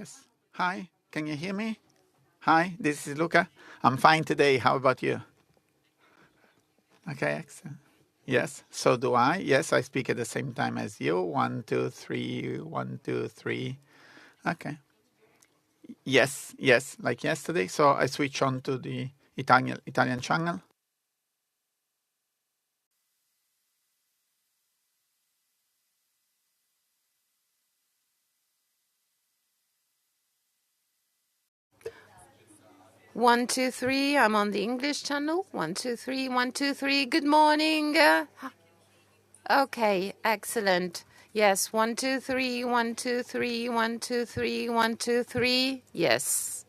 Yes. Hi, can you hear me? Hi, this is Luca. I'm fine today. How about you? Okay, excellent. Yes, so do I. Yes, I speak at the same time as you. 1, 2, 3, 1, 2, 3. Okay. Yes, yes, like yesterday. So I switch on to the Italian channel. One, two, three. I'm on the English channel. 1, 2, 3. 1, 2, 3. Good morning. Okay, excellent. Yes, 1, 2, 3. 1, 2, 3. 1, 2, 3. 1, 2, 3. Yes.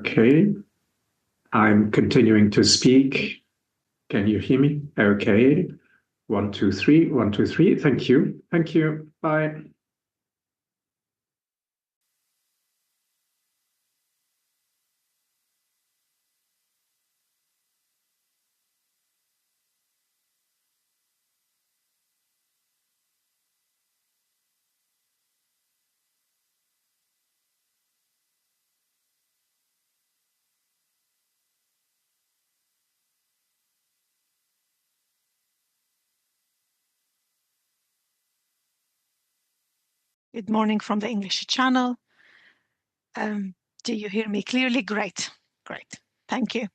Okay, I'm continuing to speak. Can you hear me? Okay. 1, 2, 3. 1, 2, 3. Thank you. Thank you. Bye. Good morning from the English channel. Do you hear me clearly? Great, great. Thank you.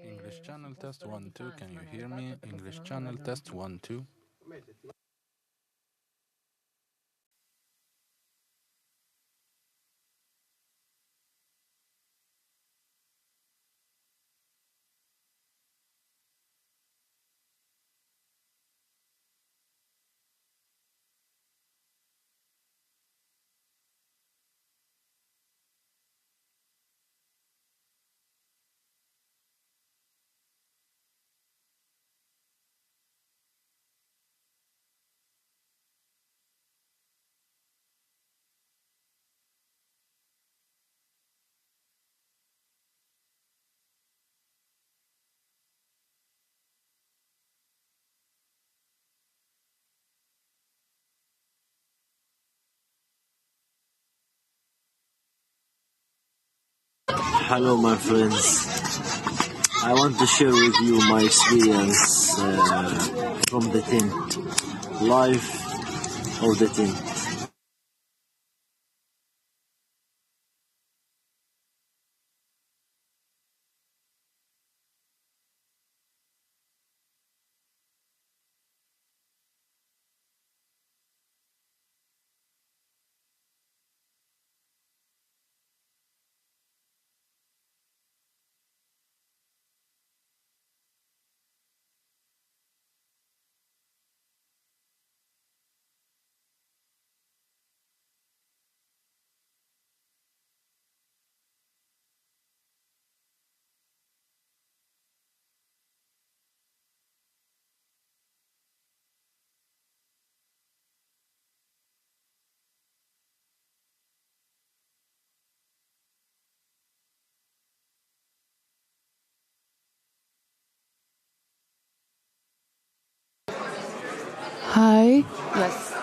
English channel test 1 2. Can you hear me? English channel test 1 2. Hello, my friends. I want to share with you my experience from the tent, life of the tent. Hi. Yes.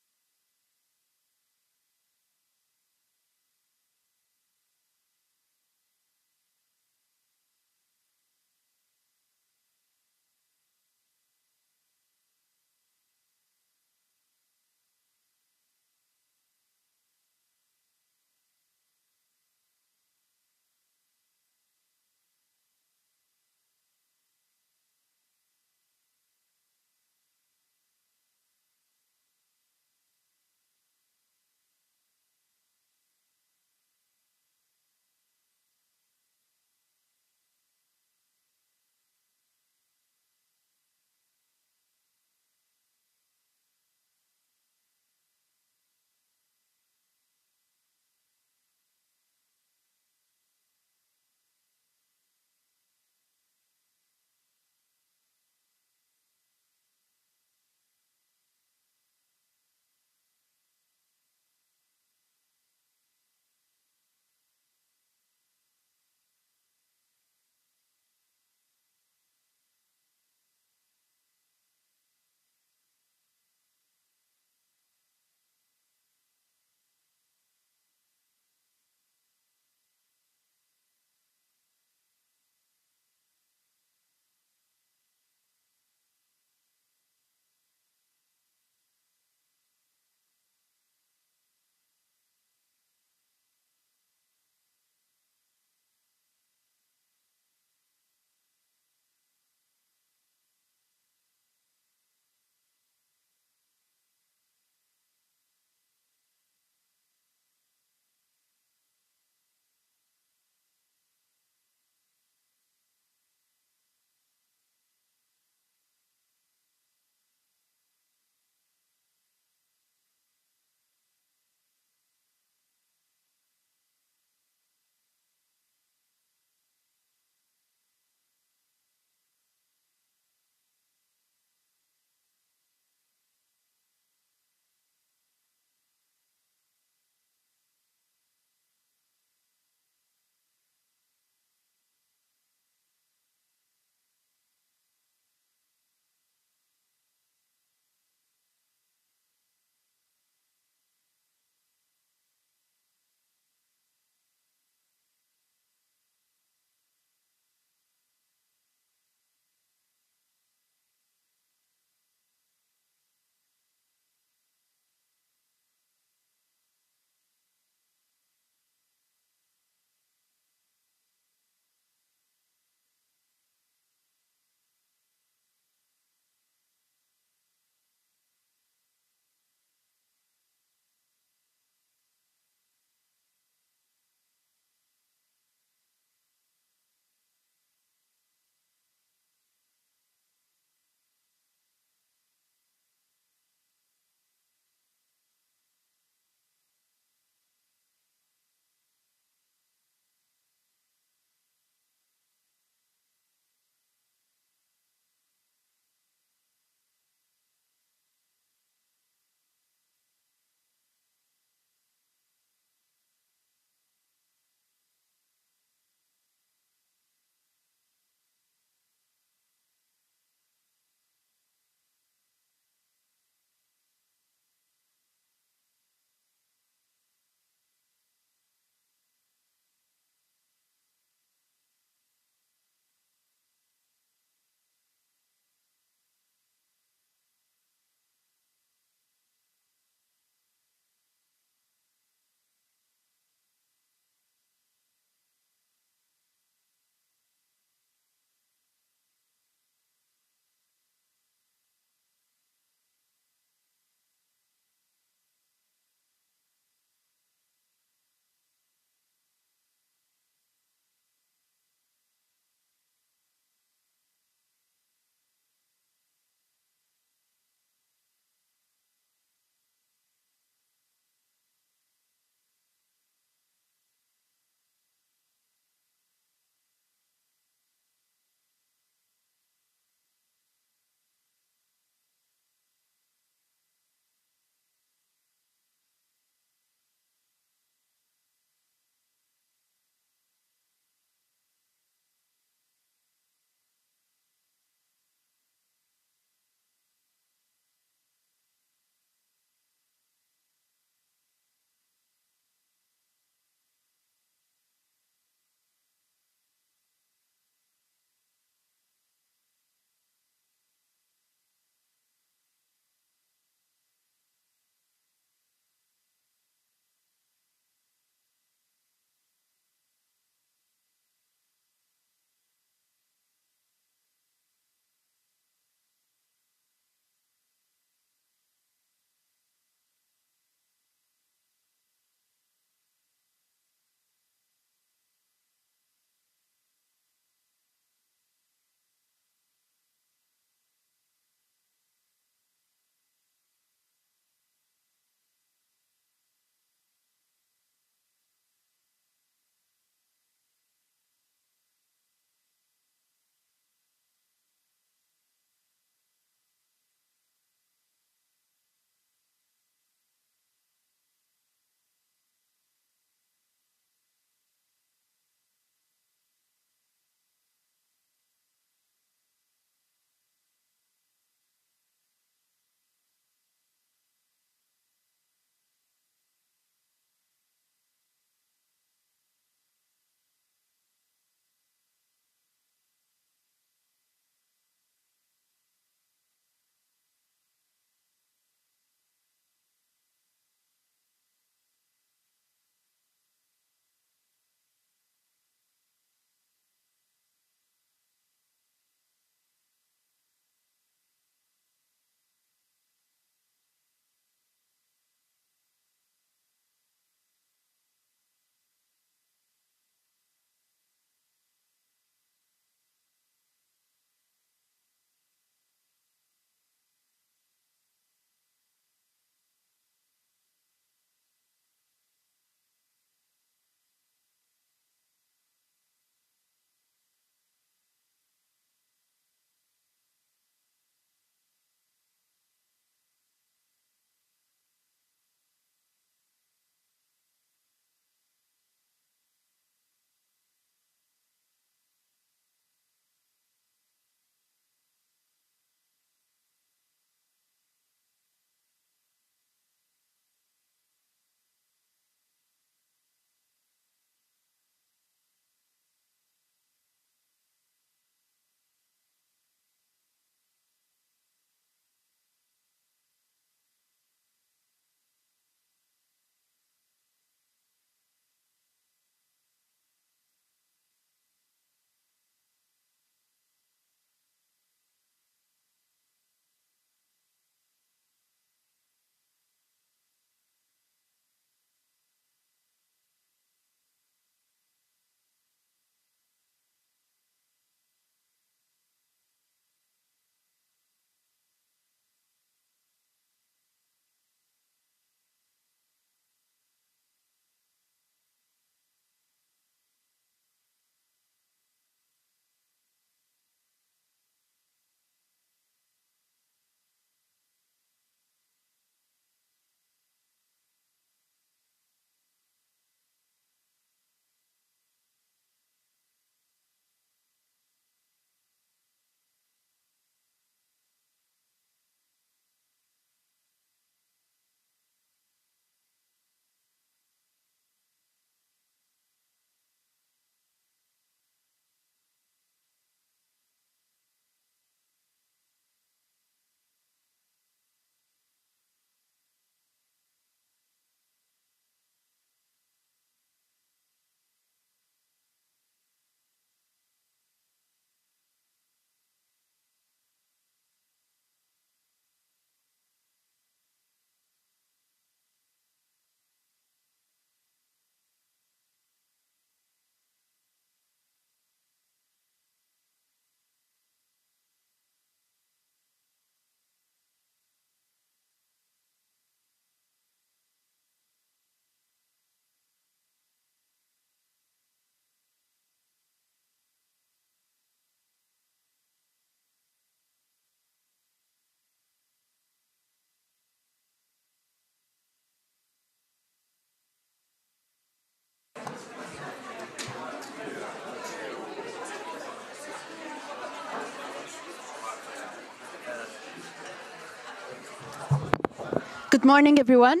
Good morning, everyone.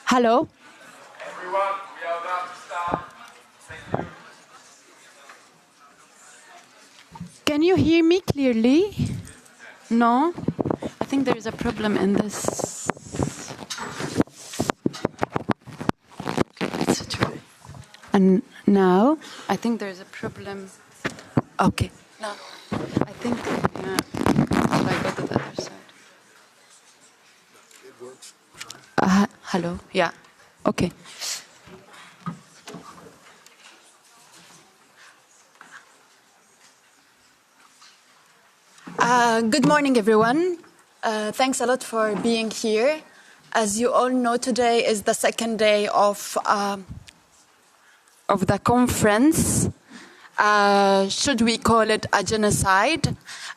Hello. Everyone, we are about to start. Thank you. Can you hear me clearly? No? I think there is a problem in this. Okay, let's try. And now, I think there is a problem. Okay. No. I think, if I go to the other side. It works. Hello. Yeah. Okay. Good morning, everyone. Thanks a lot for being here. As you all know, today is the second day of the conference. Should we call it a genocide?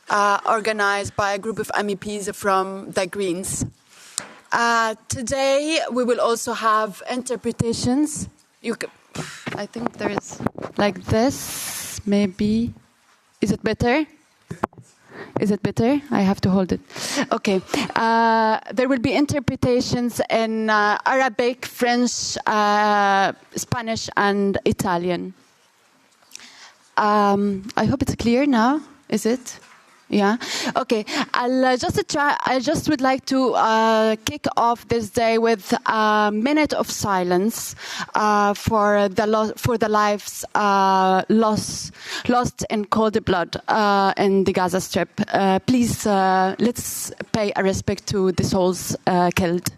Organized by a group of MEPs from the Greens. Today, we will also have interpretations. I think there is like this, maybe. Is it better? Is it better? I have to hold it. Okay. There will be interpretations in Arabic, French, Spanish, and Italian. I hope it's clear now. Is it? Yeah. Okay. I just would like to kick off this day with a minute of silence for the lives lost in cold blood in the Gaza Strip. Please, let's pay a respect to the souls killed.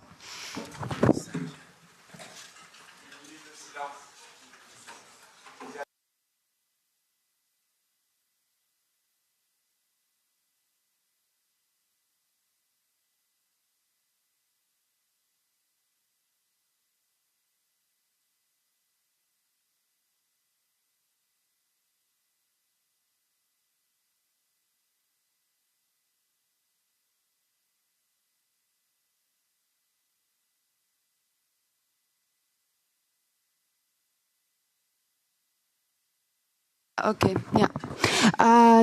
Okay, yeah.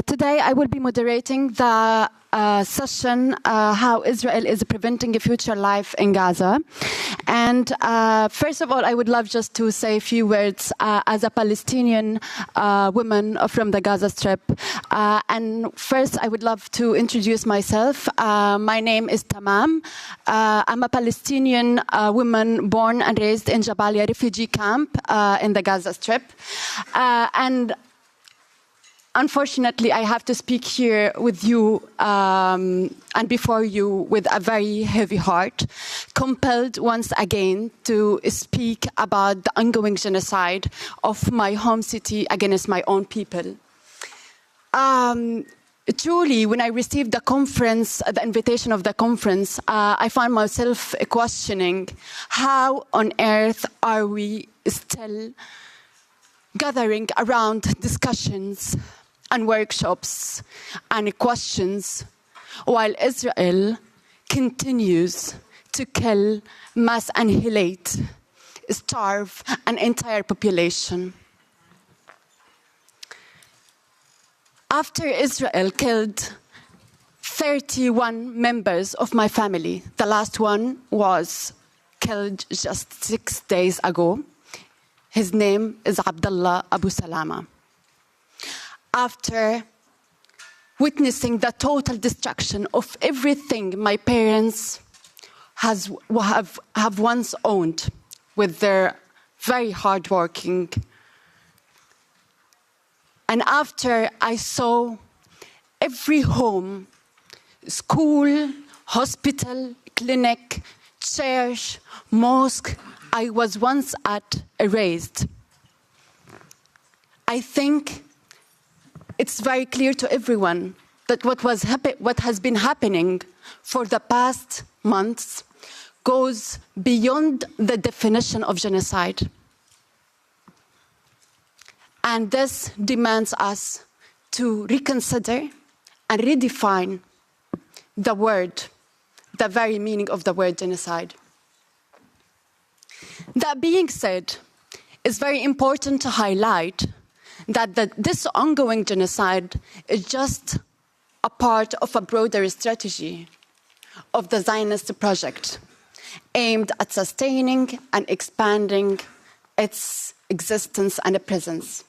Today I will be moderating the session, How Israel is Preventing a Future Life in Gaza. And first of all, I would love just to say a few words as a Palestinian woman from the Gaza Strip. And first, I would love to introduce myself. My name is Tamam. I'm a Palestinian woman born and raised in Jabalia refugee camp in the Gaza Strip. And unfortunately, I have to speak here with you and before you with a very heavy heart, compelled once again to speak about the ongoing genocide of my home city against my own people. Truly, when I received the invitation of the conference, I found myself questioning how on earth are we still gathering around discussions and workshops and questions while Israel continues to kill, mass annihilate, starve an entire population. After Israel killed 31 members of my family, the last one was killed just 6 days ago. His name is Abdullah Abu Salama. After witnessing the total destruction of everything my parents have once owned with their very hardworking, and after I saw every home, school, hospital, clinic, church, mosque I was once at erased, I think it's very clear to everyone that what has been happening for the past months goes beyond the definition of genocide. And this demands us to reconsider and redefine the very meaning of the word genocide. That being said, it's very important to highlight that this ongoing genocide is just a part of a broader strategy of the Zionist project, aimed at sustaining and expanding its existence and presence,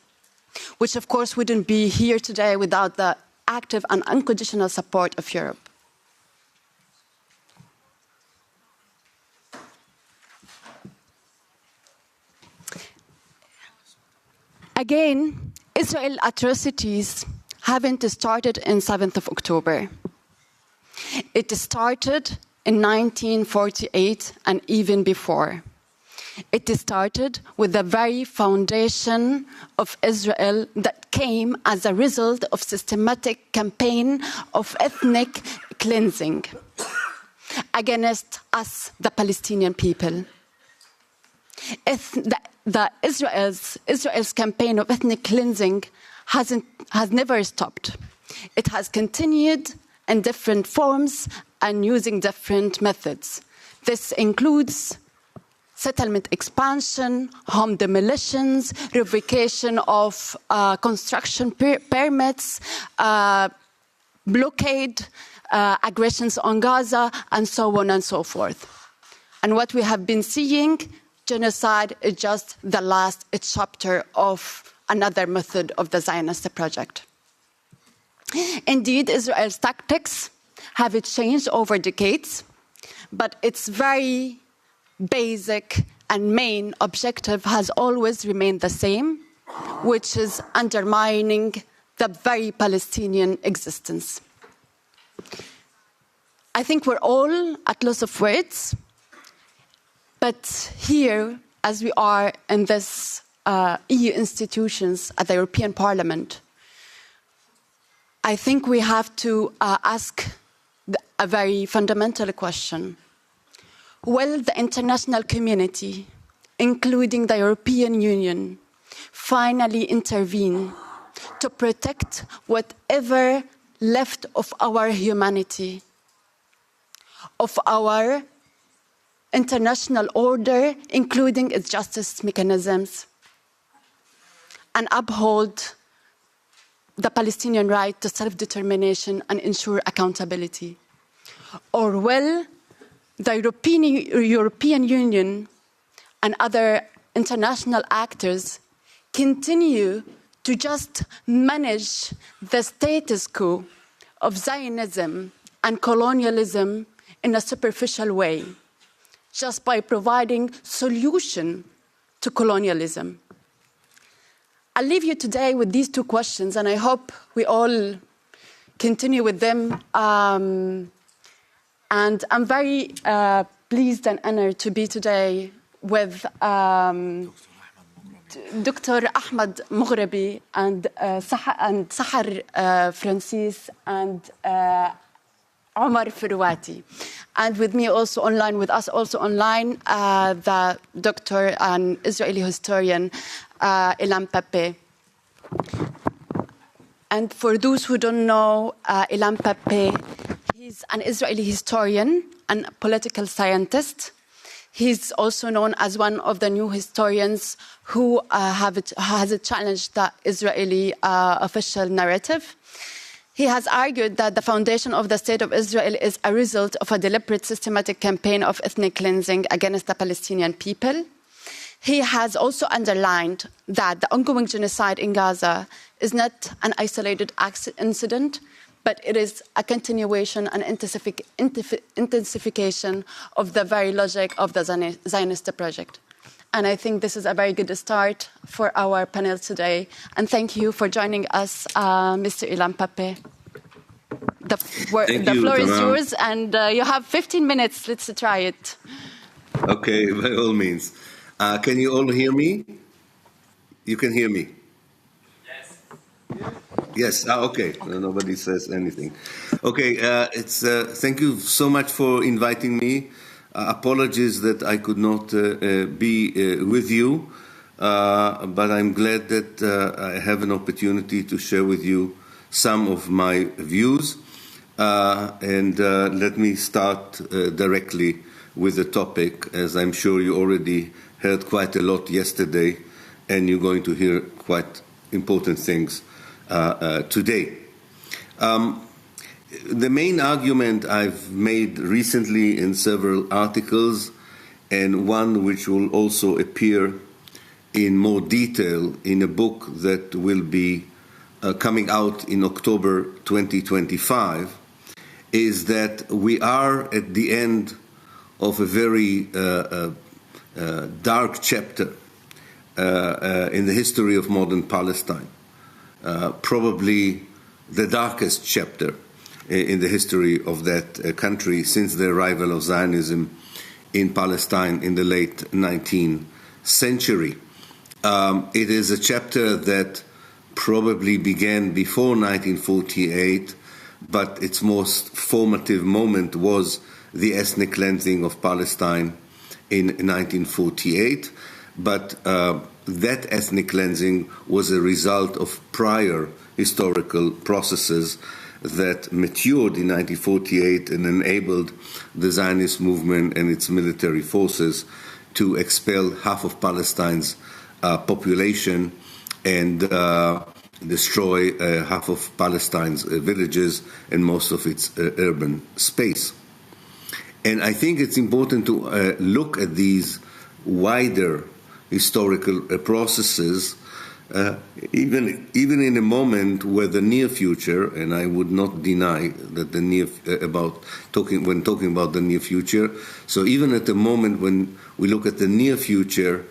which of course wouldn't be here today without the active and unconditional support of Europe. Again, Israel atrocities haven't started on 7th of October. It started in 1948 and even before. It started with the very foundation of Israel that came as a result of systematic campaign of ethnic cleansing against us, the Palestinian people. Israel's campaign of ethnic cleansing has never stopped. It has continued in different forms and using different methods. This includes settlement expansion, home demolitions, revocation of construction permits, blockade, aggressions on Gaza, and so on and so forth. And what we have been seeing, genocide is just the last chapter of another method of the Zionist project. Indeed, Israel's tactics have changed over decades, but its very basic and main objective has always remained the same, which is undermining the very Palestinian existence. I think we're all at loss of words, but here, as we are in this EU institutions at the European Parliament, I think we have to ask a very fundamental question. Will the international community, including the European Union, finally intervene to protect whatever left of our humanity, of our international order, including its justice mechanisms, and uphold the Palestinian right to self-determination and ensure accountability? Or will the European Union and other international actors continue to just manage the status quo of Zionism and colonialism in a superficial way, just by providing solution to colonialism? I'll leave you today with these two questions, and I hope we all continue with them. And I'm very pleased and honored to be today with Dr. Ahmed Mughrabi and Sahar Francis and Omar Firwati. And with me also online, with us also online, the doctor and Israeli historian, Ilan Pappé. And for those who don't know Ilan Pappé, he's an Israeli historian and political scientist. He's also known as one of the new historians who has challenged the Israeli official narrative. He has argued that the foundation of the State of Israel is a result of a deliberate systematic campaign of ethnic cleansing against the Palestinian people. He has also underlined that the ongoing genocide in Gaza is not an isolated incident, but it is a continuation and intensification of the very logic of the Zionist project. And I think this is a very good start for our panel today. And thank you for joining us, Mr. Ilan Pappé. The floor is yours, and you have 15 minutes. Let's try it. Okay, by all means. Can you all hear me? You can hear me? Yes. Okay. Nobody says anything. Okay. Thank you so much for inviting me. Apologies that I could not be with you, but I'm glad that I have an opportunity to share with you some of my views. And let me start directly with the topic, as I'm sure you already heard quite a lot yesterday, and you're going to hear quite important things today. the main argument I've made recently in several articles, and one which will also appear in more detail in a book that will be coming out in October 2025, is that we are at the end of a very dark chapter in the history of modern Palestine, probably the darkest chapter in the history of that country since the arrival of Zionism in Palestine in the late 19th century. It is a chapter that probably began before 1948, but its most formative moment was the ethnic cleansing of Palestine in 1948. But that ethnic cleansing was a result of prior historical processes that matured in 1948 and enabled the Zionist movement and its military forces to expel half of Palestine's population and destroy half of Palestine's villages and most of its urban space. And I think it's important to look at these wider historical processes, even in a moment where the near future, and I would not deny that when talking about the near future, so even at the moment when we look at the near future,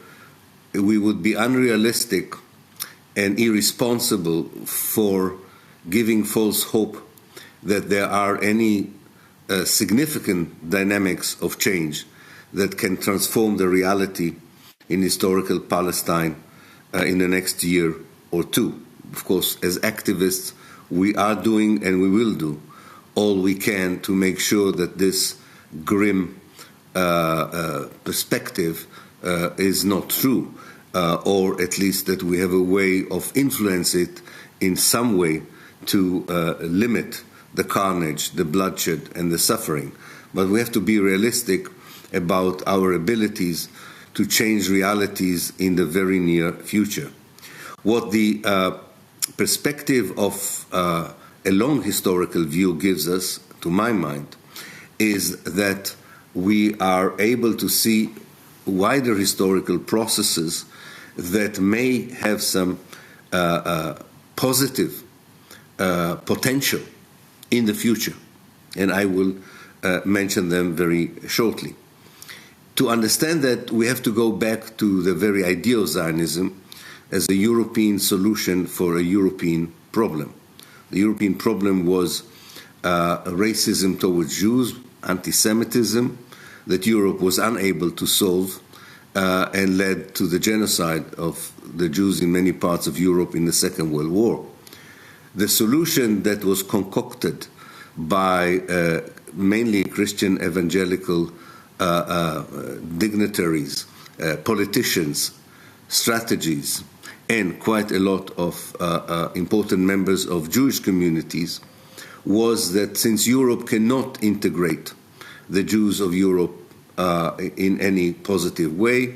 we would be unrealistic and irresponsible for giving false hope that there are any significant dynamics of change that can transform the reality in historical Palestine in the next year or two. Of course, as activists, we are doing and we will do all we can to make sure that this grim perspective is not true, or at least that we have a way of influencing it in some way to limit the carnage, the bloodshed, and the suffering. But we have to be realistic about our abilities to change realities in the very near future. What the perspective of a long historical view gives us, to my mind, is that we are able to see wider historical processes that may have some positive potential in the future, and I will mention them very shortly. To understand that, we have to go back to the very idea of Zionism as a European solution for a European problem. The European problem was racism towards Jews, anti-Semitism, that Europe was unable to solve and led to the genocide of the Jews in many parts of Europe in the Second World War. The solution that was concocted by mainly Christian evangelical dignitaries, politicians, strategies, and quite a lot of important members of Jewish communities was that since Europe cannot integrate the Jews of Europe in any positive way,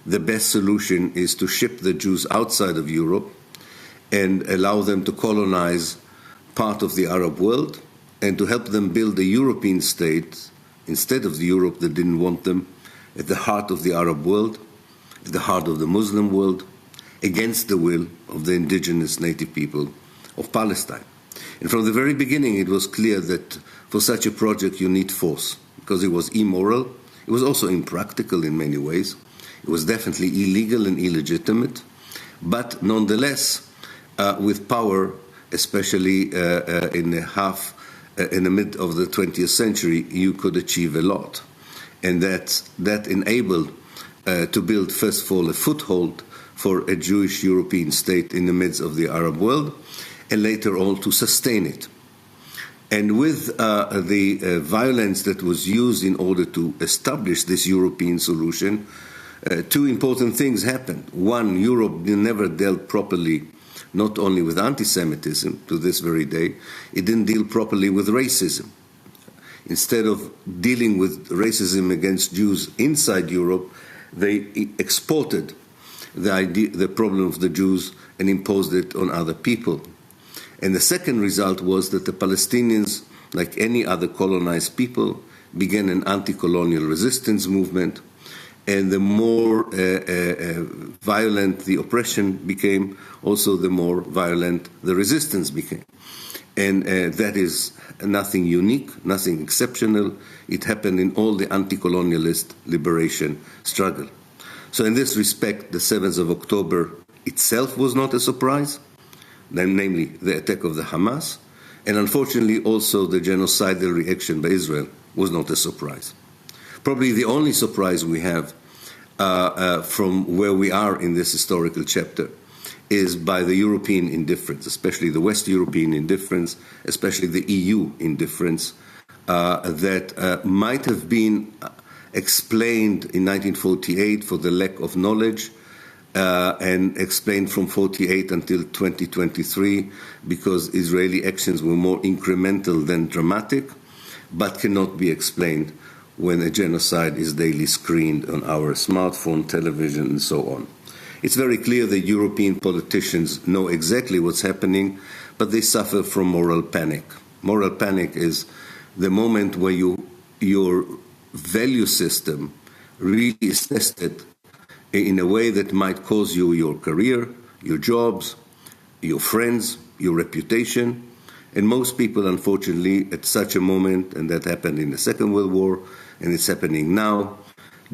the best solution is to ship the Jews outside of Europe and allow them to colonize part of the Arab world and to help them build a European state instead of the Europe that didn't want them, at the heart of the Arab world, at the heart of the Muslim world, against the will of the indigenous native people of Palestine. And from the very beginning, it was clear that for such a project you need force, because it was immoral. It was also impractical in many ways. It was definitely illegal and illegitimate, but nonetheless, with power, especially in the mid of the 20th century, you could achieve a lot. And that enabled to build, first of all, a foothold for a Jewish European state in the midst of the Arab world, and later on to sustain it. And with the violence that was used in order to establish this European solution, two important things happened. One, Europe never dealt properly not only with anti-Semitism to this very day, it didn't deal properly with racism. Instead of dealing with racism against Jews inside Europe, they exported the problem of the Jews and imposed it on other people. And the second result was that the Palestinians like any other colonized people, began an anti-colonial resistance movement, and the more violent the oppression became, also the more violent the resistance became. And that is nothing unique, nothing exceptional. It happened in all the anti-colonialist liberation struggle. So in this respect, the 7th of October itself was not a surprise, namely the attack of the Hamas, and unfortunately also the genocidal reaction by Israel was not a surprise. Probably the only surprise we have from where we are in this historical chapter is by the European indifference, especially the West European indifference, especially the EU indifference, that might have been explained in 1948 for the lack of knowledge, and explained from 48 until 2023 because Israeli actions were more incremental than dramatic, but cannot be explained when a genocide is daily screened on our smartphone, television, and so on. It's very clear that European politicians know exactly what's happening, but they suffer from moral panic. Moral panic is the moment where your value system really is tested in a way that might cause you your career, your jobs, your friends, your reputation. And most people, unfortunately, at such a moment, and that happened in the Second World War, and it's happening now,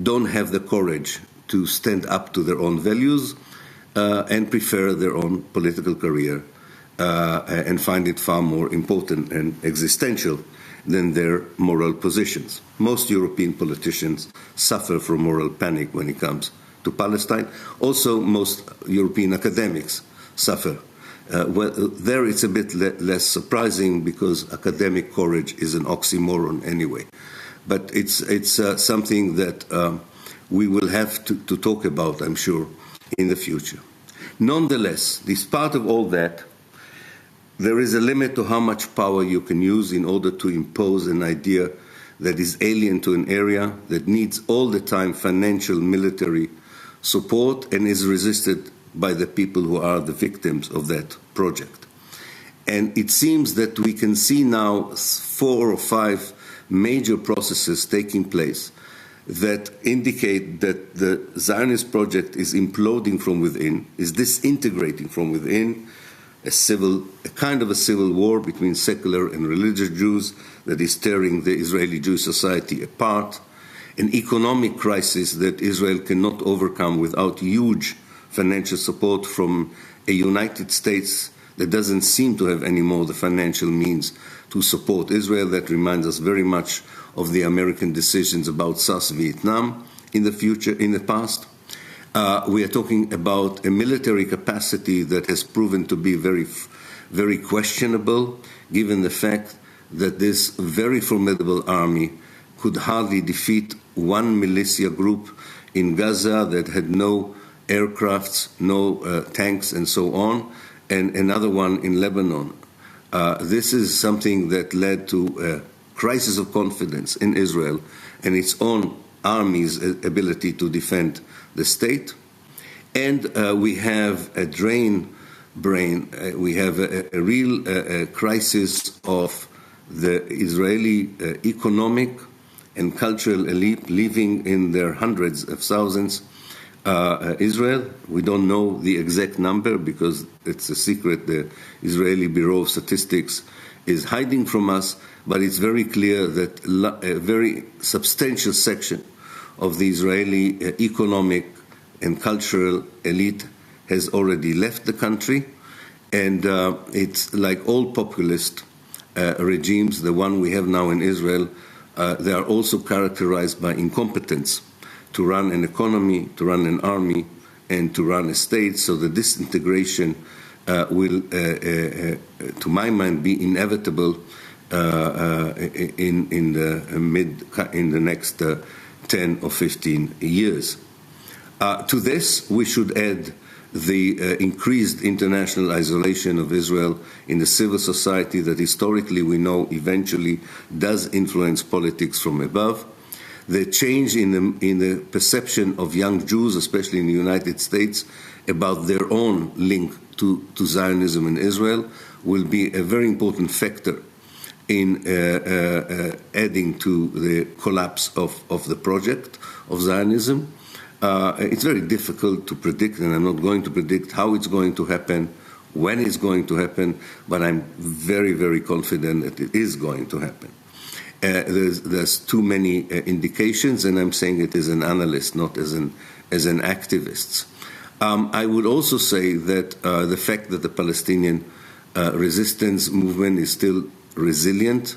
don't have the courage to stand up to their own values and prefer their own political career and find it far more important and existential than their moral positions. Most European politicians suffer from moral panic when it comes to Palestine. Also, most European academics suffer. Well, there it's a bit less surprising because academic courage is an oxymoron anyway. But it's something that we will have to talk about, I'm sure, in the future. Nonetheless, despite of all that, there is a limit to how much power you can use in order to impose an idea that is alien to an area that needs all the time financial, military support and is resisted by the people who are the victims of that project. And it seems that we can see now 4 or 5 major processes taking place that indicate that the Zionist project is imploding from within, is disintegrating from within, a kind of a civil war between secular and religious Jews that is tearing the Israeli Jewish society apart, an economic crisis that Israel cannot overcome without huge financial support from a United States that doesn't seem to have anymore the financial means to support Israel. That reminds us very much of the American decisions about South Vietnam in the past. We are talking about a military capacity that has proven to be very, very questionable, given the fact that this very formidable army could hardly defeat one militia group in Gaza that had no aircrafts, no tanks, and so on, and another one in Lebanon. This is something that led to a crisis of confidence in Israel and its own army's ability to defend the state. And we have a we have a real crisis of the Israeli economic and cultural elite living in their hundreds of thousands. Israel, we don't know the exact number because it's a secret. The Israeli Bureau of Statistics is hiding from us, but it's very clear that a very substantial section of the Israeli economic and cultural elite has already left the country. And it's like all populist regimes, the one we have now in Israel, they are also characterized by incompetence to run an economy, to run an army, and to run a state. So the disintegration will, to my mind, be inevitable in the next 10 or 15 years. To this, we should add the increased international isolation of Israel in the civil society that historically we know eventually does influence politics from above. The change in the perception of young Jews, especially in the United States, about their own link to Zionism in Israel will be a very important factor in adding to the collapse of the project of Zionism. It's very difficult to predict, and I'm not going to predict how it's going to happen, when it's going to happen, but I'm very, very confident that it is going to happen. There's too many indications, and I'm saying it as an analyst, not as an activist. I would also say that the fact that the Palestinian resistance movement is still resilient,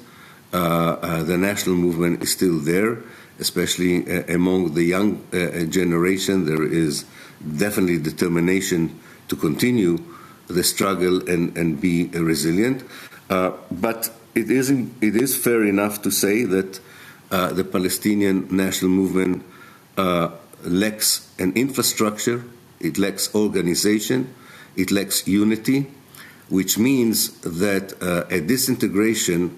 the national movement is still there, especially among the young generation. There is definitely determination to continue the struggle and be resilient. But it is fair enough to say that the Palestinian national movement lacks an infrastructure, it lacks organization, it lacks unity, which means that a disintegration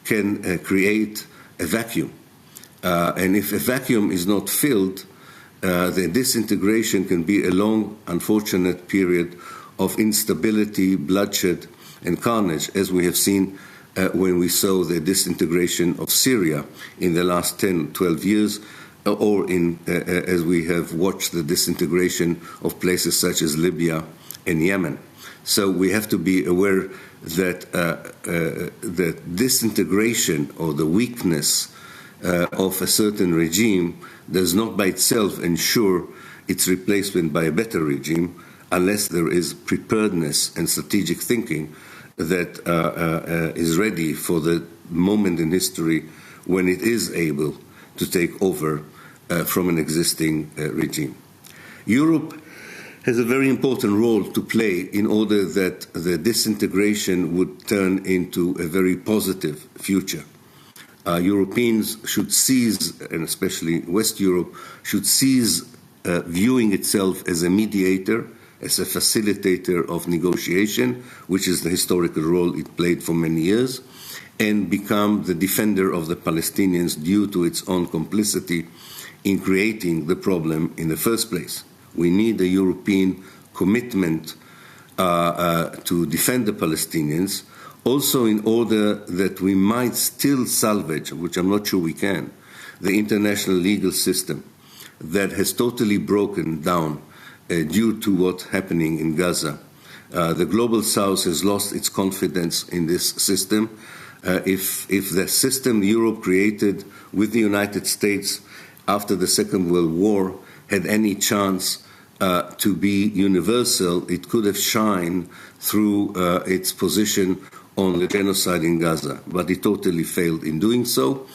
can create a vacuum. And if a vacuum is not filled, the disintegration can be a long, unfortunate period of instability, bloodshed, and carnage, as we have seen when we saw the disintegration of Syria in the last 10, 12 years, or as we have watched the disintegration of places such as Libya and Yemen. So we have to be aware that the disintegration or the weakness of a certain regime does not by itself ensure its replacement by a better regime, unless there is preparedness and strategic thinking that is ready for the moment in history when it is able to take over from an existing regime. Europe has a very important role to play in order that the disintegration would turn into a very positive future. Europeans should cease, and especially West Europe, should cease viewing itself as a mediator, as a facilitator of negotiation, which is the historical role it played for many years, and become the defender of the Palestinians due to its own complicity in creating the problem in the first place. We need a European commitment to defend the Palestinians, also in order that we might still salvage, which I'm not sure we can, the international legal system that has totally broken down due to what's happening in Gaza. The Global South has lost its confidence in this system. If the system Europe created with the United States after the Second World War had any chance to be universal, it could have shined through its position on the genocide in Gaza, but it totally failed in doing so.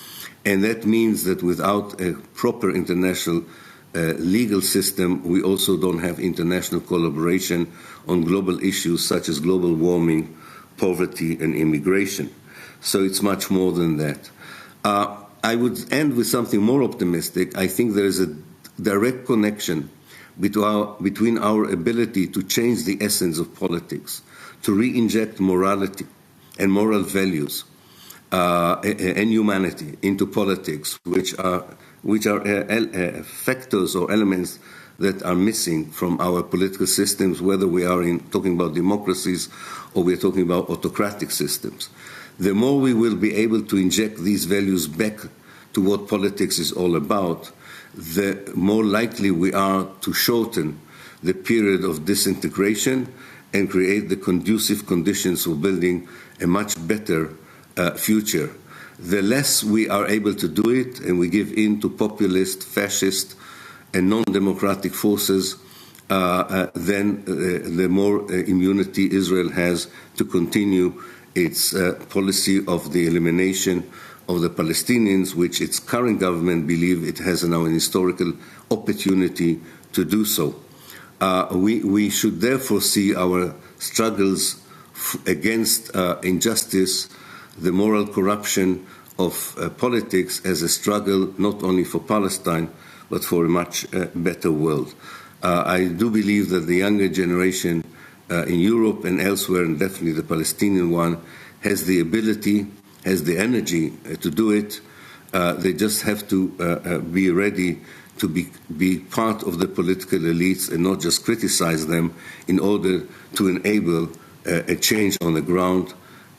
And that means that without a proper international legal system, we also don't have international collaboration on global issues such as global warming, poverty, and immigration. So it's much more than that. I would end with something more optimistic. I think there is a direct connection between our ability to change the essence of politics, to re-inject morality and moral values and humanity into politics, which are factors or elements that are missing from our political systems, whether we are talking about democracies or we're talking about autocratic systems. The more we will be able to inject these values back to what politics is all about, the more likely we are to shorten the period of disintegration and create the conducive conditions for building a much better future. The less we are able to do it and we give in to populist, fascist, and non-democratic forces, then the more immunity Israel has to continue its policy of the elimination of the Palestinians, which its current government believes it has now an historical opportunity to do so. We should therefore see our struggles against injustice, the moral corruption of politics, as a struggle not only for Palestine, but for a much better world. I do believe that the younger generation in Europe and elsewhere, and definitely the Palestinian one, has the ability, has the energy to do it. They just have to be ready to be part of the political elites and not just criticize them in order to enable a change on the ground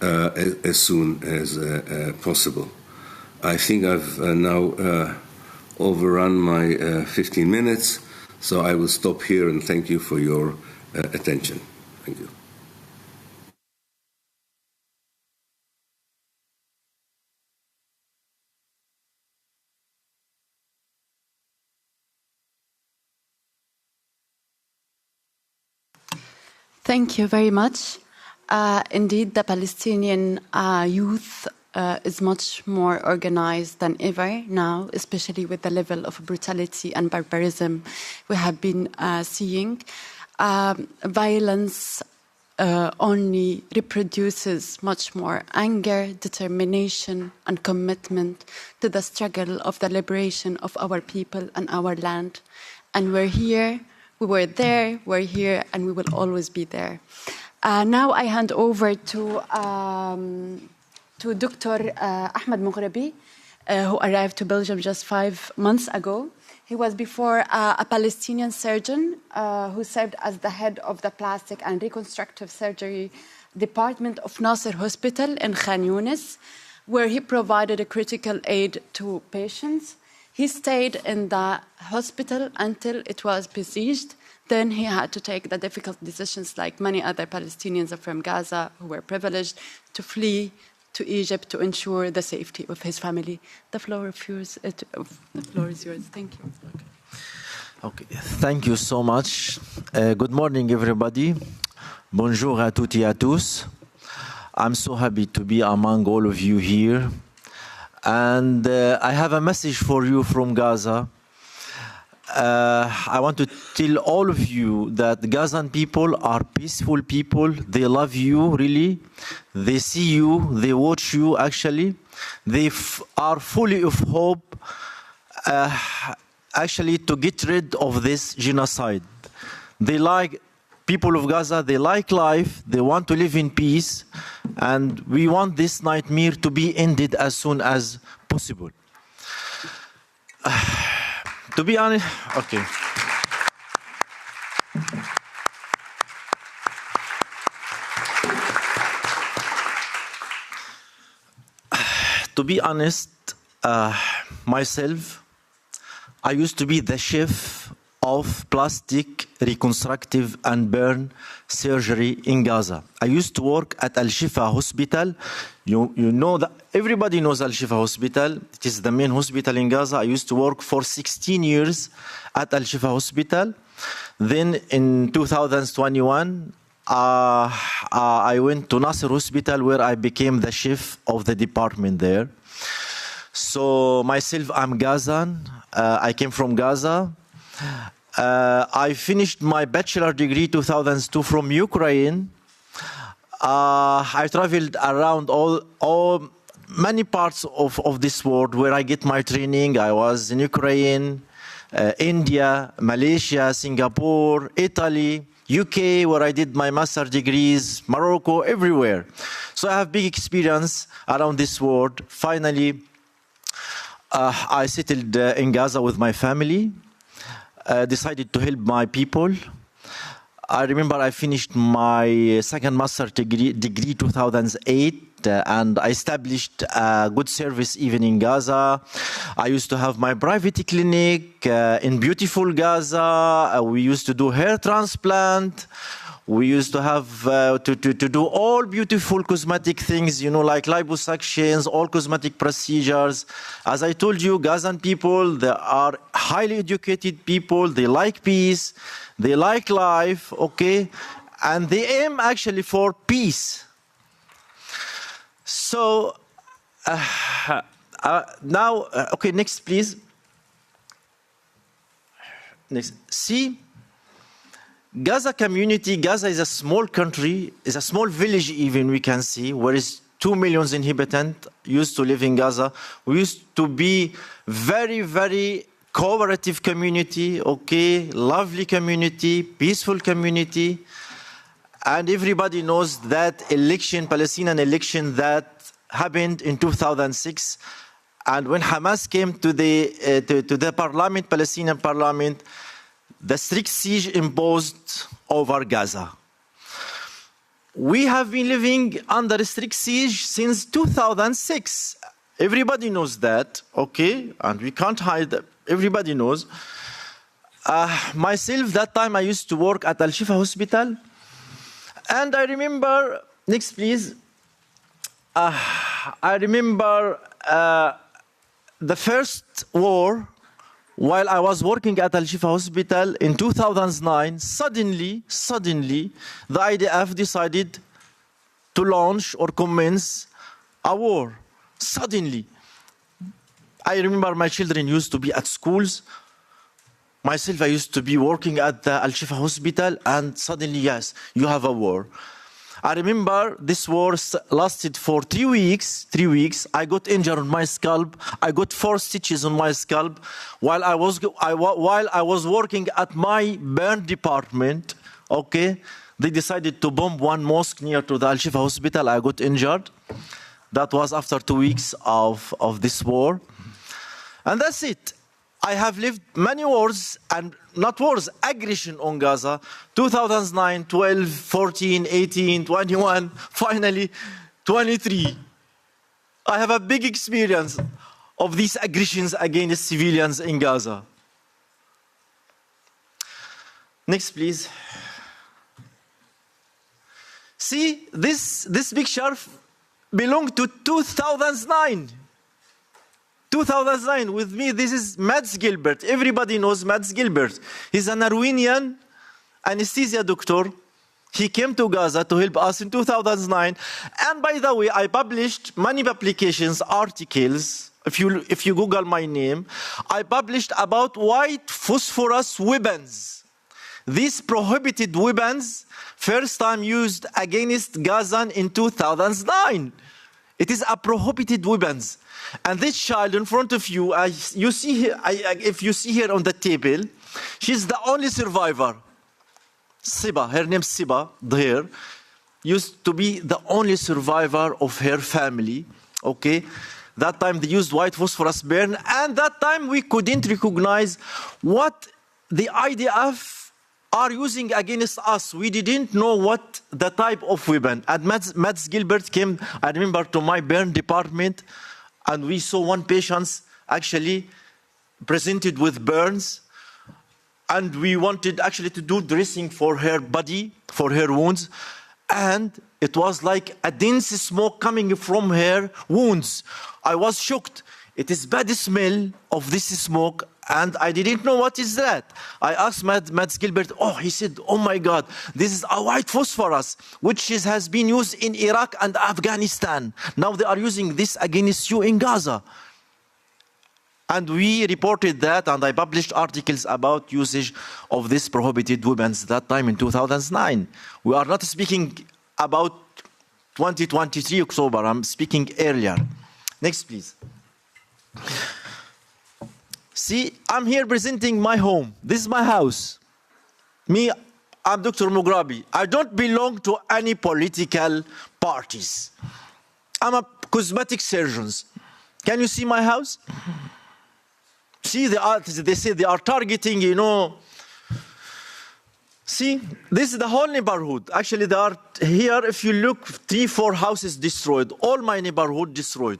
as soon as possible. I think I've now overrun my 15 minutes, so I will stop here and thank you for your attention. Thank you. Thank you very much. Indeed, the Palestinian youth is much more organized than ever now, especially with the level of brutality and barbarism we have been seeing. Violence only reproduces much more anger, determination, and commitment to the struggle of the liberation of our people and our land. And we're here, we were there, we're here, and we will always be there. Now I hand over to Dr. Ahmed Mughrabi, who arrived to Belgium just 5 months ago. He was before a Palestinian surgeon who served as the head of the plastic and reconstructive surgery department of Nasser Hospital in Khan Yunis, where he provided a critical aid to patients. He stayed in the hospital until it was besieged. Then he had to take the difficult decisions, like many other Palestinians from Gaza who were privileged, to flee to Egypt to ensure the safety of his family. The floor is yours. Thank you. Okay. Thank you so much. Good morning, everybody. Bonjour à toutes et à tous. I'm so happy to be among all of you here. And I have a message for you from Gaza. I want to tell all of you that Gazan people are peaceful people. They love you, really. They see you, they watch you, actually. They are fully of hope, actually, to get rid of this genocide. They like, people of Gaza, they like life, they want to live in peace, and we want this nightmare to be ended as soon as possible. To be honest, okay. To be honest, myself, I used to be the chef of plastic reconstructive and burn surgery in Gaza. I used to work at Al-Shifa Hospital. You know that everybody knows Al-Shifa Hospital. It is the main hospital in Gaza. I used to work for 16 years at Al-Shifa Hospital. Then in 2021, I went to Nasser Hospital, where I became the chef of the department there. So myself, I'm Gazan. I came from Gaza. I finished my bachelor degree 2002 from Ukraine. I traveled around many parts of this world where I get my training. I was in Ukraine, India, Malaysia, Singapore, Italy, UK, where I did my master degrees, Morocco, everywhere. So I have big experience around this world. Finally, I settled in Gaza with my family. Decided to help my people. I remember I finished my second master degree 2008, and I established a good service even in Gaza. I used to have my private clinic in beautiful Gaza. We used to do hair transplant. We used to have to do all beautiful cosmetic things, you know, like liposuctions, all cosmetic procedures. As I told you, Gazan people, they are highly educated people. They like peace. They like life, okay? And they aim actually for peace. So now, okay, next, please. Next. See? Gaza community, Gaza is a small country, is a small village even, we can see, where is 2 million inhabitants used to live in Gaza. We used to be very, very cooperative community, okay, lovely community, peaceful community. And everybody knows that election, Palestinian election that happened in 2006. And when Hamas came to the parliament, Palestinian parliament, the strict siege imposed over Gaza. we have been living under strict siege since 2006. Everybody knows that, okay? And we can't hide that. Everybody knows. Myself, that time I used to work at Al-Shifa Hospital. And I remember, next please. I remember the first war, while I was working at Al-Shifa Hospital in 2009, suddenly, the IDF decided to launch or commence a war. Suddenly. I remember my children used to be at schools. Myself, I used to be working at the Al-Shifa Hospital, and suddenly, yes, you have a war. I remember this war lasted for 3 weeks. 3 weeks. I got injured on my scalp. I got 4 stitches on my scalp while I was working at my burn department. Okay, they decided to bomb one mosque near to the Al-Shifa Hospital. I got injured. That was after 2 weeks of this war, and that's it. I have lived many wars, and not wars, aggression on Gaza. 2009, 12, 14, 18, 21, finally 23. I have a big experience of these aggressions against civilians in Gaza. Next, please. See, this picture belonged to 2009. 2009, with me, this is Mads Gilbert. Everybody knows Mads Gilbert. He's an Armenian anesthesia doctor. He came to Gaza to help us in 2009. And by the way, I published many publications, articles. If you Google my name, I published about white phosphorus weapons. These prohibited weapons, first time used against Gaza in 2009. It is a prohibited weapons. And this child in front of you, if you see here on the table, she's the only survivor. Siba, her name's Siba, there, used to be the only survivor of her family. Okay, that time they used white phosphorus burn, and that time we couldn't recognize what the IDF are using against us. We didn't know what the type of weapon. And Mads Gilbert came, I remember, to my burn department, and we saw one patient actually presented with burns, and we wanted actually to do dressing for her body, for her wounds, and it was like a dense smoke coming from her wounds. I was shocked. It is bad smell of this smoke, and I didn't know what is that. I asked Mads Gilbert, he said, oh my God, this is a white phosphorus, which has been used in Iraq and Afghanistan. Now they are using this against you in Gaza. And we reported that, and I published articles about usage of these prohibited weapons that time in 2009. We are not speaking about 2023 October, I'm speaking earlier. Next, please. See, I'm here presenting my home. This is my house. Me, I'm Dr. Mughrabi. I don't belong to any political parties. I'm a cosmetic surgeon. Can you see my house? See, they say they are targeting, See, this is the whole neighborhood. Actually, they are here, if you look, 3-4 houses destroyed. All my neighborhood destroyed.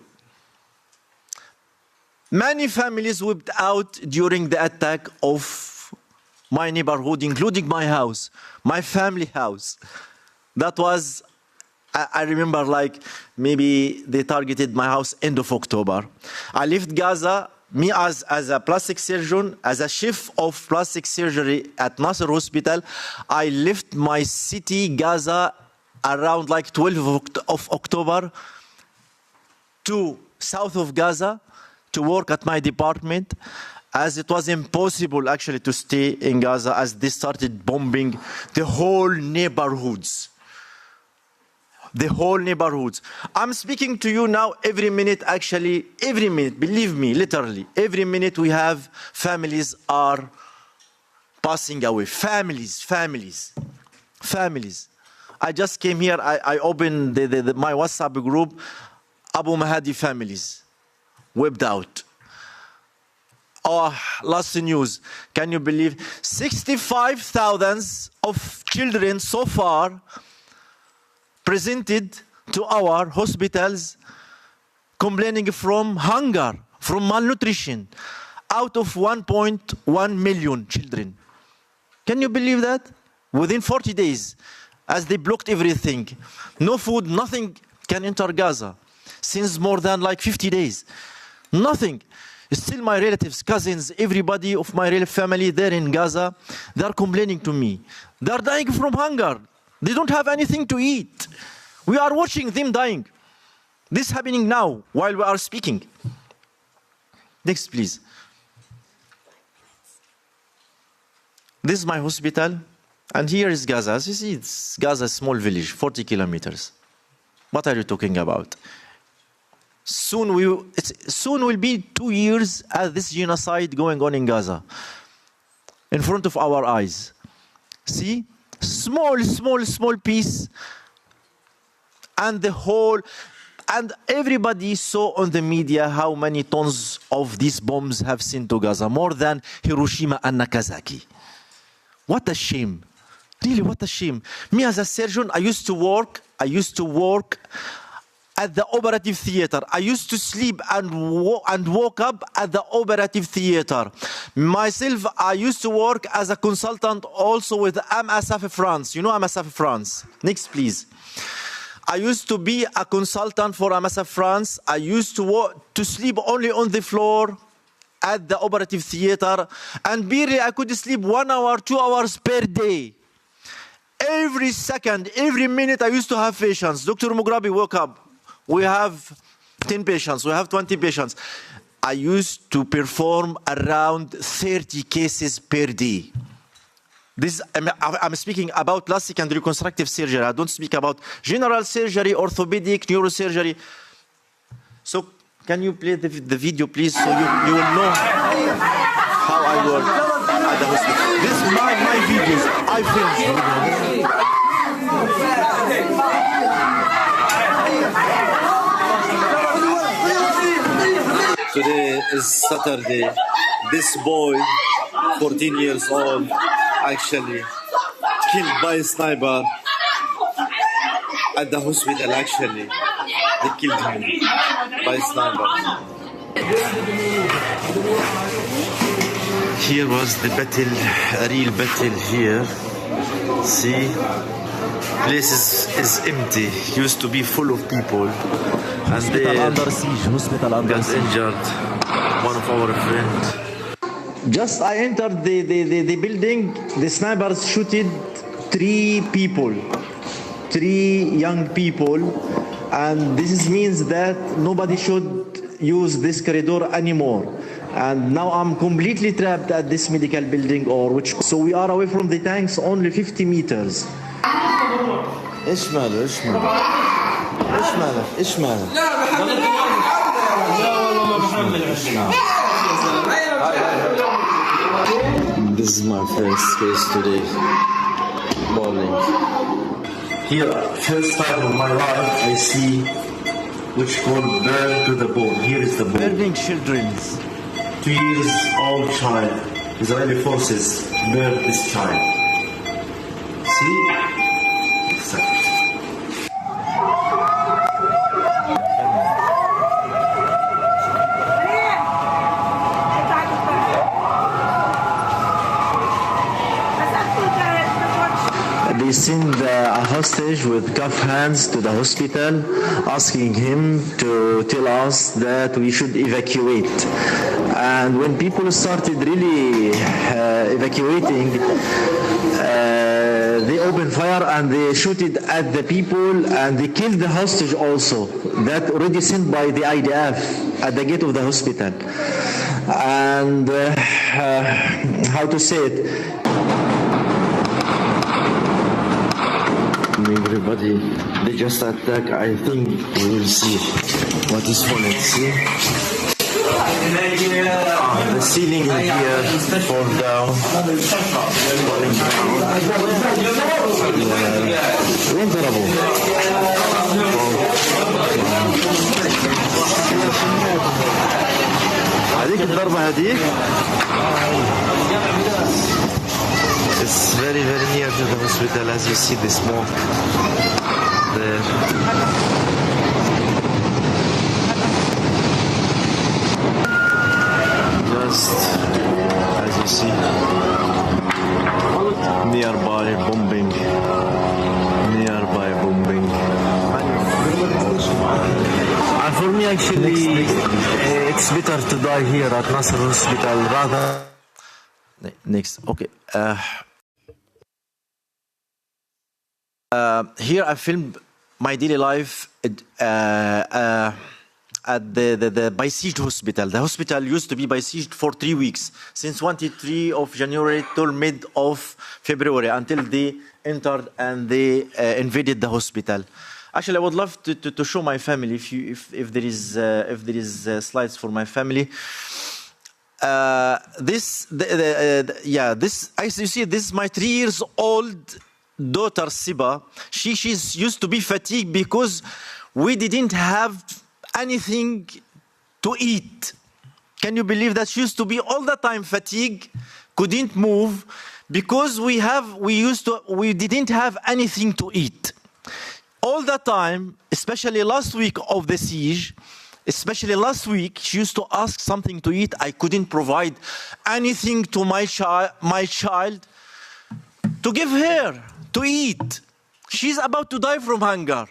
Many families wiped out during the attack of my neighborhood, including my house, my family house. That was, I remember, like maybe they targeted my house end of October. I left Gaza, me as a plastic surgeon, as a chef of plastic surgery at Nasser Hospital. I left my city, Gaza, around like 12th of October to south of Gaza, to work at my department, as it was impossible actually to stay in Gaza as they started bombing the whole neighborhoods. The whole neighborhoods. I'm speaking to you now every minute, actually, every minute, believe me, literally, every minute we have families are passing away. Families. I just came here, I opened my WhatsApp group, Abu Mahdi families. Wiped out. Last news. Can you believe 65,000 of children so far presented to our hospitals complaining from hunger, from malnutrition, out of 1.1 million children. Can you believe that? Within 40 days, as they blocked everything, no food, nothing can enter Gaza. Since more than like 50 days, nothing. Still my relatives, cousins, everybody of my relative family there in Gaza, they are complaining to me. They are dying from hunger. They don't have anything to eat. We are watching them dying. This is happening now while we are speaking. Next, please. This is my hospital, and here is Gaza. As you see, it's Gaza, a small village, 40 kilometers. What are you talking about? Soon will be 2 years as this genocide going on in Gaza, in front of our eyes. See, small piece, and the whole, and everybody saw on the media how many tons of these bombs have sent to Gaza, more than Hiroshima and Nagasaki. What a shame. Really, what a shame. Me as a surgeon, I used to work at the operative theater. I used to sleep and woke up at the operative theater. Myself, I used to work as a consultant also with MSF France. You know MSF France? Next, please. I used to be a consultant for MSF France. I used to sleep only on the floor at the operative theater, and really I could sleep 1 hour, 2 hours per day. Every second, every minute I used to have patients. Dr. Mugrabi woke up. We have 10 patients, we have 20 patients. I used to perform around 30 cases per day. I'm speaking about plastic and reconstructive surgery. I don't speak about general surgery, orthopedic, neurosurgery. So can you play the video, please, so you will know how I work at the hospital. This is my videos. I filmed. Today is Saturday. This boy, 14 years old, actually killed by a sniper at the hospital. Actually, they killed him by a sniper. Here was the battle, a real battle here. See, place is empty. Used to be full of people, and they got injured. One of our friends. Just I entered the building, the snipers shooted 3 people, 3 young people, and this means that nobody should use this corridor anymore. And now I'm completely trapped at this medical building, so we are away from the tanks only 50 meters. ايش ماله ايش ماله ايش ماله ايش ماله This is my first case today. Bowling. Here, first time of my life, I see which called burn to the bone. Here is the bone. Burning children. 2 years old child. Israeli forces burned this child. See? Exactly. They send a hostage with cuffed hands to the hospital, asking him to tell us that we should evacuate. And when people started really evacuating, they opened fire and they shooted at the people, and they killed the hostage also, that already sent by the IDF at the gate of the hospital. And how to say it? Everybody, they just attack. I think we will see what is falling. See? The ceiling in here fall down. Falling down. وين ضربوا؟ هذيك الضربة هذيك. It's very, very near to the hospital, as you see the smoke. there. Just as you see, nearby bombing. And for me, actually, it's better to die here at Nasser Hospital rather. Next, okay. Here I filmed my daily life at the besieged hospital. The hospital used to be besieged for 3 weeks, since 23 of January till mid of February, until they entered and they invaded the hospital. Actually, I would love to show my family if there is slides for my family. This as you see, this is my 3 years old daughter Siba. She's used to be fatigued because we didn't have anything to eat. Can you believe that? She used to be all the time fatigued, couldn't move, because we didn't have anything to eat. All the time, especially last week of the siege, she used to ask something to eat. I couldn't provide anything to my child to give her to eat. She's about to die from hunger.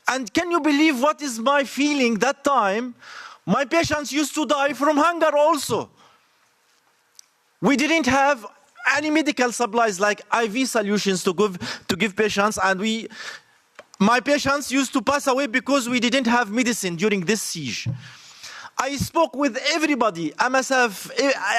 And can you believe what is my feeling that time? My patients used to die from hunger also. We didn't have any medical supplies like IV solutions to give patients, and my patients used to pass away because we didn't have medicine during this siege. I spoke with everybody, MSF,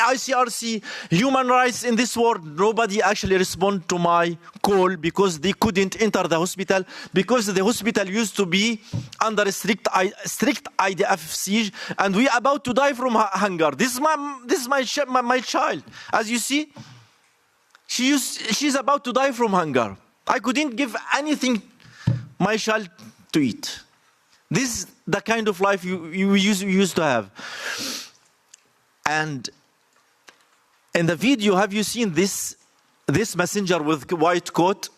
ICRC, human rights in this world. Nobody actually responded to my call because they couldn't enter the hospital, because the hospital used to be under a strict IDF siege, and we about to die from hunger. This is my child. As you see, she's about to die from hunger. I couldn't give anything my child to eat. This is the kind of life you used to have. And in the video, have you seen this messenger with white coat?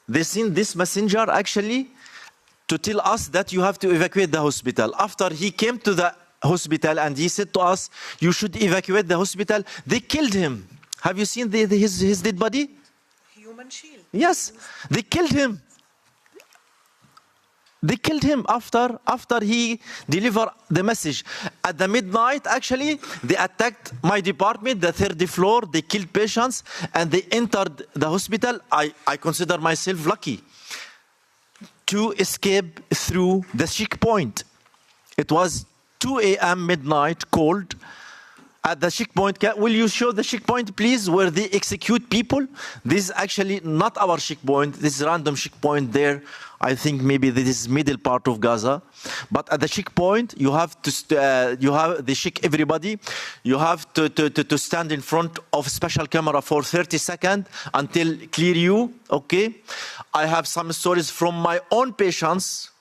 They seen this messenger actually to tell us that you have to evacuate the hospital. After he came to the hospital and he said to us, you should evacuate the hospital, they killed him. Have you seen his dead body? Human shield. Yes, they killed him. They killed him after he delivered the message. At the midnight, actually, they attacked my department, the 3rd floor. They killed patients and they entered the hospital. I consider myself lucky to escape through the checkpoint. It was 2 a.m. midnight, cold. At the checkpoint, will you show the checkpoint, please, where they execute people? This is actually not our checkpoint. This is random checkpoint there. I think maybe this is middle part of Gaza. But at the checkpoint, you have to they check everybody. You have to stand in front of special camera for 30 seconds until clear you. Okay. I have some stories from my own patients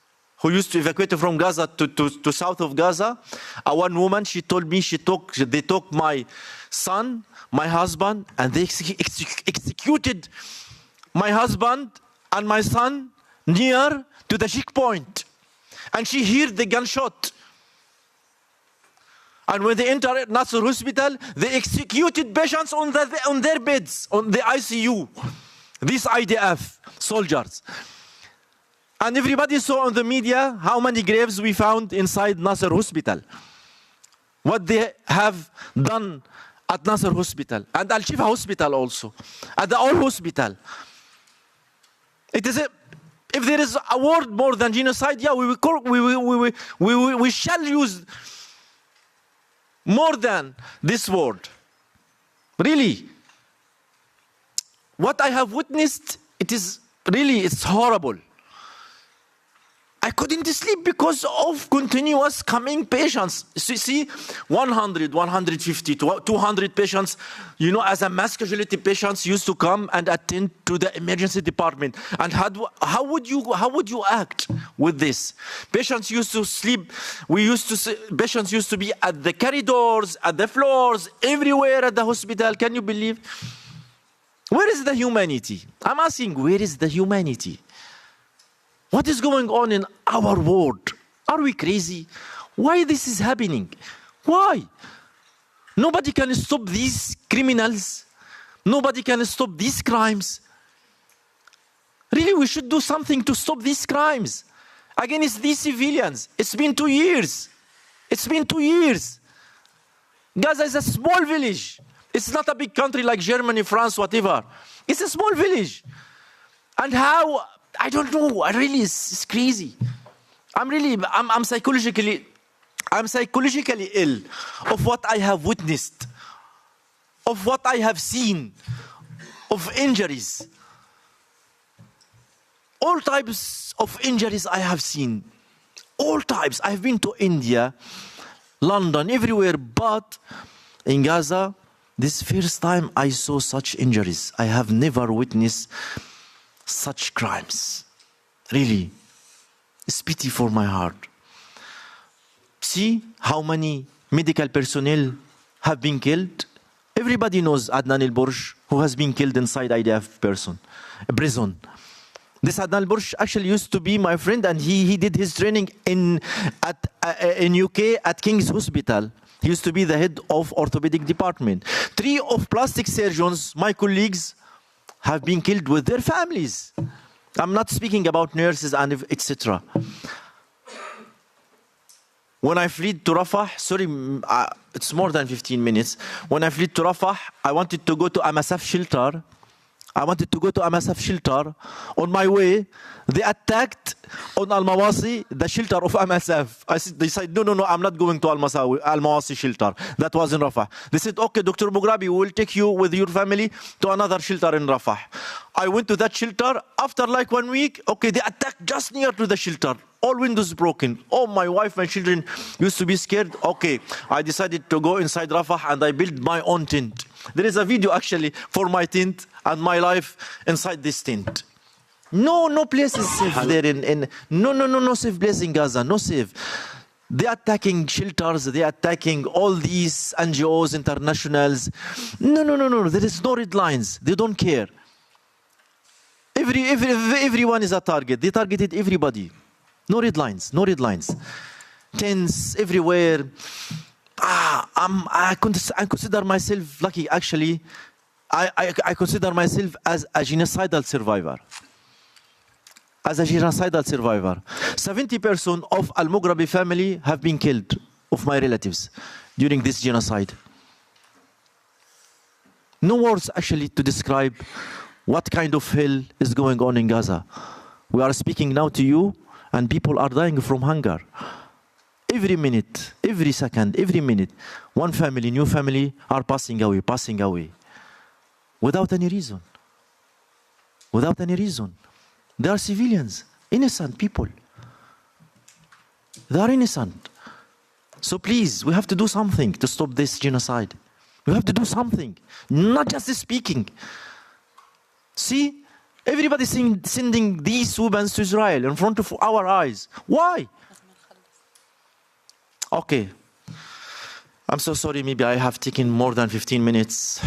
who used to evacuate from Gaza to south of Gaza. One woman, she told me they took my son, my husband, and they executed my husband and my son near to the checkpoint. And she heard the gunshot. And when they entered Nasser Hospital, they executed patients on their beds, on the ICU. These IDF soldiers. And everybody saw on the media how many graves we found inside Nasser Hospital. What they have done at Nasser Hospital and Al Shifa Hospital also, at the Al Hospital. It is if there is a word more than genocide, yeah, we shall use more than this word. Really, what I have witnessed, it's horrible. I couldn't sleep because of continuous coming patients. So you see, 100, 150, 200 patients, as a mass casualty patients used to come and attend to the emergency department. And how would you act with this? Patients used to sleep. Patients used to be at the corridors, at the floors, everywhere at the hospital. Can you believe? Where is the humanity? I'm asking, where is the humanity? What is going on in our world? Are we crazy? Why this is happening? Why? Nobody can stop these criminals. Nobody can stop these crimes. Really, we should do something to stop these crimes against these civilians. It's been 2 years. It's been 2 years. Gaza is a small village. It's not a big country like Germany, France, whatever. It's a small village. And how, I don't know, it's crazy. I'm psychologically ill of what I have witnessed, of what I have seen, of injuries. All types of injuries I have seen. All types. I've been to India, London, everywhere, but in Gaza, this first time I saw such injuries. I have never witnessed such crimes. Really. It's pity for my heart. See how many medical personnel have been killed? Everybody knows Adnan al-Burj, who has been killed inside IDF prison. This Adnan al-Burj actually used to be my friend, and he did his training in UK at King's Hospital. He used to be the head of orthopedic department. 3 of plastic surgeons, my colleagues, have been killed with their families. I'm not speaking about nurses and etc. When I fled to Rafah, it's more than 15 minutes. When I fled to Rafah, I wanted to go to a Masaf shelter. On my way, they attacked on Al-Mawasi, the shelter of Masaf. They said, no, I'm not going to Al-Mawasi shelter. That was in Rafah. They said, okay, Dr. Mughrabi, we will take you with your family to another shelter in Rafah. I went to that shelter. After like 1 week, okay, they attacked just near to the shelter. All windows broken. Oh, my wife, my children used to be scared. Okay, I decided to go inside Rafah and I built my own tent. There is a video actually for my tent and my life inside this tent. No place is safe there. No safe place in Gaza. No safe. They are attacking shelters. They are attacking all these NGOs, internationals. No. There is no red lines. They don't care. Everyone is a target. They targeted everybody. No red lines. Tents everywhere. I consider myself lucky, actually. I consider myself as a genocidal survivor. 70% of Al-Mughrabi family have been killed, of my relatives, during this genocide. No words actually to describe what kind of hell is going on in Gaza. We are speaking now to you, and people are dying from hunger. Every minute, every second, every minute, one family, new family are passing away. Without any reason. They are civilians, innocent people. They are innocent. So please, we have to do something to stop this genocide. We have to do something, not just speaking. See, everybody sending these weapons to Israel in front of our eyes. Why? Okay. I'm so sorry, maybe I have taken more than 15 minutes.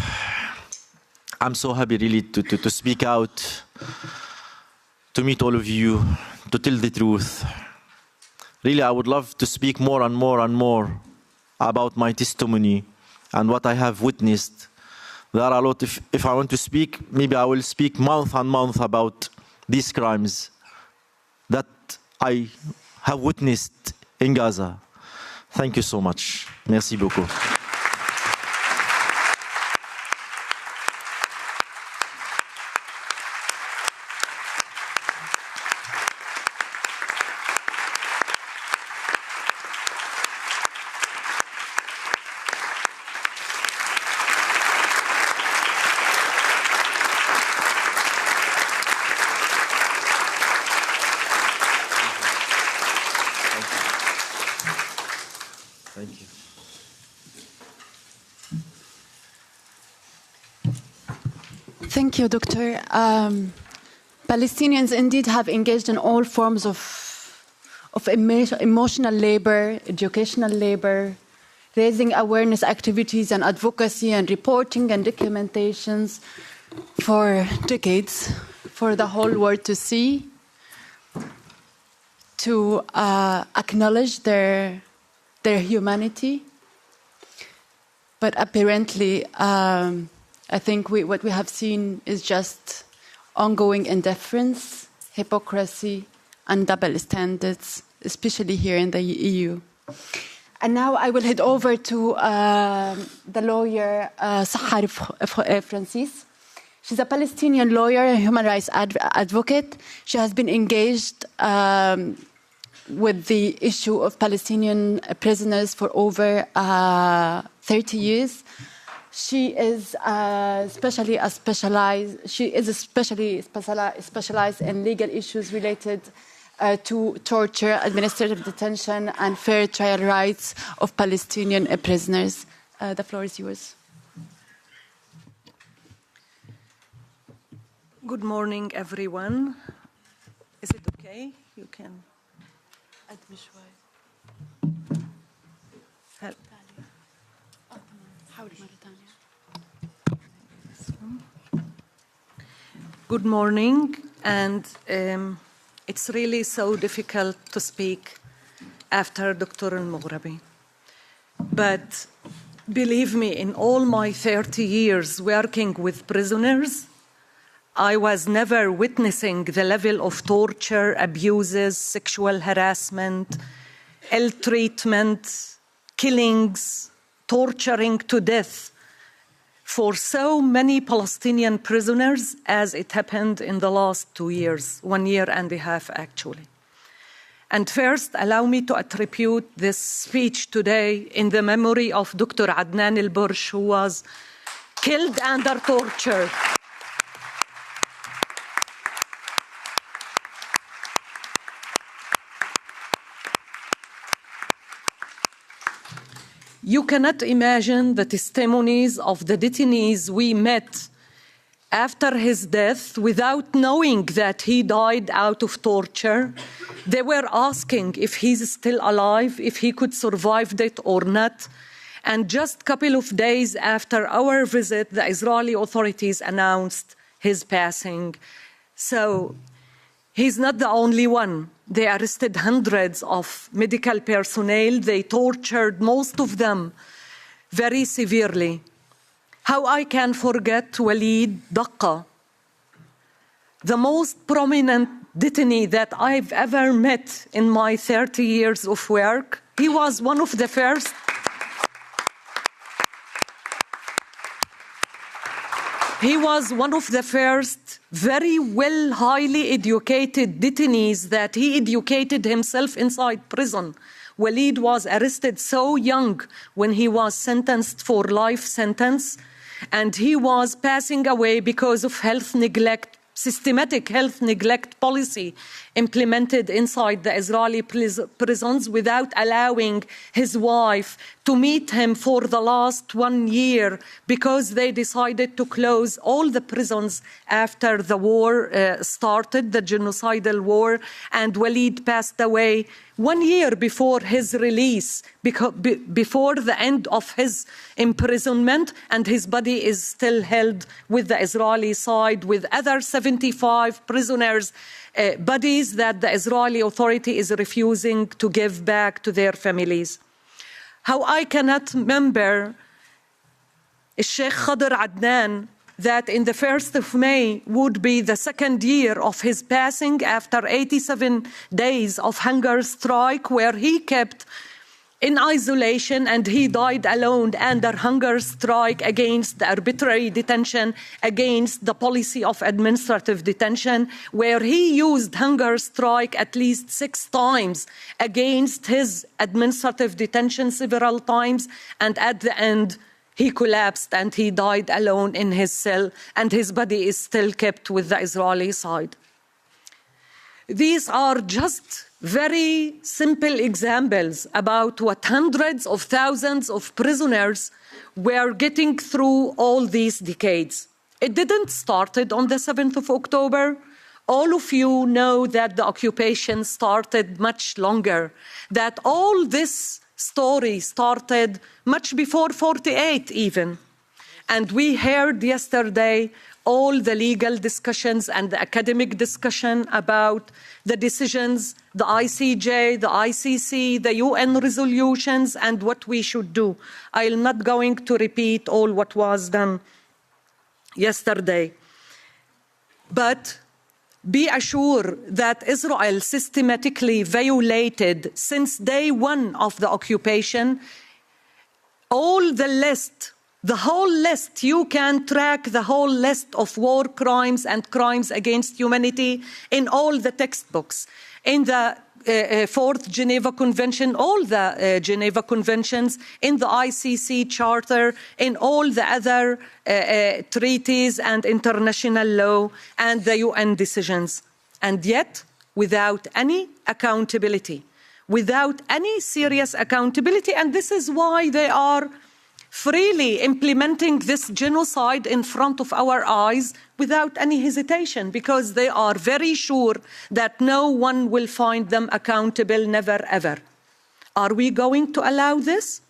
I'm so happy really to speak out, to meet all of you, to tell the truth. Really, I would love to speak more and more about my testimony and what I have witnessed. There are a lot, if I want to speak, maybe I will speak month and month about these crimes that I have witnessed in Gaza. Thank you so much. Merci beaucoup. Thank you. Thank you, Doctor. Palestinians indeed have engaged in all forms of emotional labor, educational labor, raising awareness activities and advocacy and reporting and documentations for decades, for the whole world to see. to acknowledge their humanity. But apparently, I think what we have seen is just ongoing indifference, hypocrisy, and double standards, especially here in the EU. And now I will head over to the lawyer Sahar Francis. She's a Palestinian lawyer and human rights advocate. She has been engaged with the issue of Palestinian prisoners for over 30 years. She is especially specialized in legal issues related to torture, administrative detention, and fair trial rights of Palestinian prisoners. The floor is yours. Good morning, everyone. Is it okay? You can. Help. Good morning, and it's really so difficult to speak after Dr. Al-Mughrabi. But believe me, in all my 30 years working with prisoners, I was never witnessing the level of torture, abuses, sexual harassment, ill treatment, killings, torturing to death for so many Palestinian prisoners as it happened in the last 2 years, 1 year and a half actually. And first, allow me to attribute this speech today in the memory of Dr. Adnan al-Bursh, who was killed under torture. You cannot imagine the testimonies of the detainees we met after his death without knowing that he died out of torture. They were asking if he's still alive, if he could survive it or not. And just a couple of days after our visit, the Israeli authorities announced his passing. So he's not the only one. They arrested hundreds of medical personnel. They tortured most of them very severely. How I can forget Walid Daqqa, the most prominent detainee that I've ever met in my 30 years of work. He was one of the first. He was one of the first very well, highly educated detainees that he educated himself inside prison. Walid was arrested so young when he was sentenced for life sentence, and he was passing away because of health neglect, systematic health neglect policy implemented inside the Israeli prisons without allowing his wife to meet him for the last 1 year because they decided to close all the prisons after the war started, the genocidal war, and Walid passed away 1 year before his release, before the end of his imprisonment, and his body is still held with the Israeli side with other 75 prisoners' bodies that the Israeli authority is refusing to give back to their families. How I cannot remember Sheikh Khadr Adnan, that in the 1st of May would be the 2nd year of his passing after 87 days of hunger strike, where he kept in isolation and he died alone under hunger strike against the arbitrary detention, against the policy of administrative detention, where he used hunger strike at least 6 times against his administrative detention several times, and at the end he collapsed and he died alone in his cell, and his body is still kept with the Israeli side. These are just very simple examples about what hundreds of thousands of prisoners were getting through all these decades. It didn't start on the 7th of October. All of you know that the occupation started much longer, that all this story started much before 48 even. And we heard yesterday all the legal discussions and the academic discussion about the decisions, the ICJ, the ICC, the UN resolutions, and what we should do. I'm not going to repeat all what was done yesterday. But be assured that Israel systematically violated, since day one of the occupation, all the list, the whole list. You can track the whole list of war crimes and crimes against humanity in all the textbooks. In the Fourth Geneva Convention, all the Geneva Conventions, in the ICC Charter, in all the other treaties and international law and the UN decisions. And yet, without any accountability, without any serious accountability, and this is why they are freely implementing this genocide in front of our eyes without any hesitation, because they are very sure that no one will find them accountable, never ever. Are we going to allow this?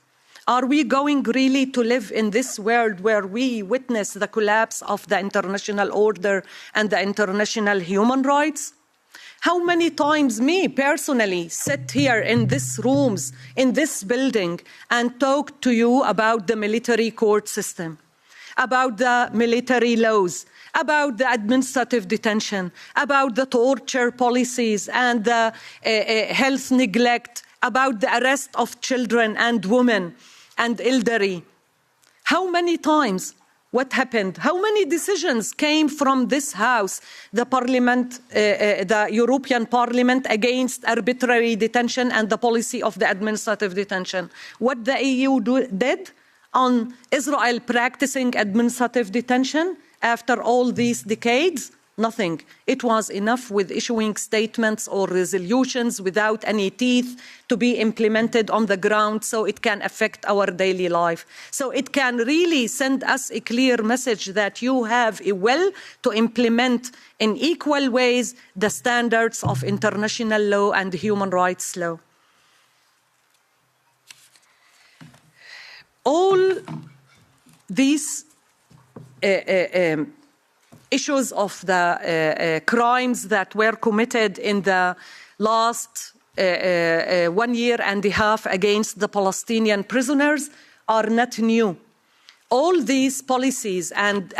Are we going really to live in this world where we witness the collapse of the international order and the international human rights? How many times me personally sit here in these rooms, in this building, and talk to you about the military court system, about the military laws, about the administrative detention, about the torture policies and the health neglect, about the arrest of children and women and elderly. How many times? What happened? How many decisions came from this House, the Parliament, the European Parliament, against arbitrary detention and the policy of the administrative detention? What the EU did on Israel practicing administrative detention after all these decades? Nothing. It was enough with issuing statements or resolutions without any teeth to be implemented on the ground so it can affect our daily life. So it can really send us a clear message that you have a will to implement in equal ways the standards of international law and human rights law. All these issues of the crimes that were committed in the last 1 year and a half against the Palestinian prisoners are not new. All these policies and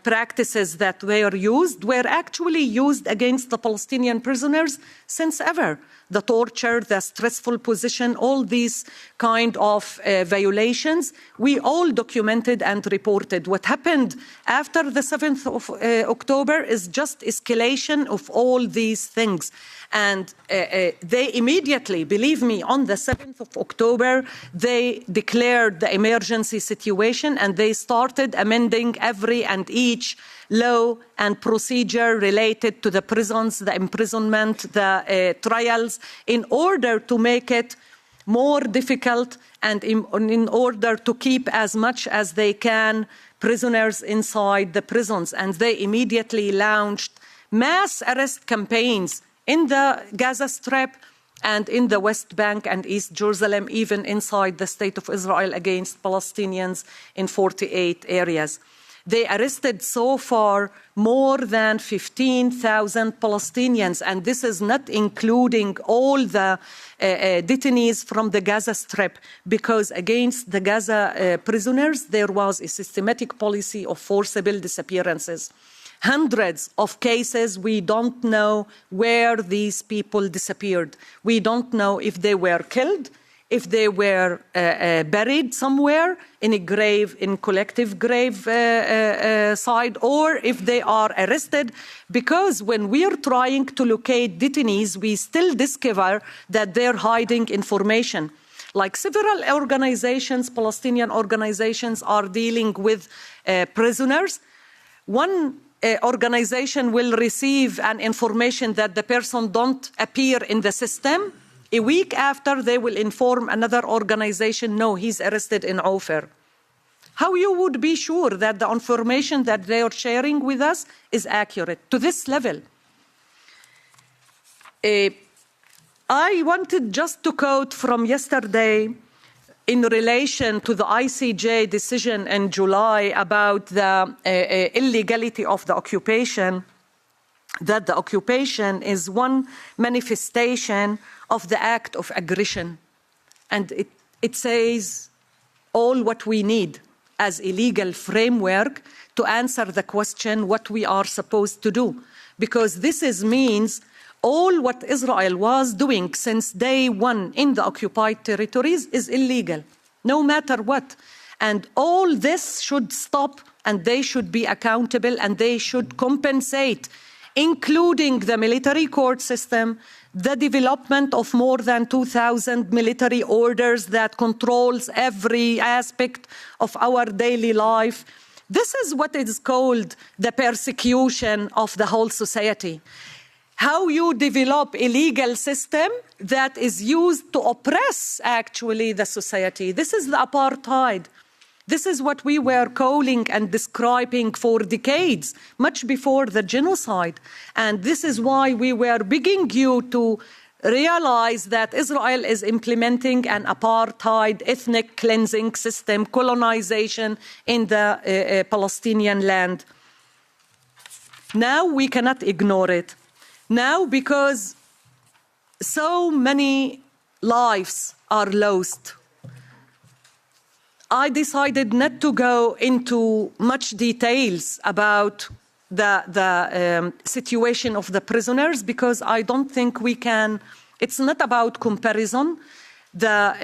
practices that were used were actually used against the Palestinian prisoners since ever. The torture, the stressful position, all these kind of violations, we all documented and reported. What happened after the 7th of October is just escalation of all these things. And they immediately, believe me, on the 7th of October, they declared the emergency situation and they started amending every and each law and procedure related to the prisons, the imprisonment, the trials, in order to make it more difficult and in order to keep as much as they can prisoners inside the prisons. And they immediately launched mass arrest campaigns in the Gaza Strip and in the West Bank and East Jerusalem, even inside the State of Israel against Palestinians in 48 areas. They arrested so far more than 15,000 Palestinians, and this is not including all the detainees from the Gaza Strip, because against the Gaza prisoners, there was a systematic policy of forcible disappearances. Hundreds of cases, we don't know where these people disappeared. We don't know if they were killed, if they were buried somewhere in a grave, in collective grave site, or if they are arrested, because when we are trying to locate detainees, we still discover that they're hiding information. Like several organizations, Palestinian organizations, are dealing with prisoners. One organization will receive an information that the person don't appear in the system. A week after, they will inform another organization, no, he's arrested in Ofer. How you would be sure that the information that they are sharing with us is accurate to this level? I wanted just to quote from yesterday in relation to the ICJ decision in July about the illegality of the occupation, that the occupation is one manifestation of the act of aggression. And it says all what we need as a legal framework to answer the question what we are supposed to do. Because this means all what Israel was doing since day one in the occupied territories is illegal, no matter what. And all this should stop, and they should be accountable, and they should compensate, including the military court system, the development of more than 2,000 military orders that controls every aspect of our daily life. This is what is called the persecution of the whole society. How you develop a legal system that is used to oppress, actually, the society. This is the apartheid. This is what we were calling and describing for decades, much before the genocide. And this is why we were begging you to realize that Israel is implementing an apartheid, ethnic cleansing system, colonization in the Palestinian land. Now we cannot ignore it. Now, because so many lives are lost, I decided not to go into much details about the situation of the prisoners, because I don't think we can. It's not about comparison. The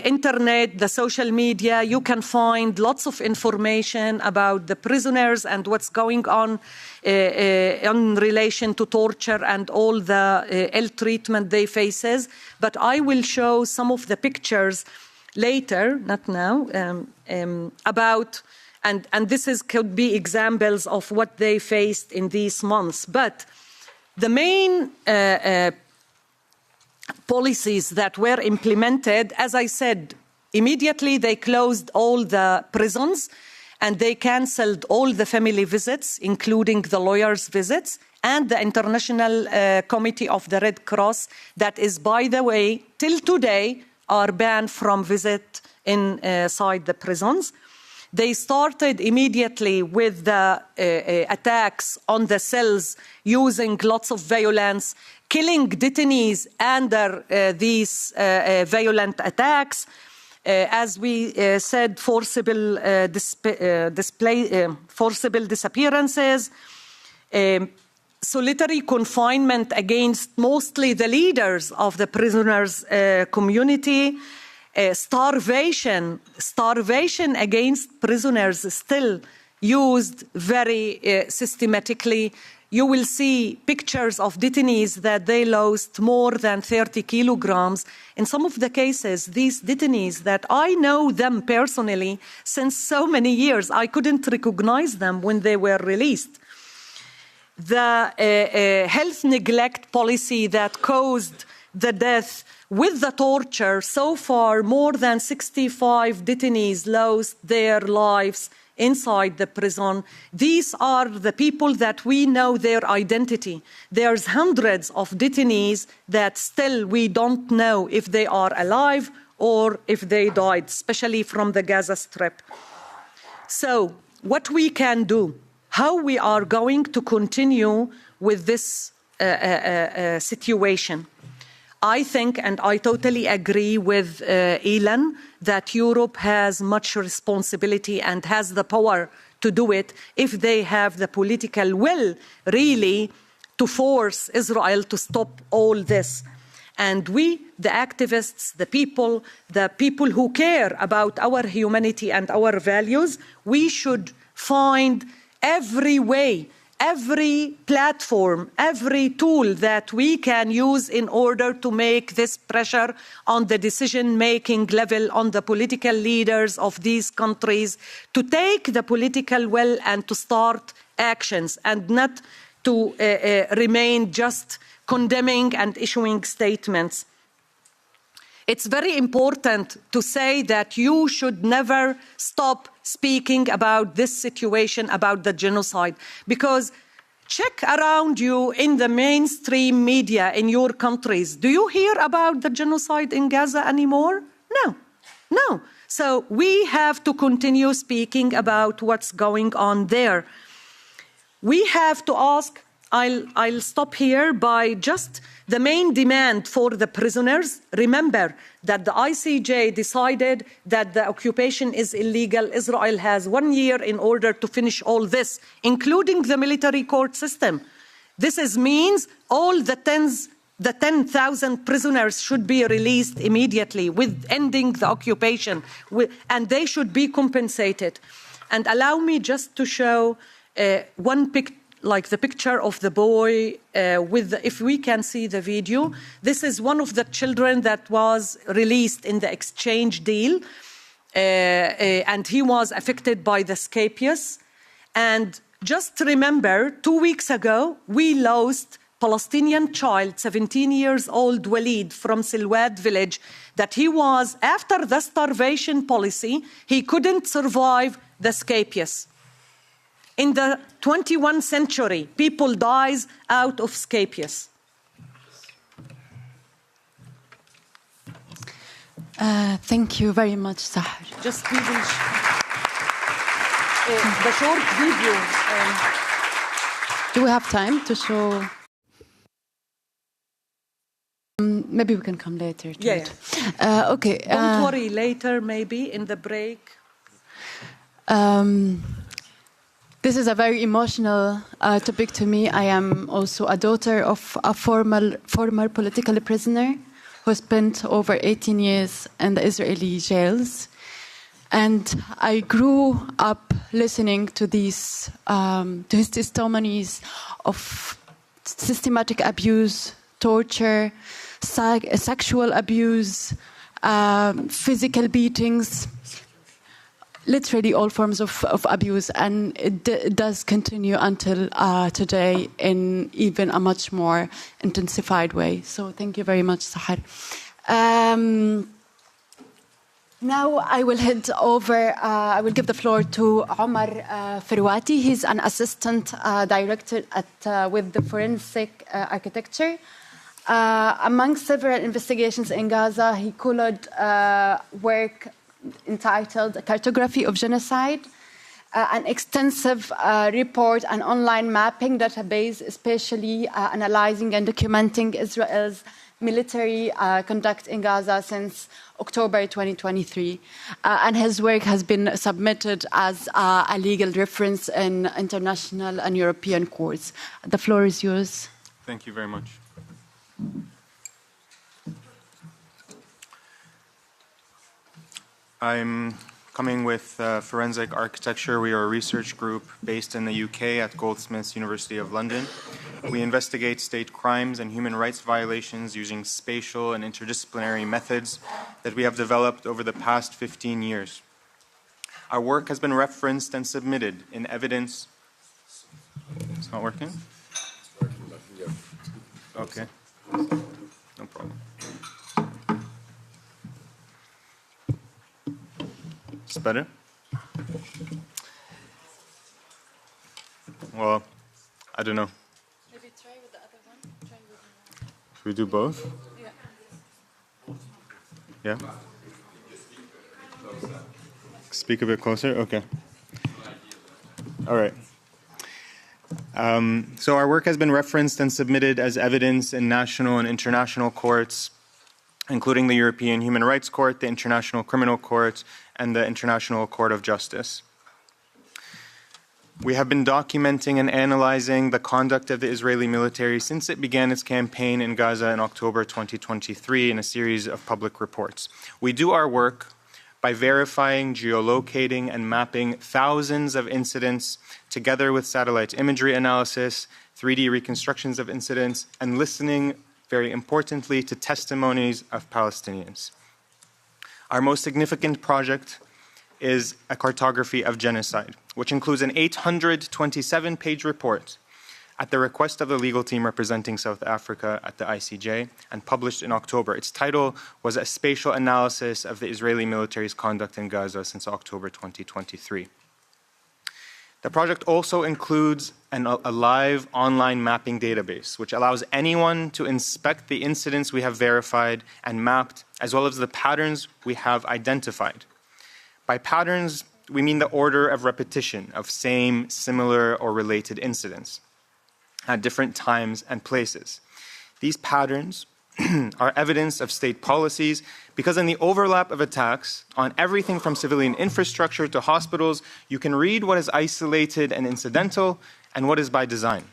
internet, the social media, you can find lots of information about the prisoners and what's going on in relation to torture and all the ill treatment they faces. But I will show some of the pictures later, not now, about, and this could be examples of what they faced in these months. But the main policies that were implemented, as I said, immediately they closed all the prisons and they cancelled all the family visits, including the lawyers' visits, and the International Committee of the Red Cross, that is, by the way, till today, are banned from visit inside the prisons. They started immediately with the attacks on the cells, using lots of violence, killing detainees under these violent attacks. As we said, forcible disappearances, solitary confinement against mostly the leaders of the prisoners' community, starvation against prisoners still used very systematically. You will see pictures of detainees that they lost more than 30 kilograms. In some of the cases, these detainees that I know them personally since so many years, I couldn't recognize them when they were released. The health neglect policy that caused the death with the torture, so far more than 65 detainees lost their lives inside the prison. These are the people that we know their identity. There's hundreds of detainees that still we don't know if they are alive or if they died, especially from the Gaza Strip. So what we can do, how we are going to continue with this situation. I think, and I totally agree with Ilan, that Europe has much responsibility and has the power to do it if they have the political will, really, to force Israel to stop all this. And we, the activists, the people who care about our humanity and our values, we should find every way, every platform, every tool that we can use in order to make this pressure on the decision-making level, on the political leaders of these countries, to take the political will and to start actions and not to remain just condemning and issuing statements. It's very important to say that you should never stop speaking about this situation, about the genocide, because check around you in the mainstream media in your countries. Do you hear about the genocide in Gaza anymore? No. No. So we have to continue speaking about what's going on there. We have to ask, I'll stop here by just the main demand for the prisoners. Remember that the ICJ decided that the occupation is illegal. Israel has 1 year in order to finish all this, including the military court system. This means all the 10,000 prisoners should be released immediately with ending the occupation, and they should be compensated. And allow me just to show one picture, like the picture of the boy if we can see the video. This is one of the children that was released in the exchange deal, and he was affected by the scapeus. And just remember, 2 weeks ago, we lost Palestinian child, 17 years old Walid from Silwad village, that he was, after the starvation policy, he couldn't survive the scapeus. In the 21st century, people dies out of scapeus. Thank you very much, Sahar. Just we will the short video. Do we have time to show? Maybe we can come later. Yeah. Okay. Don't worry, later maybe in the break. This is a very emotional topic to me. I am also a daughter of a former political prisoner who spent over 18 years in the Israeli jails. And I grew up listening to these to his testimonies of systematic abuse, torture, sexual abuse, physical beatings, literally all forms of abuse, and it does continue until today in even a much more intensified way. So thank you very much, Sahar. Now I will head over, I will give the floor to Omar Ferwati. He's an assistant director with the forensic architecture. Among several investigations in Gaza, he colored work entitled Cartography of Genocide, an extensive report and online mapping database, especially analyzing and documenting Israel's military conduct in Gaza since October 2023. And his work has been submitted as a legal reference in international and European courts. The floor is yours. Thank you very much. I'm coming with Forensic Architecture. We are a research group based in the UK at Goldsmiths, University of London. We investigate state crimes and human rights violations using spatial and interdisciplinary methods that we have developed over the past 15 years. Our work has been referenced and submitted in evidence. It's not working? Okay. No problem. It's better? Well, I don't know. Maybe try with the other one. Should we do both? Yeah. Yeah? Speak a bit closer? Okay. All right. So our work has been referenced and submitted as evidence in national and international courts, including the European Human Rights Court, the International Criminal Court, and the International Court of Justice. We have been documenting and analyzing the conduct of the Israeli military since it began its campaign in Gaza in October 2023 in a series of public reports. We do our work by verifying, geolocating, and mapping thousands of incidents together with satellite imagery analysis, 3D reconstructions of incidents, and listening, very importantly, to testimonies of Palestinians. Our most significant project is a cartography of genocide, which includes an 827-page report at the request of the legal team representing South Africa at the ICJ and published in October. Its title was A Spatial Analysis of the Israeli Military's Conduct in Gaza since October 2023. The project also includes a live online mapping database, which allows anyone to inspect the incidents we have verified and mapped, as well as the patterns we have identified. By patterns, we mean the order of repetition of same, similar, or related incidents at different times and places. These patterns are evidence of state policies because in the overlap of attacks on everything from civilian infrastructure to hospitals, you can read what is isolated and incidental and what is by design.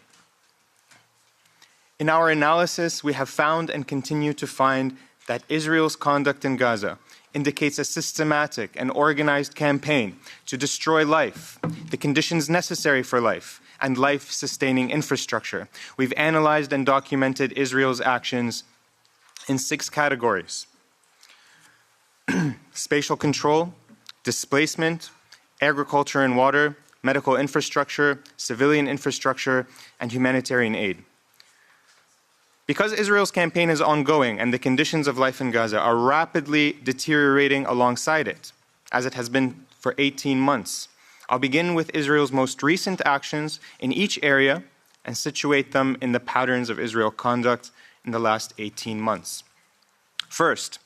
In our analysis, we have found and continue to find that Israel's conduct in Gaza indicates a systematic and organized campaign to destroy life, the conditions necessary for life, and life-sustaining infrastructure. We've analyzed and documented Israel's actions in 6 categories: spatial control, displacement, agriculture and water, medical infrastructure, civilian infrastructure, and humanitarian aid. Because Israel's campaign is ongoing and the conditions of life in Gaza are rapidly deteriorating alongside it, as it has been for 18 months, I'll begin with Israel's most recent actions in each area and situate them in the patterns of Israel conduct in the last 18 months. First,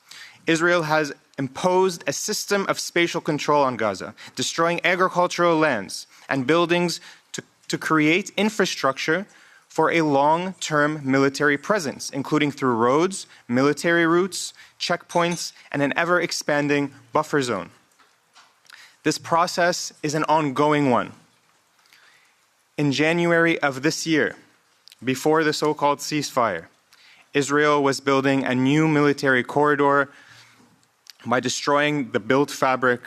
Israel has imposed a system of spatial control on Gaza, destroying agricultural lands and buildings to create infrastructure for a long-term military presence, including through roads, military routes, checkpoints, and an ever-expanding buffer zone. This process is an ongoing one. In January of this year, before the so-called ceasefire, Israel was building a new military corridor by destroying the built fabric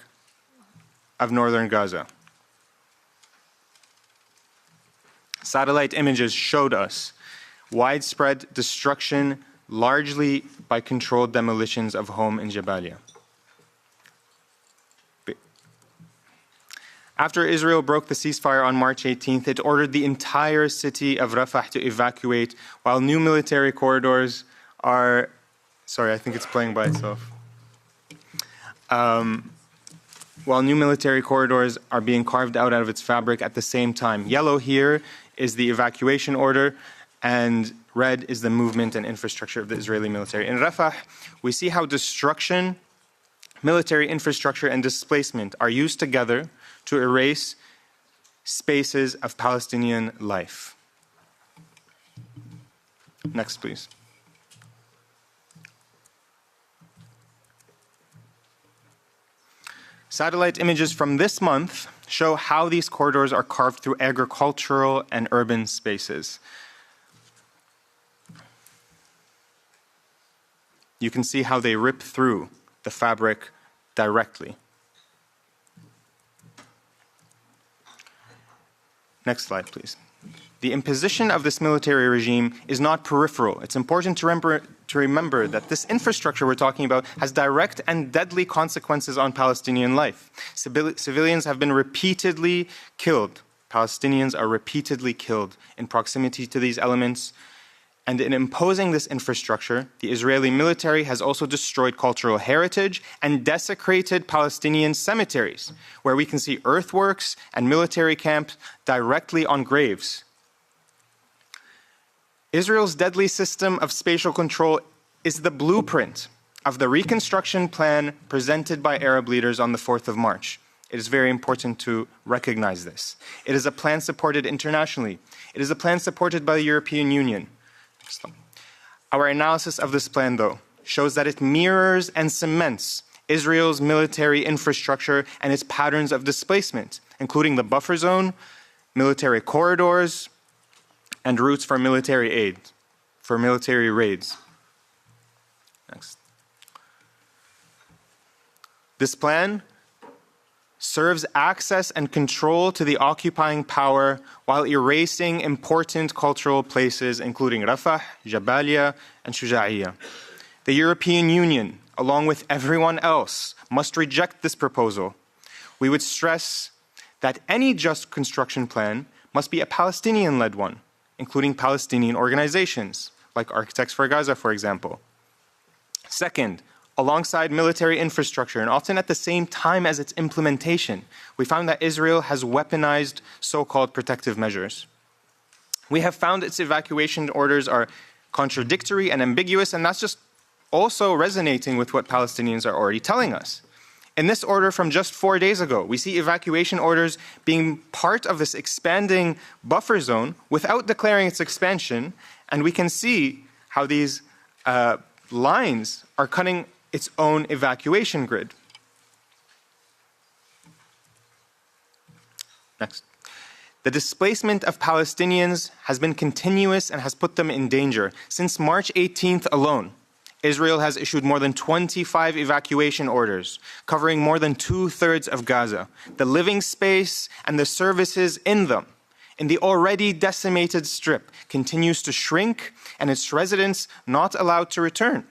of northern Gaza. Satellite images showed us widespread destruction, largely by controlled demolitions of homes in Jabalia. After Israel broke the ceasefire on March 18th, it ordered the entire city of Rafah to evacuate while new military corridors are... Sorry, I think it's playing by itself. While new military corridors are being carved out of its fabric at the same time. Yellow here is the evacuation order, and red is the movement and infrastructure of the Israeli military. In Rafah, we see how destruction, military infrastructure, and displacement are used together to erase spaces of Palestinian life. Next, please. Satellite images from this month show how these corridors are carved through agricultural and urban spaces. You can see how they rip through the fabric directly. Next slide, please. The imposition of this military regime is not peripheral. It's important to remember that this infrastructure we're talking about has direct and deadly consequences on Palestinian life. Civilians have been repeatedly killed. Palestinians are repeatedly killed in proximity to these elements. And in imposing this infrastructure, the Israeli military has also destroyed cultural heritage and desecrated Palestinian cemeteries, where we can see earthworks and military camps directly on graves. Israel's deadly system of spatial control is the blueprint of the reconstruction plan presented by Arab leaders on the 4th of March. It is very important to recognize this. It is a plan supported internationally. It is a plan supported by the European Union. Our analysis of this plan, though, shows that it mirrors and cements Israel's military infrastructure and its patterns of displacement, including the buffer zone, military corridors, and routes for military aid, for military raids. Next. This plan serves access and control to the occupying power while erasing important cultural places, including Rafah, Jabalia, and Shuja'iyya. The European Union, along with everyone else, must reject this proposal. We would stress that any just construction plan must be a Palestinian-led one, including Palestinian organizations, like Architects for Gaza, for example. Second, alongside military infrastructure, and often at the same time as its implementation, we found that Israel has weaponized so-called protective measures. We have found its evacuation orders are contradictory and ambiguous, and that's just also resonating with what Palestinians are already telling us. In this order from just 4 days ago, we see evacuation orders being part of this expanding buffer zone without declaring its expansion, and we can see how these lines are cutting its own evacuation grid. Next. The displacement of Palestinians has been continuous and has put them in danger. Since March 18th alone, Israel has issued more than 25 evacuation orders, covering more than 2/3 of Gaza, the living space and the services in them. In the already decimated strip continues to shrink, and its residents not allowed to return.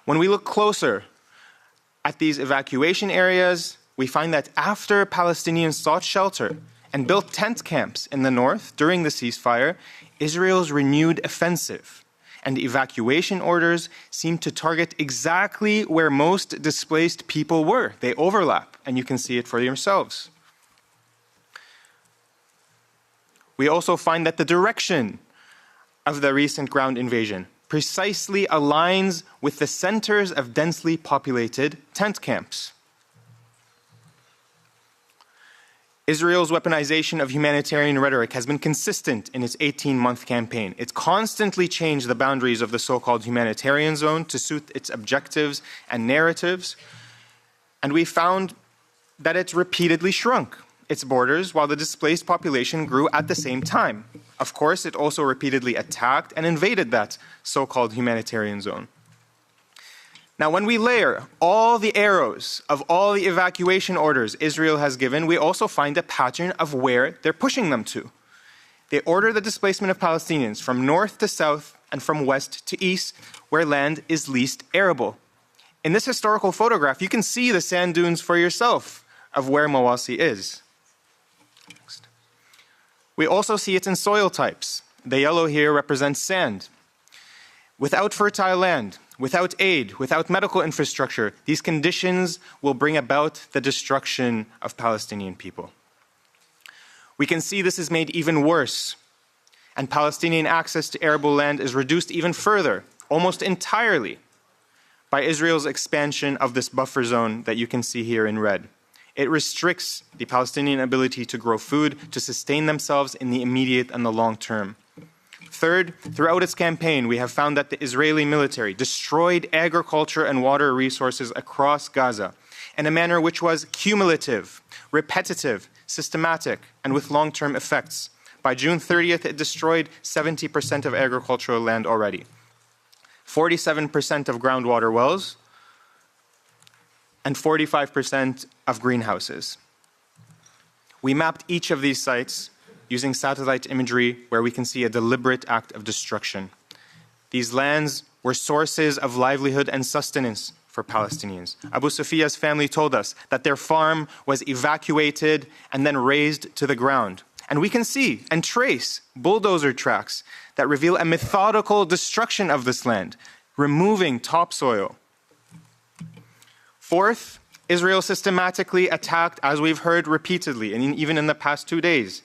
When we look closer at these evacuation areas, we find that after Palestinians sought shelter and built tent camps in the north during the ceasefire, Israel's renewed offensive and evacuation orders seem to target exactly where most displaced people were. They overlap, and you can see it for yourselves. We also find that the direction of the recent ground invasion precisely aligns with the centers of densely populated tent camps. Israel's weaponization of humanitarian rhetoric has been consistent in its 18-month campaign. It's constantly changed the boundaries of the so-called humanitarian zone to suit its objectives and narratives. And we found that it's repeatedly shrunk its borders while the displaced population grew at the same time. Of course, it also repeatedly attacked and invaded that so-called humanitarian zone. Now, when we layer all the arrows of all the evacuation orders Israel has given, we also find a pattern of where they're pushing them to. They order the displacement of Palestinians from north to south and from west to east, where land is least arable. In this historical photograph, you can see the sand dunes for yourself of where Mawasi is. Next. We also see it in soil types. The yellow here represents sand. Without fertile land, without aid, without medical infrastructure, these conditions will bring about the destruction of Palestinian people. We can see this is made even worse, and Palestinian access to arable land is reduced even further, almost entirely, by Israel's expansion of this buffer zone that you can see here in red. It restricts the Palestinian ability to grow food, to sustain themselves in the immediate and the long term. Third, throughout its campaign, we have found that the Israeli military destroyed agriculture and water resources across Gaza in a manner which was cumulative, repetitive, systematic, and with long-term effects. By June 30th, it destroyed 70% of agricultural land already, 47% of groundwater wells, and 45% of greenhouses. We mapped each of these sites using satellite imagery where we can see a deliberate act of destruction. These lands were sources of livelihood and sustenance for Palestinians. Abu Sufia's family told us that their farm was evacuated and then razed to the ground. And we can see and trace bulldozer tracks that reveal a methodical destruction of this land, removing topsoil. Fourth, Israel systematically attacked, as we've heard repeatedly, and even in the past 2 days,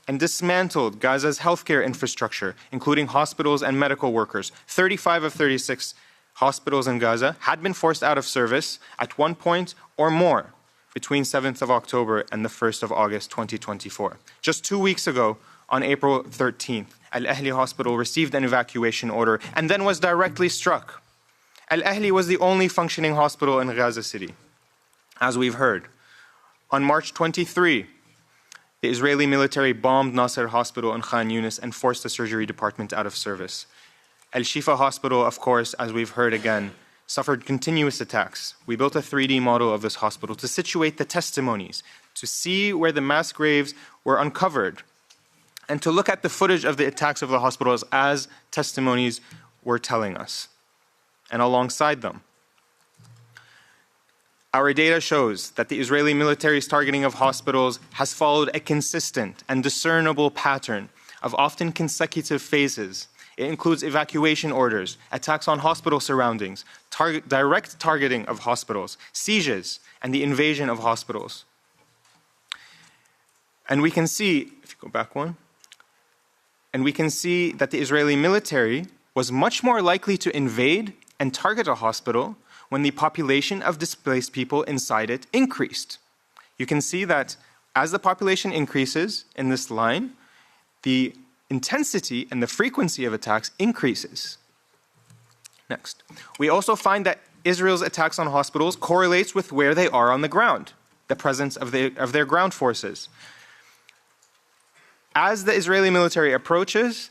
and dismantled Gaza's healthcare infrastructure, including hospitals and medical workers. 35 of 36 hospitals in Gaza had been forced out of service at one point or more between 7th of October and the 1st of August 2024. Just 2 weeks ago, on April 13th, Al-Ahli Hospital received an evacuation order and then was directly struck. Al-Ahli was the only functioning hospital in Gaza City, as we've heard. On March 23, the Israeli military bombed Nasser Hospital in Khan Yunis and forced the surgery department out of service. Al-Shifa Hospital, of course, as we've heard again, suffered continuous attacks. We built a 3D model of this hospital to situate the testimonies, to see where the mass graves were uncovered, and to look at the footage of the attacks of the hospitals as testimonies were telling us, and alongside them. Our data shows that the Israeli military's targeting of hospitals has followed a consistent and discernible pattern of often consecutive phases. It includes evacuation orders, attacks on hospital surroundings, direct targeting of hospitals, sieges, and the invasion of hospitals. And we can see, if you go back one, and we can see that the Israeli military was much more likely to invade and target a hospital when the population of displaced people inside it increased. You can see that as the population increases in this line, the intensity and the frequency of attacks increases. Next. We also find that Israel's attacks on hospitals correlates with where they are on the ground, the presence of their ground forces. As the Israeli military approaches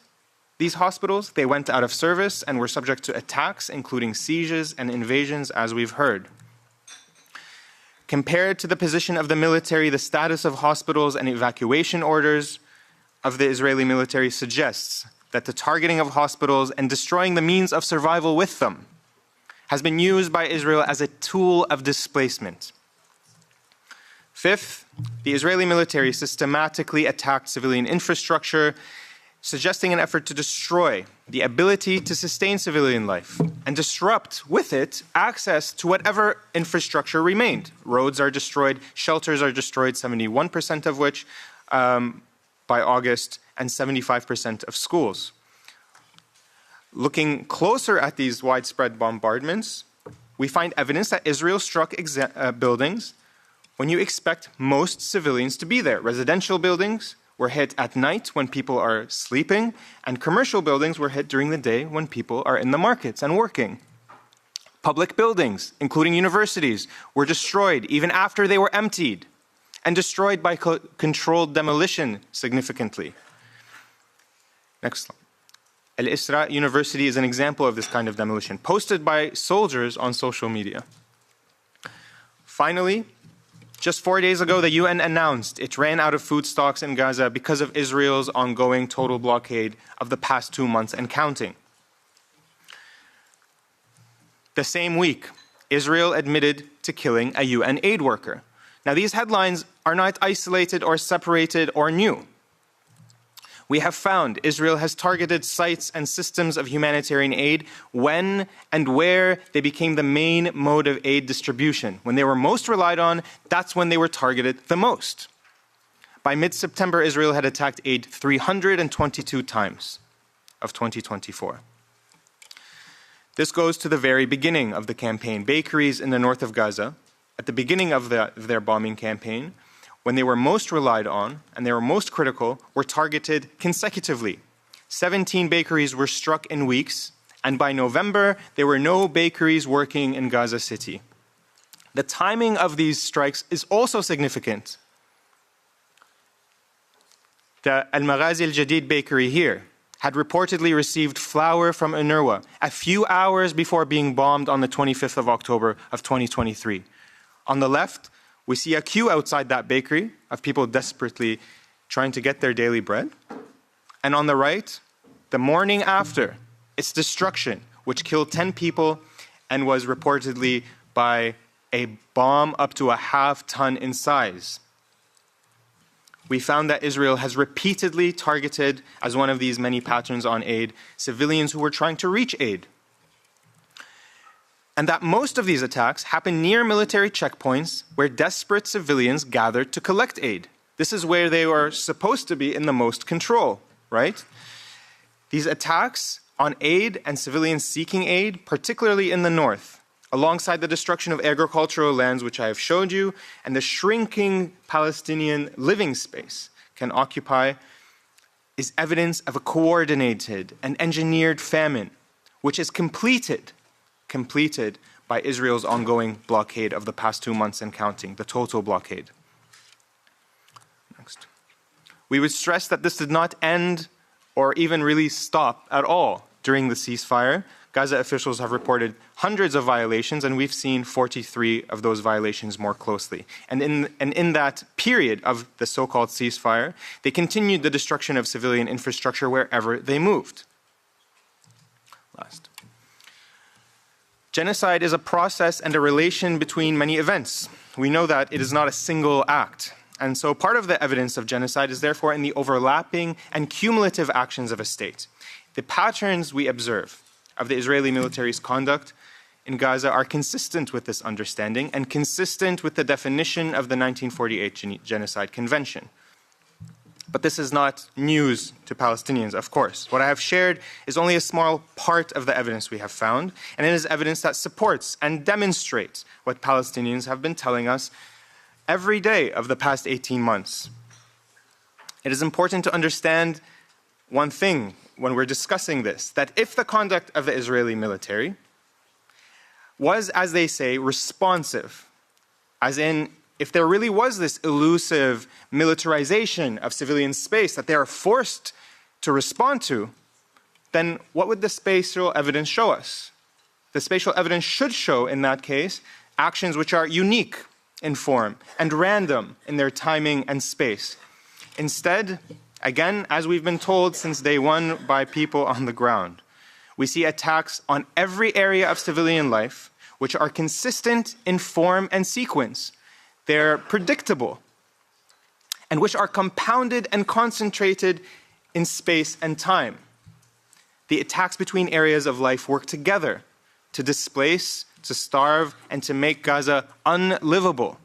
these hospitals, they went out of service and were subject to attacks, including sieges and invasions, as we've heard. Compared to the position of the military, the status of hospitals and evacuation orders of the Israeli military suggests that the targeting of hospitals and destroying the means of survival with them has been used by Israel as a tool of displacement. Fifth, the Israeli military systematically attacked civilian infrastructure, suggesting an effort to destroy the ability to sustain civilian life and disrupt with it access to whatever infrastructure remained. Roads are destroyed, shelters are destroyed, 71% of which by August, and 75% of schools. Looking closer at these widespread bombardments, we find evidence that Israel struck buildings when you expect most civilians to be there. Residential buildings were hit at night when people are sleeping, and commercial buildings were hit during the day when people are in the markets and working. Public buildings, including universities, were destroyed even after they were emptied, and destroyed by controlled demolition significantly. Next slide. Al-Isra University is an example of this kind of demolition, posted by soldiers on social media. Finally, just 4 days ago, the UN announced it ran out of food stocks in Gaza because of Israel's ongoing total blockade of the past 2 months and counting. The same week, Israel admitted to killing a UN aid worker. Now, these headlines are not isolated or separated or new. We have found Israel has targeted sites and systems of humanitarian aid when and where they became the main mode of aid distribution. When they were most relied on, that's when they were targeted the most. By mid-September, Israel had attacked aid 322 times of 2024. This goes to the very beginning of the campaign. Bakeries in the north of Gaza, at the beginning of their bombing campaign, when they were most relied on and they were most critical, were targeted consecutively. 17 bakeries were struck in weeks, and by November, there were no bakeries working in Gaza City. The timing of these strikes is also significant. The Al-Maghazi Al-Jadid bakery here had reportedly received flour from UNRWA a few hours before being bombed on the 25th of October of 2023. On the left, we see a queue outside that bakery of people desperately trying to get their daily bread. And on the right, the morning after, its destruction, which killed 10 people and was reportedly by a bomb up to a half-ton in size. We found that Israel has repeatedly targeted, as one of these many patterns on aid, civilians who were trying to reach aid. And that most of these attacks happen near military checkpoints where desperate civilians gathered to collect aid. This is where they were supposed to be in the most control, right? These attacks on aid and civilians seeking aid, particularly in the north, alongside the destruction of agricultural lands, which I have showed you, and the shrinking Palestinian living space can occupy, is evidence of a coordinated and engineered famine, which is completed by Israel's ongoing blockade of the past 2 months and counting, the total blockade. Next. We would stress that this did not end or even really stop at all during the ceasefire. Gaza officials have reported hundreds of violations, and we've seen 43 of those violations more closely. And in that period of the so-called ceasefire, they continued the destruction of civilian infrastructure wherever they moved. Last. Genocide is a process and a relation between many events. We know that it is not a single act. And so part of the evidence of genocide is therefore in the overlapping and cumulative actions of a state. The patterns we observe of the Israeli military's conduct in Gaza are consistent with this understanding and consistent with the definition of the 1948 Genocide Convention. But this is not news to Palestinians, of course. What I have shared is only a small part of the evidence we have found, and it is evidence that supports and demonstrates what Palestinians have been telling us every day of the past 18 months. It is important to understand one thing when we're discussing this, that if the conduct of the Israeli military was, as they say, responsive, as in if there really was this elusive militarization of civilian space that they are forced to respond to, then what would the spatial evidence show us? The spatial evidence should show, in that case, actions which are unique in form and random in their timing and space. Instead, again, as we've been told since day one by people on the ground, we see attacks on every area of civilian life which are consistent in form and sequence. They're predictable, and which are compounded and concentrated in space and time. The attacks between areas of life work together to displace, to starve, and to make Gaza unlivable.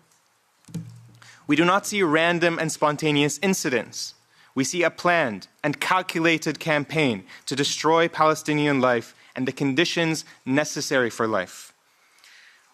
We do not see random and spontaneous incidents. We see a planned and calculated campaign to destroy Palestinian life and the conditions necessary for life.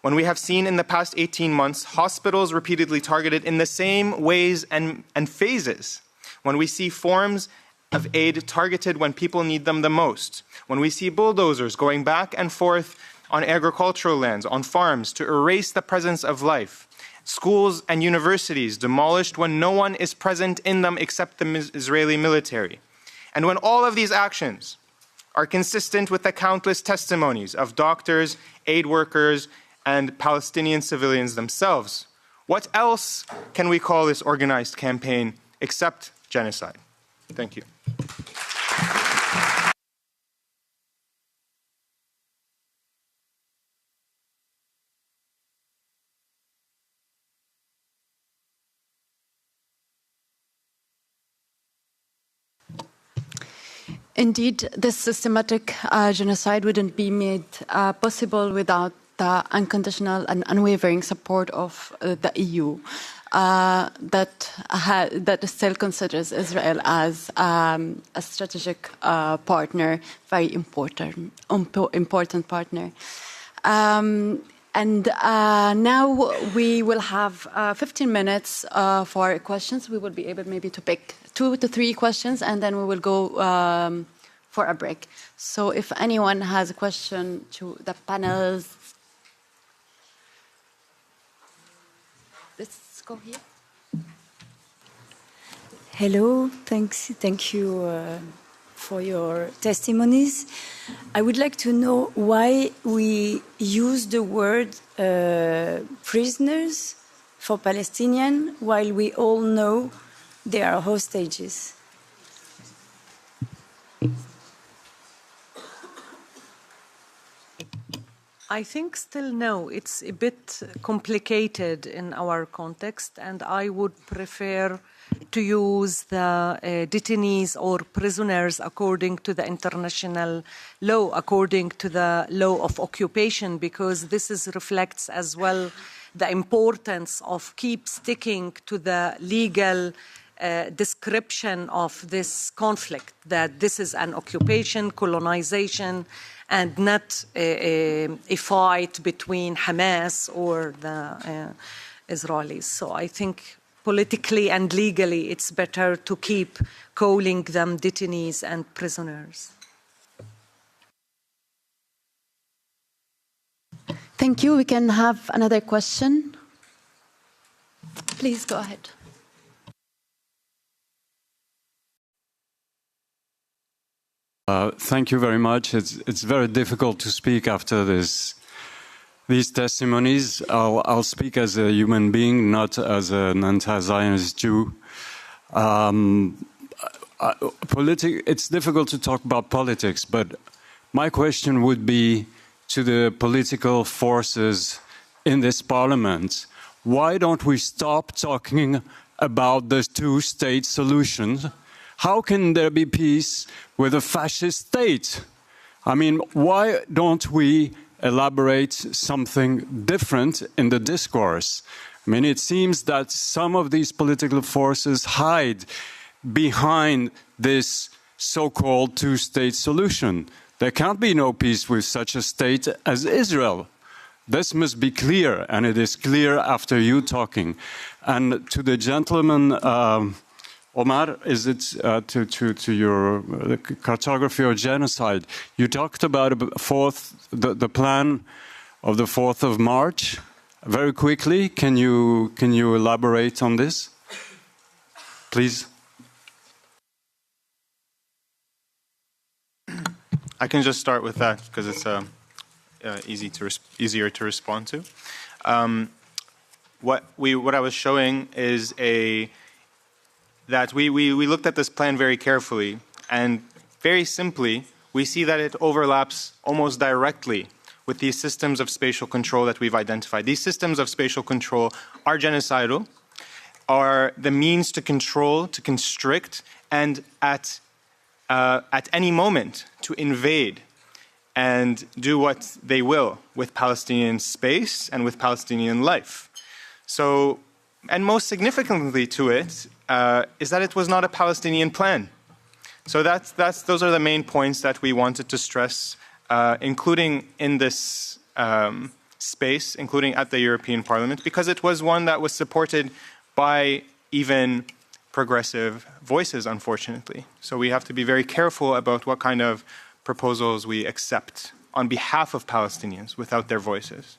When we have seen in the past 18 months hospitals repeatedly targeted in the same ways and phases, when we see forms of aid targeted when people need them the most, when we see bulldozers going back and forth on agricultural lands, on farms to erase the presence of life, schools and universities demolished when no one is present in them except the Israeli military, and when all of these actions are consistent with the countless testimonies of doctors, aid workers, and Palestinian civilians themselves, what else can we call this organized campaign except genocide? Thank you. Indeed, this systematic genocide wouldn't be made possible without the unconditional and unwavering support of the EU that still considers Israel as a strategic partner, very important partner. And now we will have 15 minutes for questions. We will be able maybe to pick 2 to 3 questions, and then we will go for a break. So if anyone has a question to the panels, let's go here. Hello, thank you for your testimonies. I would like to know why we use the word prisoners for Palestinians while we all know they are hostages. I think still no, it's a bit complicated in our context, and I would prefer to use the detainees or prisoners according to the international law, according to the law of occupation, because this reflects as well the importance of keep sticking to the legal description of this conflict, that this is an occupation, colonization, and not a fight between Hamas or the Israelis. So I think politically and legally it's better to keep calling them detainees and prisoners. Thank you. We can have another question. Please go ahead. Thank you very much. It's very difficult to speak after these testimonies. I'll speak as a human being, not as an anti-Zionist Jew. It's difficult to talk about politics, but my question would be to the political forces in this parliament. Why don't we stop talking about the two-state solution? How can there be peace with a fascist state? I mean, why don't we elaborate something different in the discourse? I mean, it seems that some of these political forces hide behind this so-called two-state solution. There can't be no peace with such a state as Israel. This must be clear, and it is clear after you talking. And to the gentleman, Omar, is it to your cartography or genocide? You talked about the plan of the 4th of March. Very quickly, can you elaborate on this, please? I can just start with that because it's easier to respond to. What I was showing is that we looked at this plan very carefully, and very simply, we see that it overlaps almost directly with these systems of spatial control that we've identified. These systems of spatial control are genocidal, are the means to control, to constrict, and at any moment to invade and do what they will with Palestinian space and with Palestinian life. So, and most significantly to it, is that it was not a Palestinian plan. So those are the main points that we wanted to stress, including in this space, including at the European Parliament, because it was one that was supported by even progressive voices, unfortunately. So we have to be very careful about what kind of proposals we accept on behalf of Palestinians without their voices.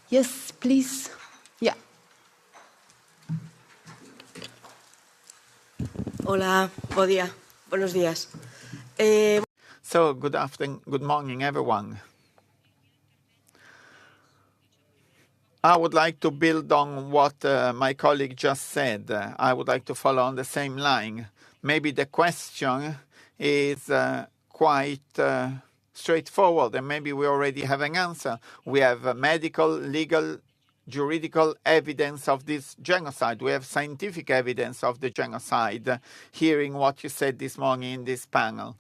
Yes, please. Yeah. Hola, buen día. Buenos días. So, good afternoon, good morning, everyone. I would like to build on what my colleague just said. I would like to follow on the same line. Maybe the question is quite straightforward, and maybe we already have an answer. We have medical, legal, juridical evidence of this genocide. We have scientific evidence of the genocide, hearing what you said this morning in this panel.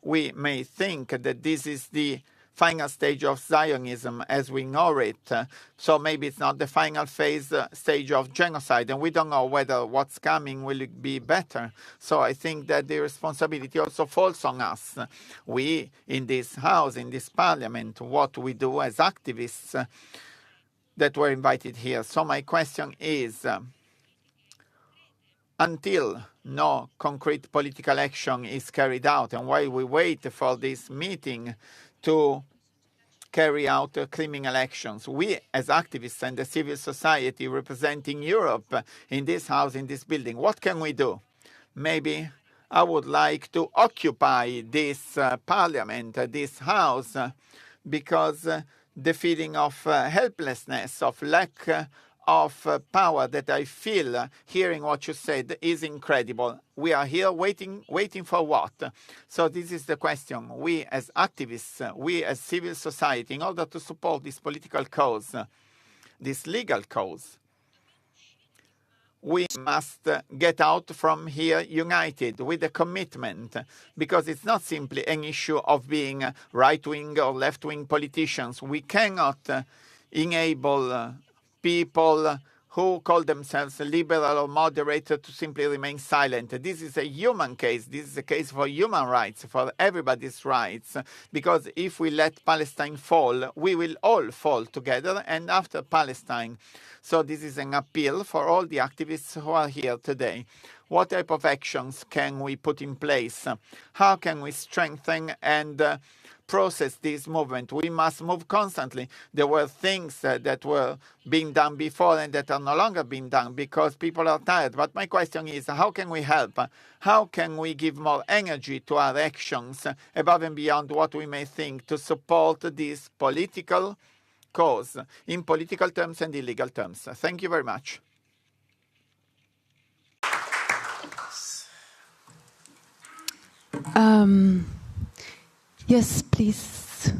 We may think that this is the final stage of Zionism as we know it. So maybe it's not the final stage of genocide, and we don't know whether what's coming will be better. So I think that the responsibility also falls on us. We, in this house, in this parliament, what we do as activists that were invited here. So my question is, until no concrete political action is carried out, and while we wait for this meeting to carry out criminal actions, we as activists and the civil society representing Europe in this house, in this building, what can we do? Maybe I would like to occupy this parliament, this house, because the feeling of helplessness, of lack of power that I feel hearing what you said is incredible. We are here waiting for what? So this is the question. We as activists, we as civil society, in order to support this political cause, this legal cause, we must get out from here united with a commitment, because it's not simply an issue of being right-wing or left-wing politicians. We cannot enable people who call themselves liberal or moderate to simply remain silent. This is a human case. This is a case for human rights, for everybody's rights, because if we let Palestine fall, we will all fall together, and after Palestine. So this is an appeal for all the activists who are here today. What type of actions can we put in place? How can we strengthen and process this movement? We must move constantly. There were things that were being done before and that are no longer being done because people are tired. But my question is, how can we help? How can we give more energy to our actions above and beyond what we may think to support this political cause in political terms and in legal terms? Thank you very much. Yes, please.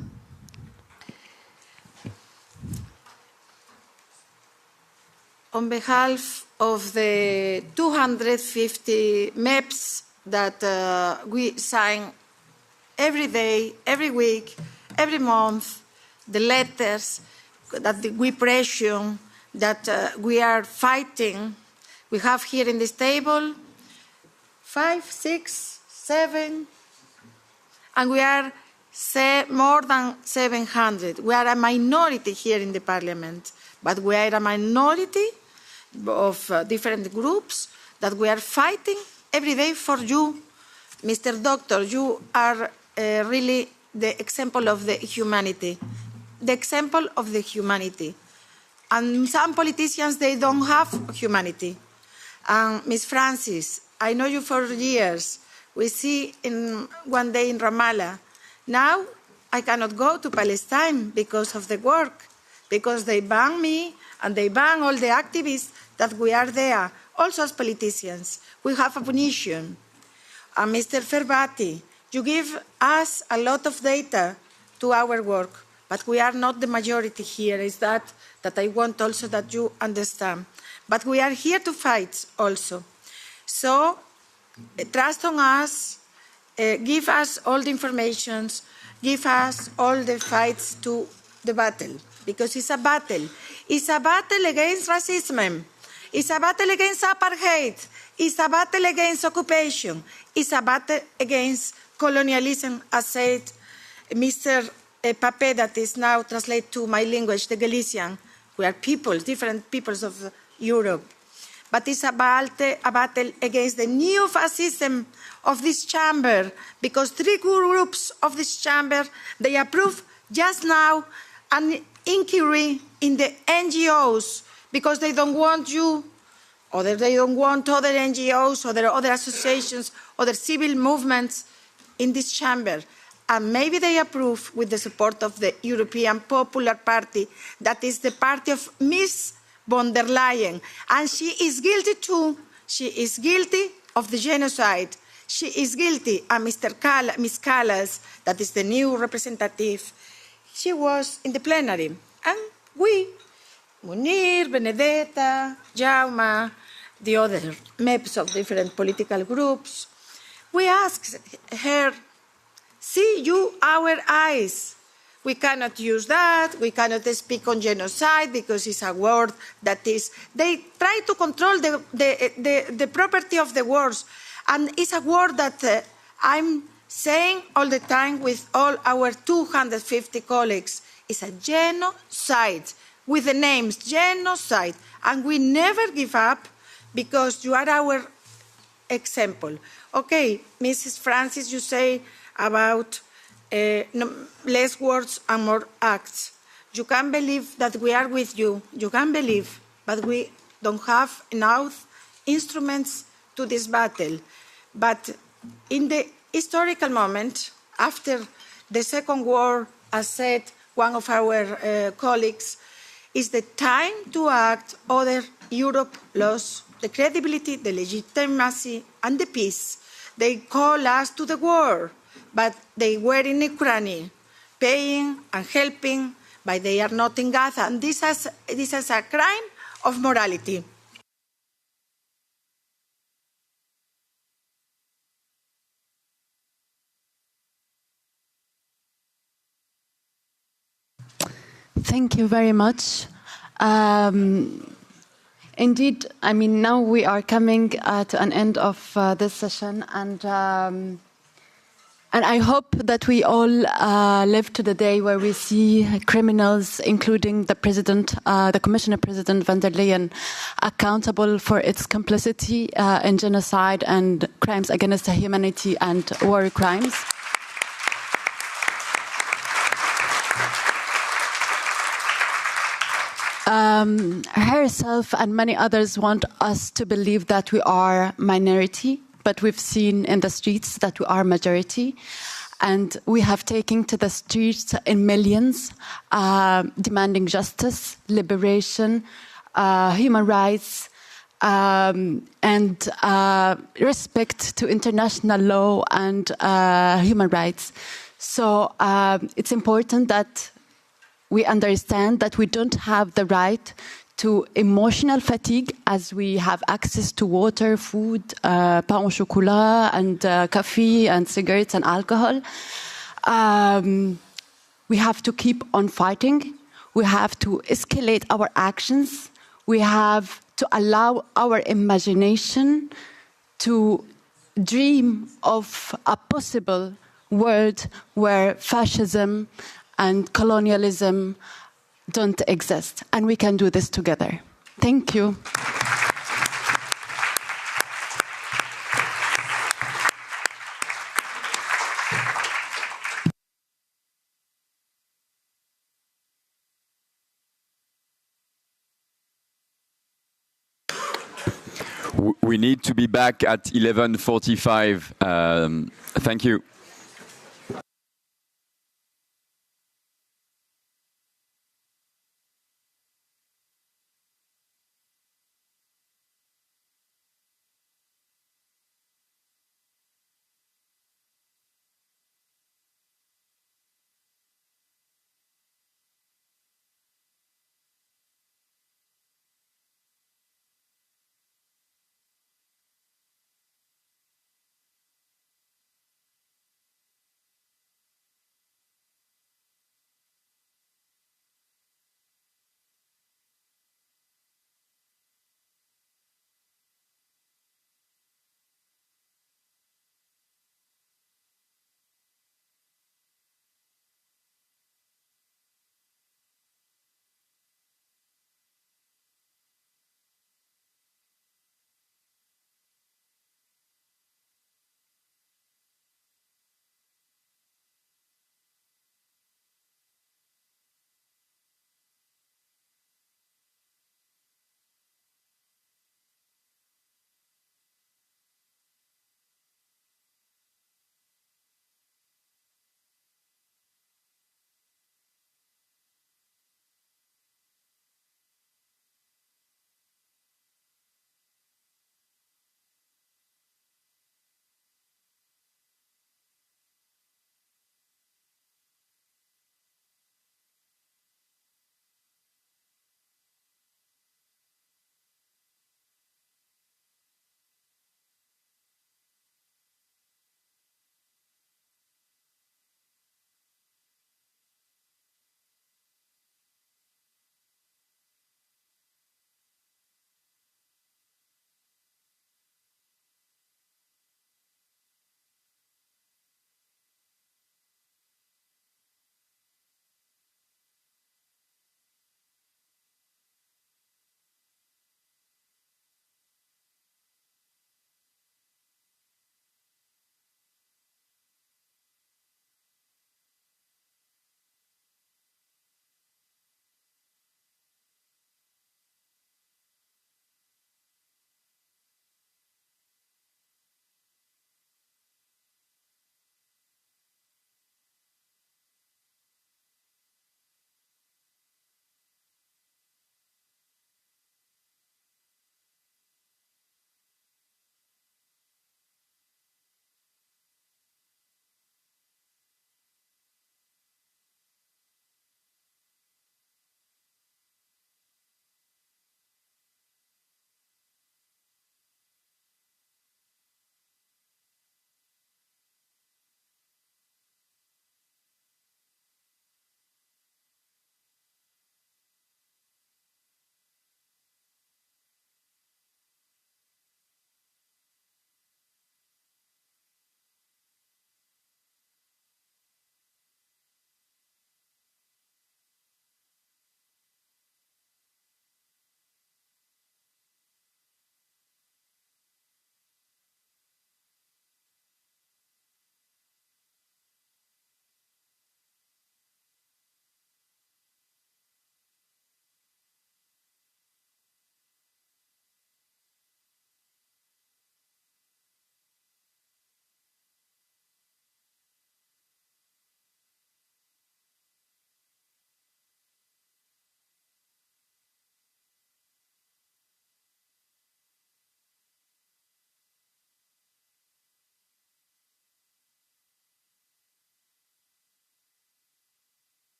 on behalf of the 250 MEPs that we sign every day, every week, every month, the letters that we pressure, that we are fighting. We have here in this table 5, 6, 7, and we are more than 700. We are a minority here in the parliament, but we are a minority of different groups that we are fighting every day for you. Mr. Doctor, you are really the example of the humanity, the example of the humanity. And some politicians, they don't have humanity. And Ms. Francis, I know you for years. We see one day in Ramallah. Now I cannot go to Palestine because of the work, because they ban me and they ban all the activists that we are there. Also as politicians, we have a punition. And Mr. Ferbati, you give us a lot of data to our work, but we are not the majority here. Is that I want also that you understand. But we are here to fight also. So trust on us, give us all the information, give us all the fights to the battle, because it's a battle. It's a battle against racism. It's a battle against apartheid. It's a battle against occupation. It's a battle against colonialism, as said Mr. Pape, that is now translated to my language, the Galician. We are peoples, different peoples of Europe. But it's a battle against the new fascism of this chamber, because 3 groups of this chamber, they approved just now an inquiry in the NGOs, because they don't want you, or they don't want other NGOs, or other associations, other civil movements in this chamber. And maybe they approve with the support of the European Popular Party, that is the party of Ms. von der Leyen. And she is guilty too. She is guilty of the genocide. She is guilty. And Ms. Callas, that is the new representative, she was in the plenary. And we, Munir, Benedetta, Jaume, the other MEPs of different political groups, we asked her, see you our eyes. We cannot use that. We cannot speak on genocide because it's a word that is, they try to control the property of the words. And it's a word that I'm saying all the time with all our 250 colleagues. It's a genocide with the names genocide. And we never give up because you are our example. Okay, Mrs. Francis, you say about less words and more acts. You can believe that we are with you. You can believe, but we don't have enough instruments to this battle. But in the historical moment, after the Second War, as said one of our colleagues, is the time to act. Other Europe lost the credibility, the legitimacy, and the peace. They call us to the war, but they were in Ukraine, paying and helping, but they are not in Gaza. And this is a crime of morality. Thank you very much. Indeed, I mean, now we are coming to an end of this session, and I hope that we all live to the day where we see criminals, including the president, the Commissioner President von der Leyen, accountable for its complicity in genocide and crimes against humanity and war crimes. Herself and many others want us to believe that we are minority, but we've seen in the streets that we are majority. And we have taken to the streets in millions, demanding justice, liberation, human rights, and respect to international law and human rights. So it's important that we understand that we don't have the right to emotional fatigue as we have access to water, food, pain au chocolat, and coffee, and cigarettes and alcohol. We have to keep on fighting. We have to escalate our actions. We have to allow our imagination to dream of a possible world where fascism and colonialism don't exist. And we can do this together. Thank you. We need to be back at 11:45. Thank you.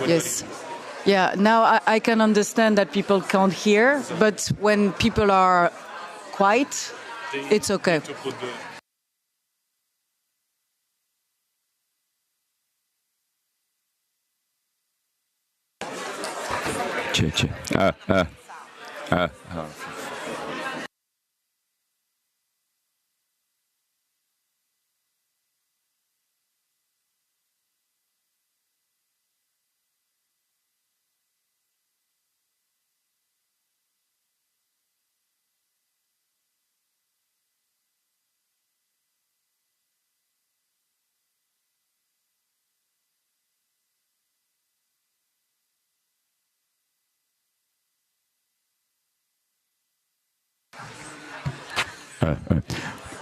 Yes. Yeah, now I can understand that people can't hear, but when people are quiet, it's okay.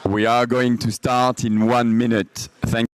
We are going to start in 1 minute. Thank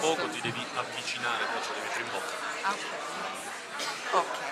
poco ti devi avvicinare, invece devi mettere in bocca. Ok.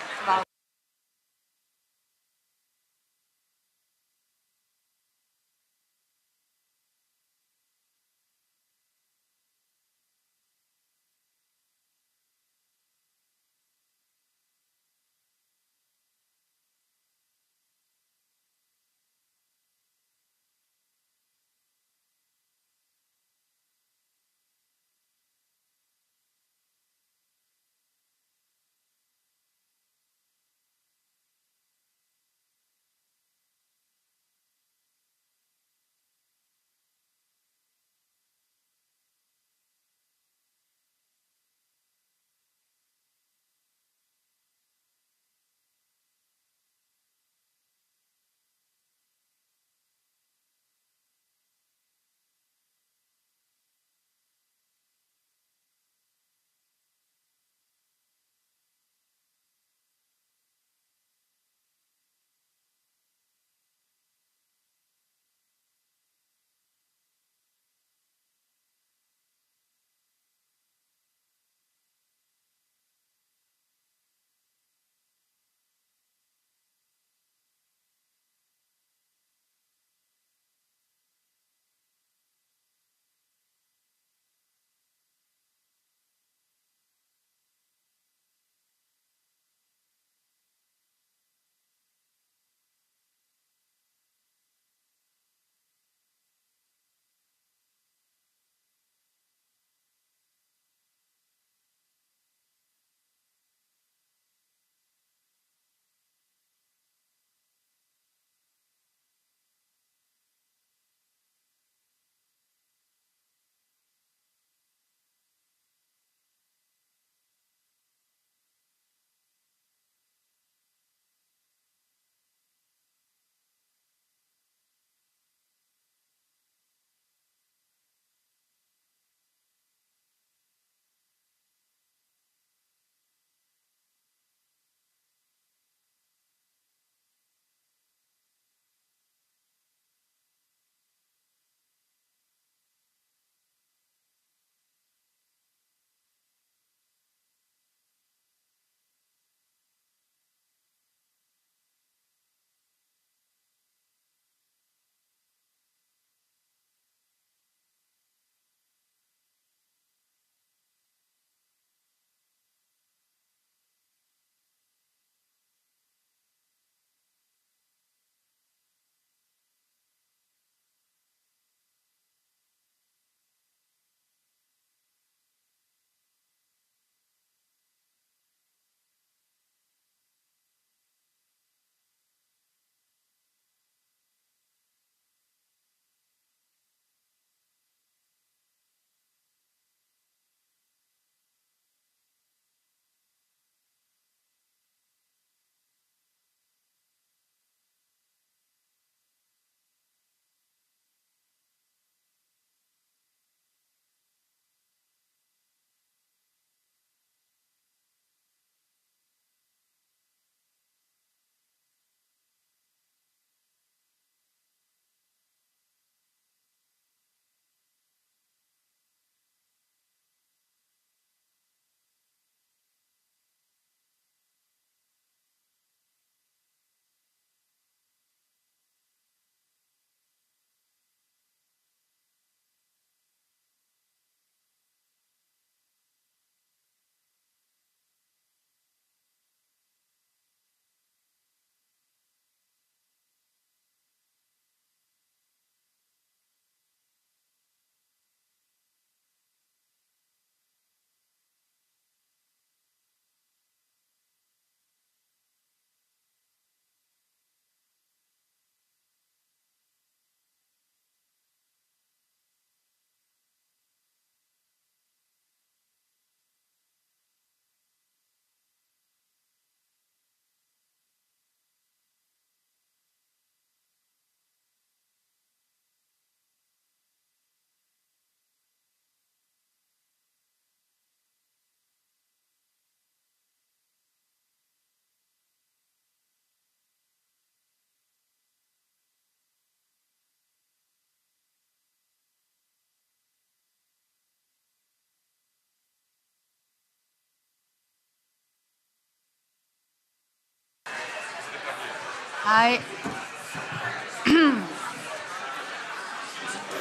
Hi.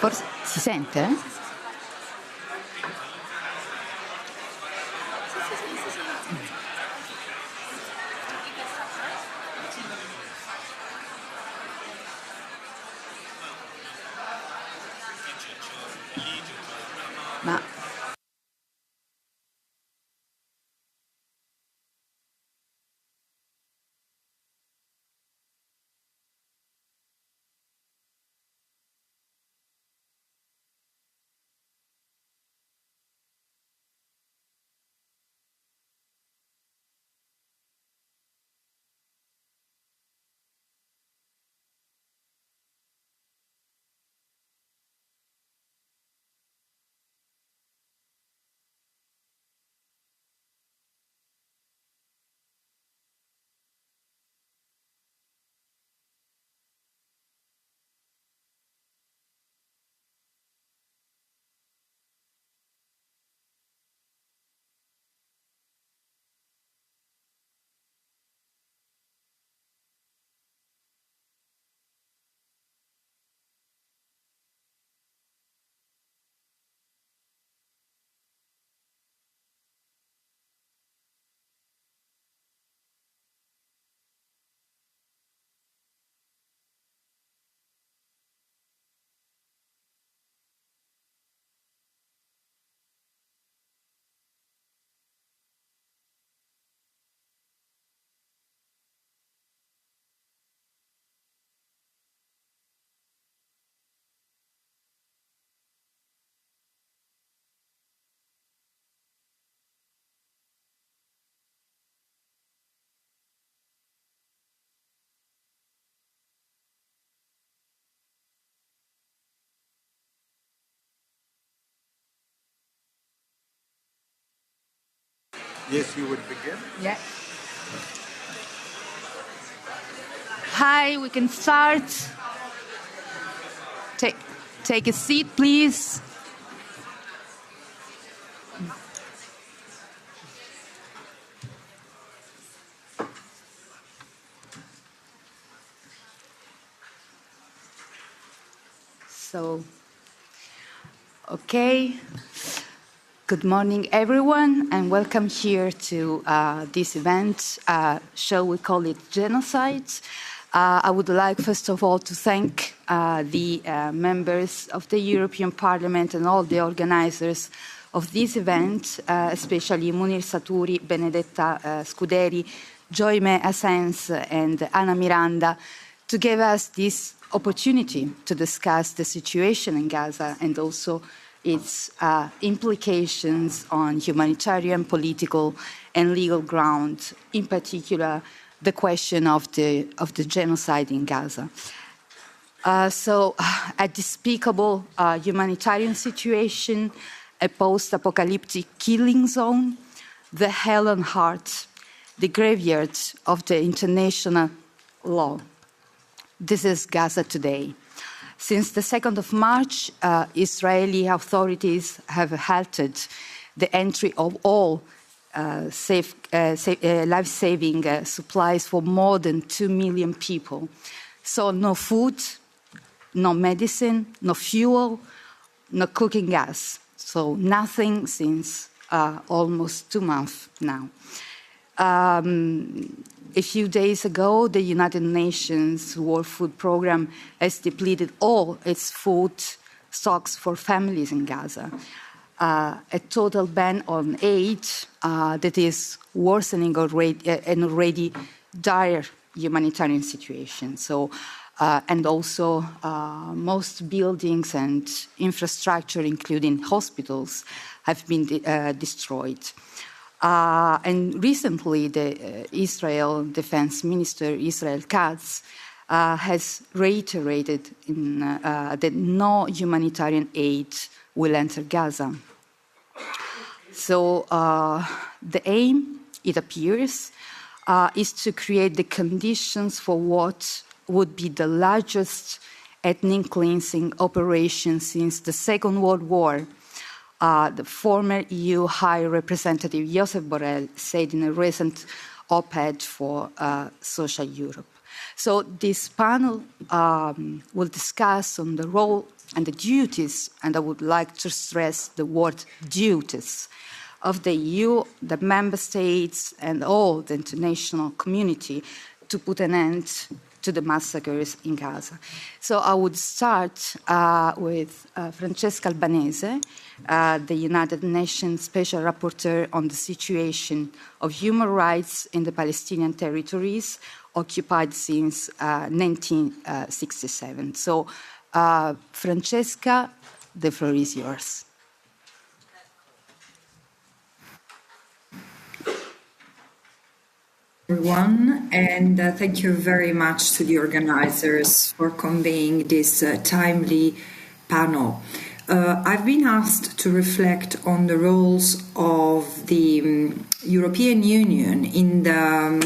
Forse si sente? Ma Yes, you would begin. yeah. Hi, we can start. Take a seat, please. So, okay. Good morning, everyone, and welcome here to this event. Shall we call it genocide? I would like, first of all, to thank the members of the European Parliament and all the organizers of this event, especially Munir Saturi, Benedetta Scuderi, Joyme Asens, and Ana Miranda, to give us this opportunity to discuss the situation in Gaza and also its implications on humanitarian, political, and legal ground, in particular, the question of the genocide in Gaza. So, a despicable humanitarian situation, a post-apocalyptic killing zone, the hell on heart, the graveyard of the international law. This is Gaza today. Since the 2nd of March, Israeli authorities have halted the entry of all life-saving supplies for more than 2 million people. So no food, no medicine, no fuel, no cooking gas. So nothing since almost 2 months now. A few days ago, the United Nations World Food Programme has depleted all its food stocks for families in Gaza. A total ban on aid that is worsening an already dire humanitarian situation. So, and also most buildings and infrastructure, including hospitals, have been destroyed. And recently, the Israel Defense Minister, Israel Katz, has reiterated that no humanitarian aid will enter Gaza. So the aim, it appears, is to create the conditions for what would be the largest ethnic cleansing operation since the Second World War. The former EU High Representative Josep Borrell said in a recent op-ed for Social Europe. So this panel will discuss on the role and the duties, and I would like to stress the word duties, of the EU, the member states, and all the international community to put an end to the massacres in Gaza. So I would start with Francesca Albanese, the United Nations Special Rapporteur on the situation of human rights in the Palestinian territories occupied since 1967. So, Francesca, the floor is yours. Everyone, and thank you very much to the organizers for convening this timely panel. I've been asked to reflect on the roles of the European Union in the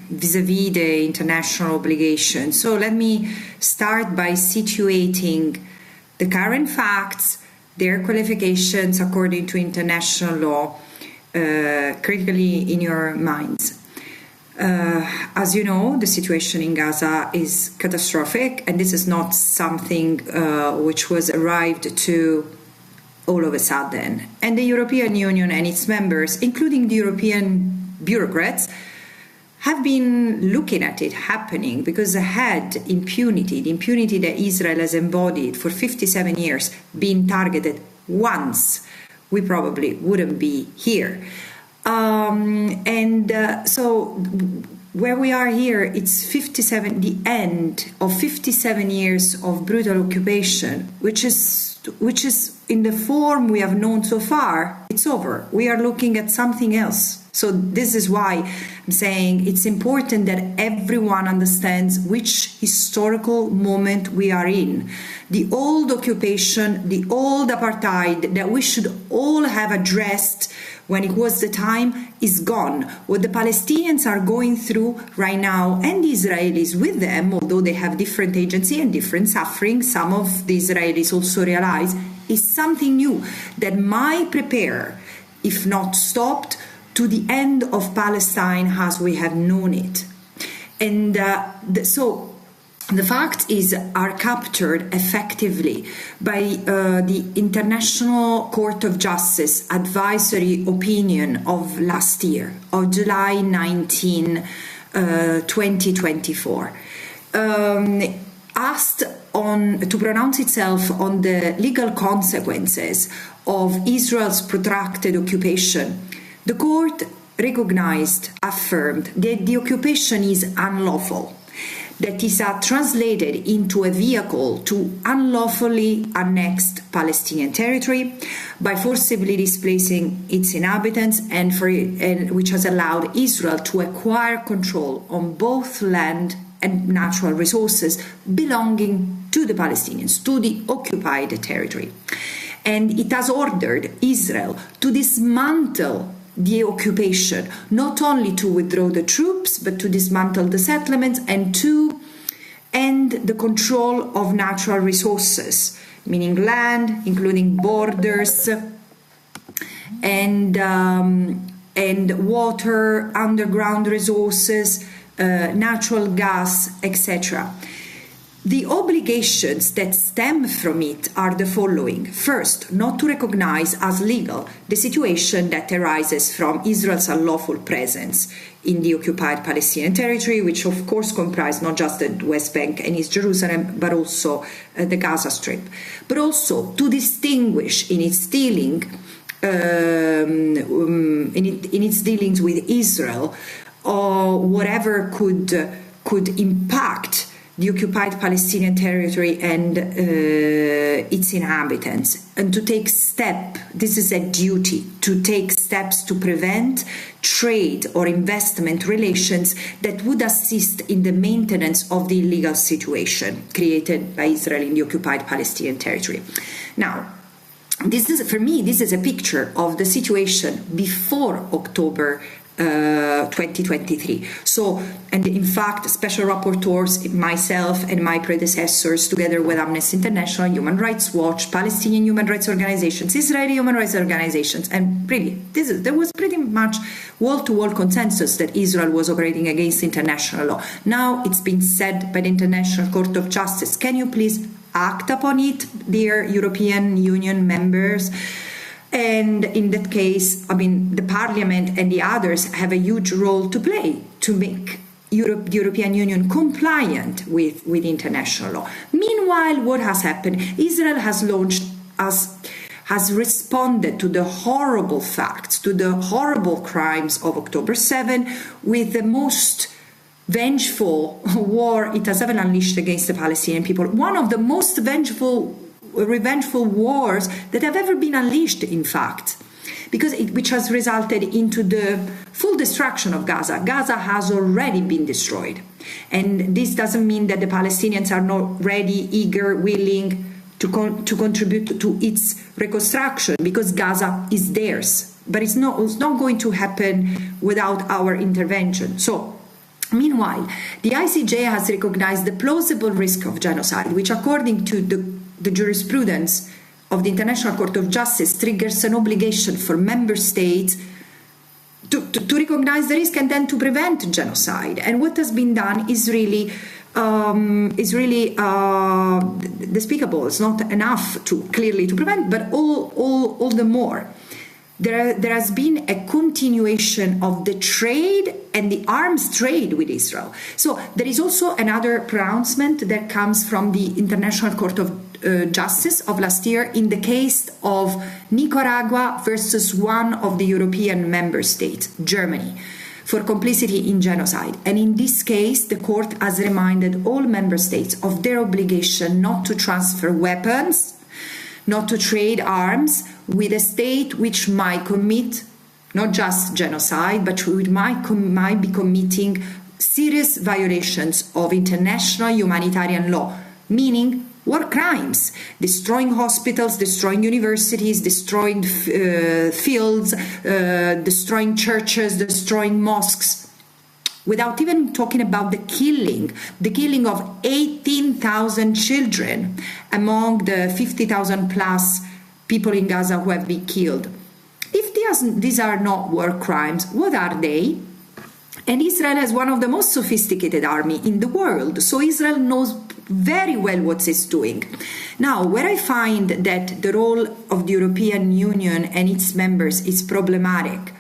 vis-à-vis the international obligations. So let me start by situating the current facts, their qualifications according to international law, critically in your minds. As you know, the situation in Gaza is catastrophic, and this is not something which was arrived to all of a sudden. And the European Union and its members, including the European bureaucrats, have been looking at it happening because they had impunity, the impunity that Israel has embodied for 57 years, being targeted once, we probably wouldn't be here. So where we are here, it's the end of 57 years of brutal occupation, which is in the form we have known so far. It's over. We are looking at something else. So this is why I'm saying it's important that everyone understands which historical moment we are in. The old occupation, the old apartheid that we should all have addressed when it was the time is gone. What the Palestinians are going through right now, and the Israelis with them, although they have different agency and different suffering, some of the Israelis also realize, is something new that might prepare, if not stopped, to the end of Palestine as we have known it. And so the facts are captured effectively by the International Court of Justice advisory opinion of last year, of July 19, 2024. Asked to pronounce itself on the legal consequences of Israel's protracted occupation, the court affirmed that the occupation is unlawful, that is translated into a vehicle to unlawfully annexed Palestinian territory by forcibly displacing its inhabitants and which has allowed Israel to acquire control on both land and natural resources belonging to the Palestinians, to the occupied territory. And it has ordered Israel to dismantle the occupation, not only to withdraw the troops, but to dismantle the settlements and to end the control of natural resources, meaning land, including borders, and water, underground resources, natural gas, etc. The obligations that stem from it are the following. First, not to recognize as legal the situation that arises from Israel's unlawful presence in the occupied Palestinian territory, which of course comprise not just the West Bank and East Jerusalem, but also the Gaza Strip. But also to distinguish in its dealings with Israel, or whatever could impact the occupied Palestinian territory and its inhabitants, and to take this is a duty, to take steps to prevent trade or investment relations that would assist in the maintenance of the illegal situation created by Israel in the occupied Palestinian territory. Now, this is a picture of the situation before October 2023. So, and in fact, special rapporteurs, myself and my predecessors, together with Amnesty International, Human Rights Watch, Palestinian human rights organizations, Israeli human rights organizations, and really, there was pretty much wall-to-wall consensus that Israel was operating against international law. Now it's been said by the International Court of Justice. Can you please act upon it, dear European Union members? And in that case, I mean, the Parliament and the others have a huge role to play to make the European Union compliant with international law. Meanwhile, what has happened? Israel has responded to the horrible facts, to the horrible crimes of October 7 with the most vengeful war it has ever unleashed against the Palestinian people. One of the most revengeful wars that have ever been unleashed, in fact, which has resulted into the full destruction of Gaza. Gaza has already been destroyed. And this doesn't mean that the Palestinians are not ready, eager, willing to contribute to its reconstruction, because Gaza is theirs. But it's not going to happen without our intervention. So, meanwhile, the ICJ has recognized the plausible risk of genocide, which, according to the jurisprudence of the International Court of Justice, triggers an obligation for member states to recognize the risk and then to prevent genocide. And what has been done is really despicable. It's not enough to prevent, but all the more. There has been a continuation of the trade and the arms trade with Israel. So there is also another pronouncement that comes from the International Court of Justice of last year in the case of Nicaragua versus one of the European member states, Germany, for complicity in genocide. And in this case, the court has reminded all member states of their obligation not to transfer weapons, not to trade arms with a state which might commit not just genocide, but which might be committing serious violations of international humanitarian law, meaning war crimes, destroying hospitals, destroying universities, destroying fields, destroying churches, destroying mosques, without even talking about the killing of 18,000 children among the 50,000 plus people in Gaza who have been killed. If these are not war crimes, what are they? And Israel has one of the most sophisticated armies in the world, so Israel knows very well what it's doing. Now, where I find that the role of the European Union and its members is problematic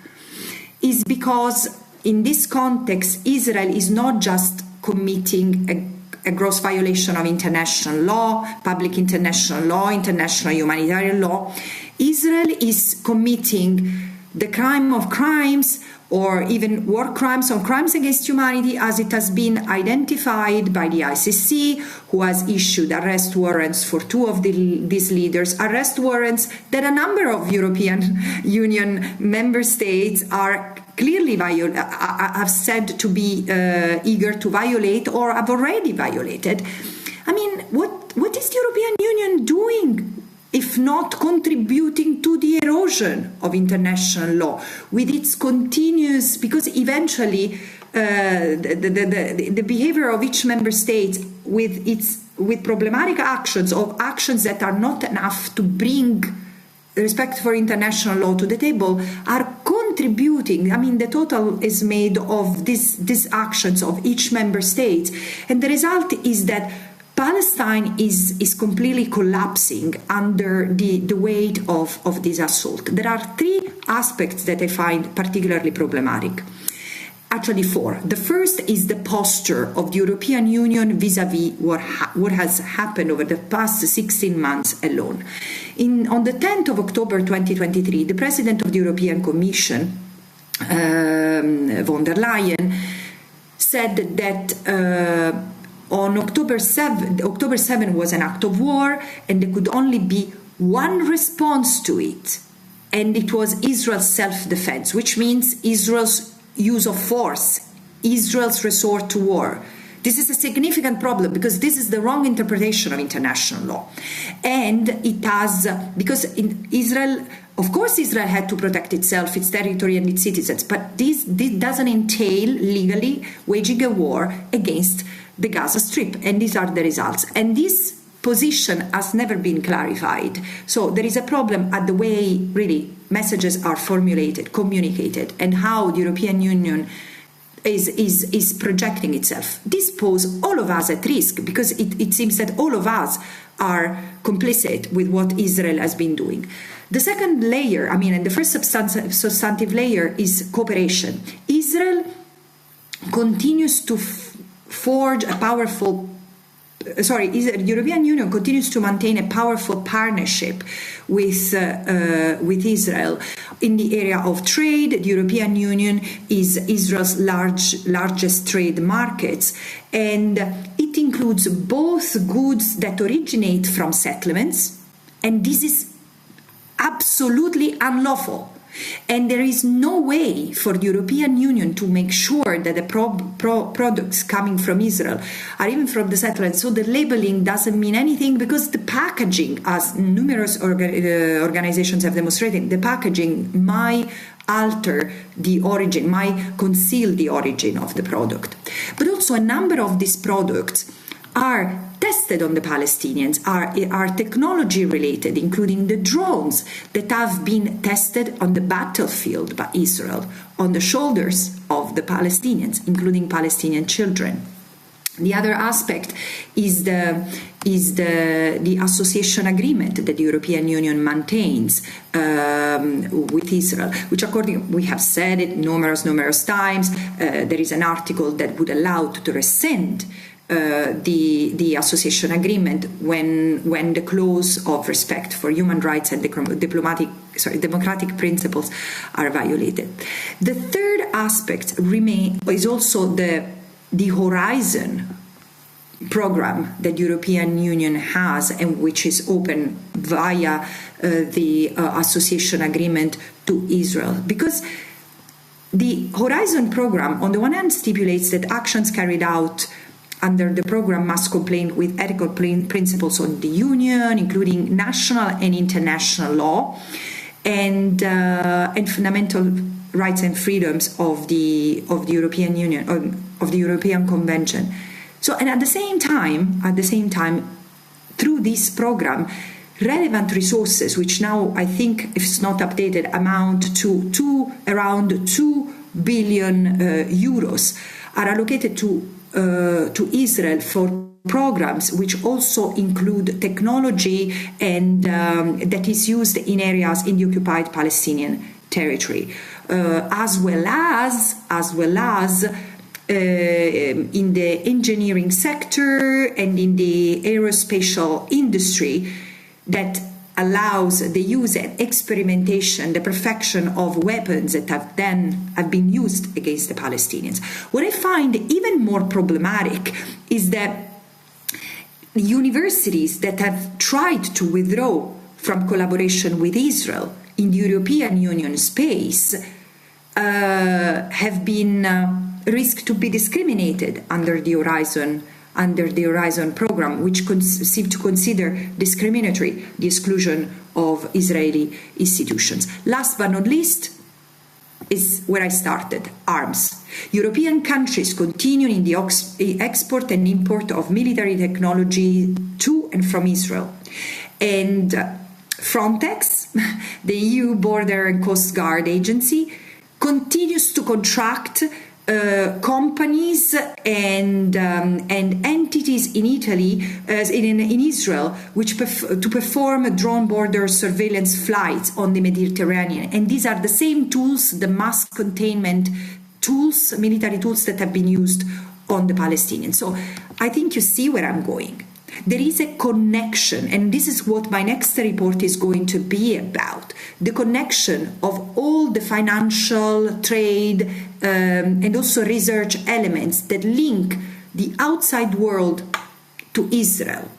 is because in this context, Israel is not just committing a gross violation of international law, public international law, international humanitarian law. Israel is committing the crime of crimes, or even war crimes or crimes against humanity, as it has been identified by the ICC, who has issued arrest warrants for two of these leaders, arrest warrants that a number of European Union member states are clearly have said to be eager to violate or have already violated. I mean, what is the European Union doing if not contributing to the erosion of international law with its continuous, because eventually the behavior of each member state with problematic actions, or actions that are not enough to bring respect for international law to the table, are contributing. I mean, the total is made of these actions of each member state, and the result is that Palestine is completely collapsing under the weight of this assault. There are three aspects that I find particularly problematic. Actually, four. The first is the posture of the European Union vis-à-vis what has happened over the past 16 months alone. On the 10th of October 2023, the President of the European Commission, von der Leyen, said that on October 7 was an act of war, and there could only be one response to it, and it was Israel's self-defense, which means Israel's use of force, Israel's resort to war. This is a significant problem because this is the wrong interpretation of international law. And it has, because Israel Of course, Israel had to protect itself, its territory, and its citizens, but this doesn't entail legally waging a war against the Gaza Strip, and these are the results. And this position has never been clarified. So there is a problem at the way, really, messages are formulated, communicated, and how the European Union is projecting itself. This poses all of us at risk, because it seems that all of us are complicit with what Israel has been doing. The second layer, and the first substantive layer is cooperation. Israel continues to forge a powerful the European Union continues to maintain a powerful partnership with Israel in the area of trade. The European Union is Israel's largest trade markets, and it includes both goods that originate from settlements, and this is absolutely unlawful. And there is no way for the European Union to make sure that the products coming from Israel are even from the settlements. So the labeling doesn't mean anything, because the packaging, as numerous organizations have demonstrated, the packaging might alter the origin, might conceal the origin of the product. But also a number of these products are tested on the Palestinians, are technology related, including the drones that have been tested on the battlefield by Israel, on the shoulders of the Palestinians, including Palestinian children. The other aspect is the association agreement that the European Union maintains with Israel, which, we have said it numerous times. There is an article that would allow to rescind the association agreement when the clause of respect for human rights and democratic principles are violated. The third aspect is also the Horizon program that the European Union has, and which is open via the association agreement to Israel, because the Horizon program on the one hand stipulates that actions carried out under the program must comply with ethical principles of the Union, including national and international law, and fundamental rights and freedoms of the European Union, of the European Convention. So, and at the same time, through this program, relevant resources, which now I think, if it's not updated, amount to around 2 billion euros, are allocated to Israel for programs which also include technology and that is used in areas in the occupied Palestinian territory, as well as in the engineering sector and in the aerospatial industry that allows the use and experimentation, the perfection of weapons that have been used against the Palestinians. What I find even more problematic is that universities that have tried to withdraw from collaboration with Israel in the European Union space have been risked to be discriminated under the Horizon program, which seem to consider discriminatory the exclusion of Israeli institutions. Last but not least is where I started, arms. European countries continue in the export and import of military technology to and from Israel. And Frontex, the EU Border and Coast Guard Agency, continues to contract companies and entities in Italy, in Israel, which to perform drone border surveillance flights on the Mediterranean. And these are the same tools, the mass containment tools, military tools that have been used on the Palestinians. So I think you see where I'm going. There is a connection, and this is what my next report is going to be about, the connection of all the financial, trade, and also research elements that link the outside world to Israel.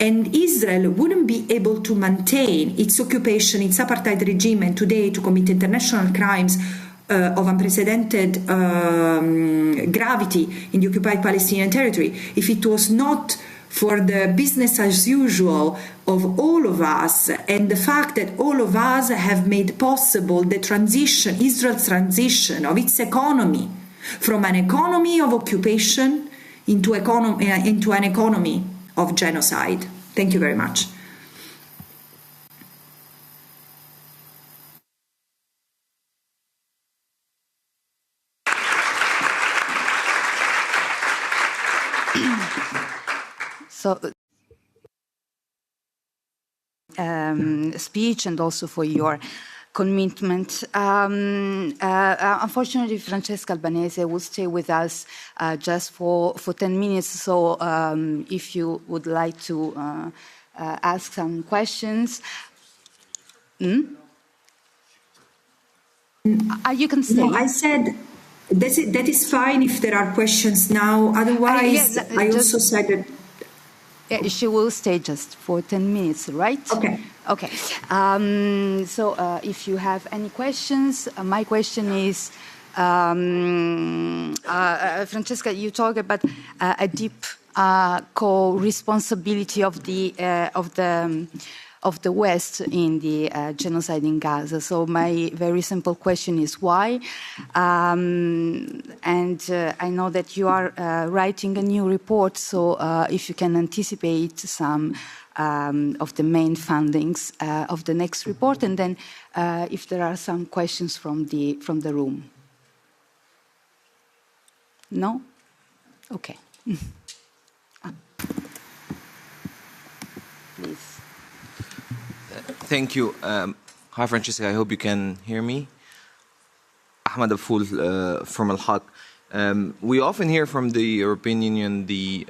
And Israel wouldn't be able to maintain its occupation, its apartheid regime, and today to commit international crimes of unprecedented gravity in the occupied Palestinian territory if it was not for the business as usual of all of us, and the fact that all of us have made possible the transition, Israel's transition of its economy from an economy of occupation into an economy of genocide. Thank you very much. So, speech and also for your commitment. Unfortunately, Francesca Albanese will stay with us just for 10 minutes. So if you would like to ask some questions. You can stay. No, I said that is fine if there are questions now. Otherwise, I also said that. Yeah, she will stay just for 10 minutes, right? Okay. Okay. So if you have any questions, my question is, Francesca, you talk about a deep co-responsibility of the West in the genocide in Gaza. So my very simple question is why? And I know that you are writing a new report, so if you can anticipate some of the main findings of the next report, and then if there are some questions from the room. No? Okay. Please. Thank you. Hi, Francesca. I hope you can hear me. Ahmed Abfoul from Al-Haq. We often hear from the European Union the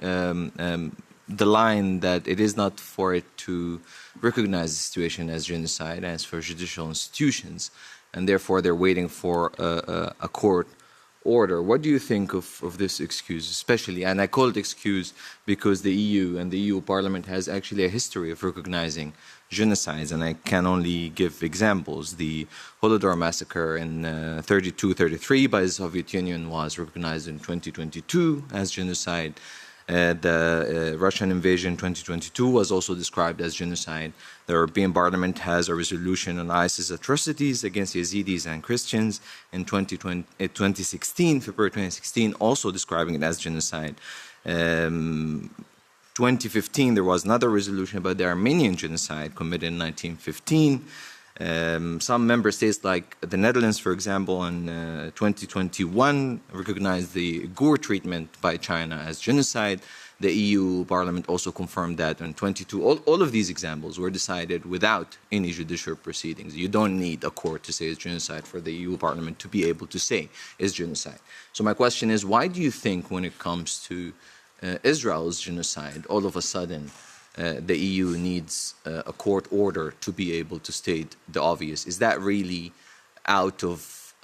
line that it is not for it to recognize the situation as genocide, as for judicial institutions, and therefore they're waiting for a court order. What do you think of this excuse, especially, and I call it excuse because the EU and the EU Parliament has actually a history of recognizing genocides, and I can only give examples. The Holodomor massacre in 32-33 by the Soviet Union was recognized in 2022 as genocide. The Russian invasion in 2022 was also described as genocide. The European Parliament has a resolution on ISIS atrocities against Yazidis and Christians in 2016, February 2016, also describing it as genocide. 2015, there was another resolution about the Armenian genocide committed in 1915. Some member states like the Netherlands, for example, in 2021 recognized the Uyghur treatment by China as genocide. The EU Parliament also confirmed that in 22. All of these examples were decided without any judicial proceedings. You don't need a court to say it's genocide for the EU Parliament to be able to say it's genocide. So my question is, why do you think when it comes to Israel's genocide, all of a sudden the EU needs a court order to be able to state the obvious? Is that really out of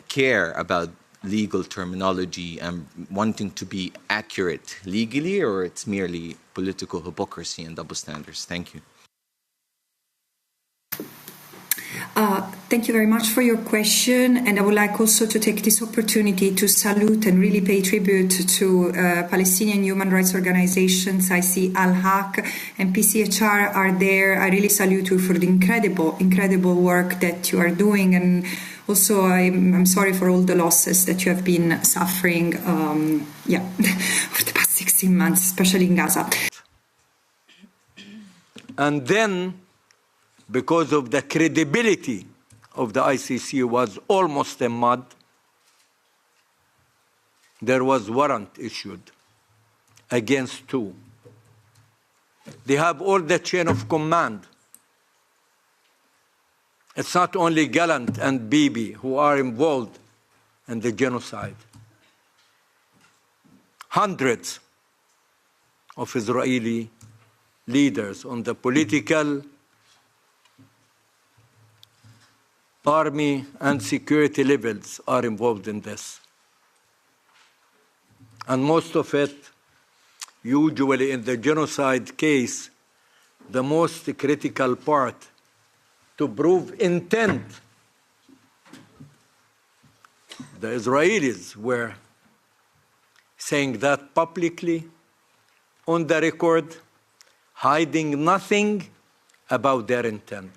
care about legal terminology and wanting to be accurate legally, or it's merely political hypocrisy and double standards? Thank you. Thank you very much for your question, and I would like also to take this opportunity to salute and really pay tribute to Palestinian human rights organizations. I see Al-Haq and PCHR are there. I really salute you for the incredible work that you are doing, and also I'm sorry for all the losses that you have been suffering over the past 16 months, especially in Gaza. And then, because of the credibility of the ICC was almost a mud, there was warrant issued against two. They have all the chain of command. It's not only Gallant and Bibi who are involved in the genocide. Hundreds of Israeli leaders on the political, army and security levels are involved in this. And most of it, usually in the genocide case, the most critical part to prove intent. The Israelis were saying that publicly, on the record, hiding nothing about their intent.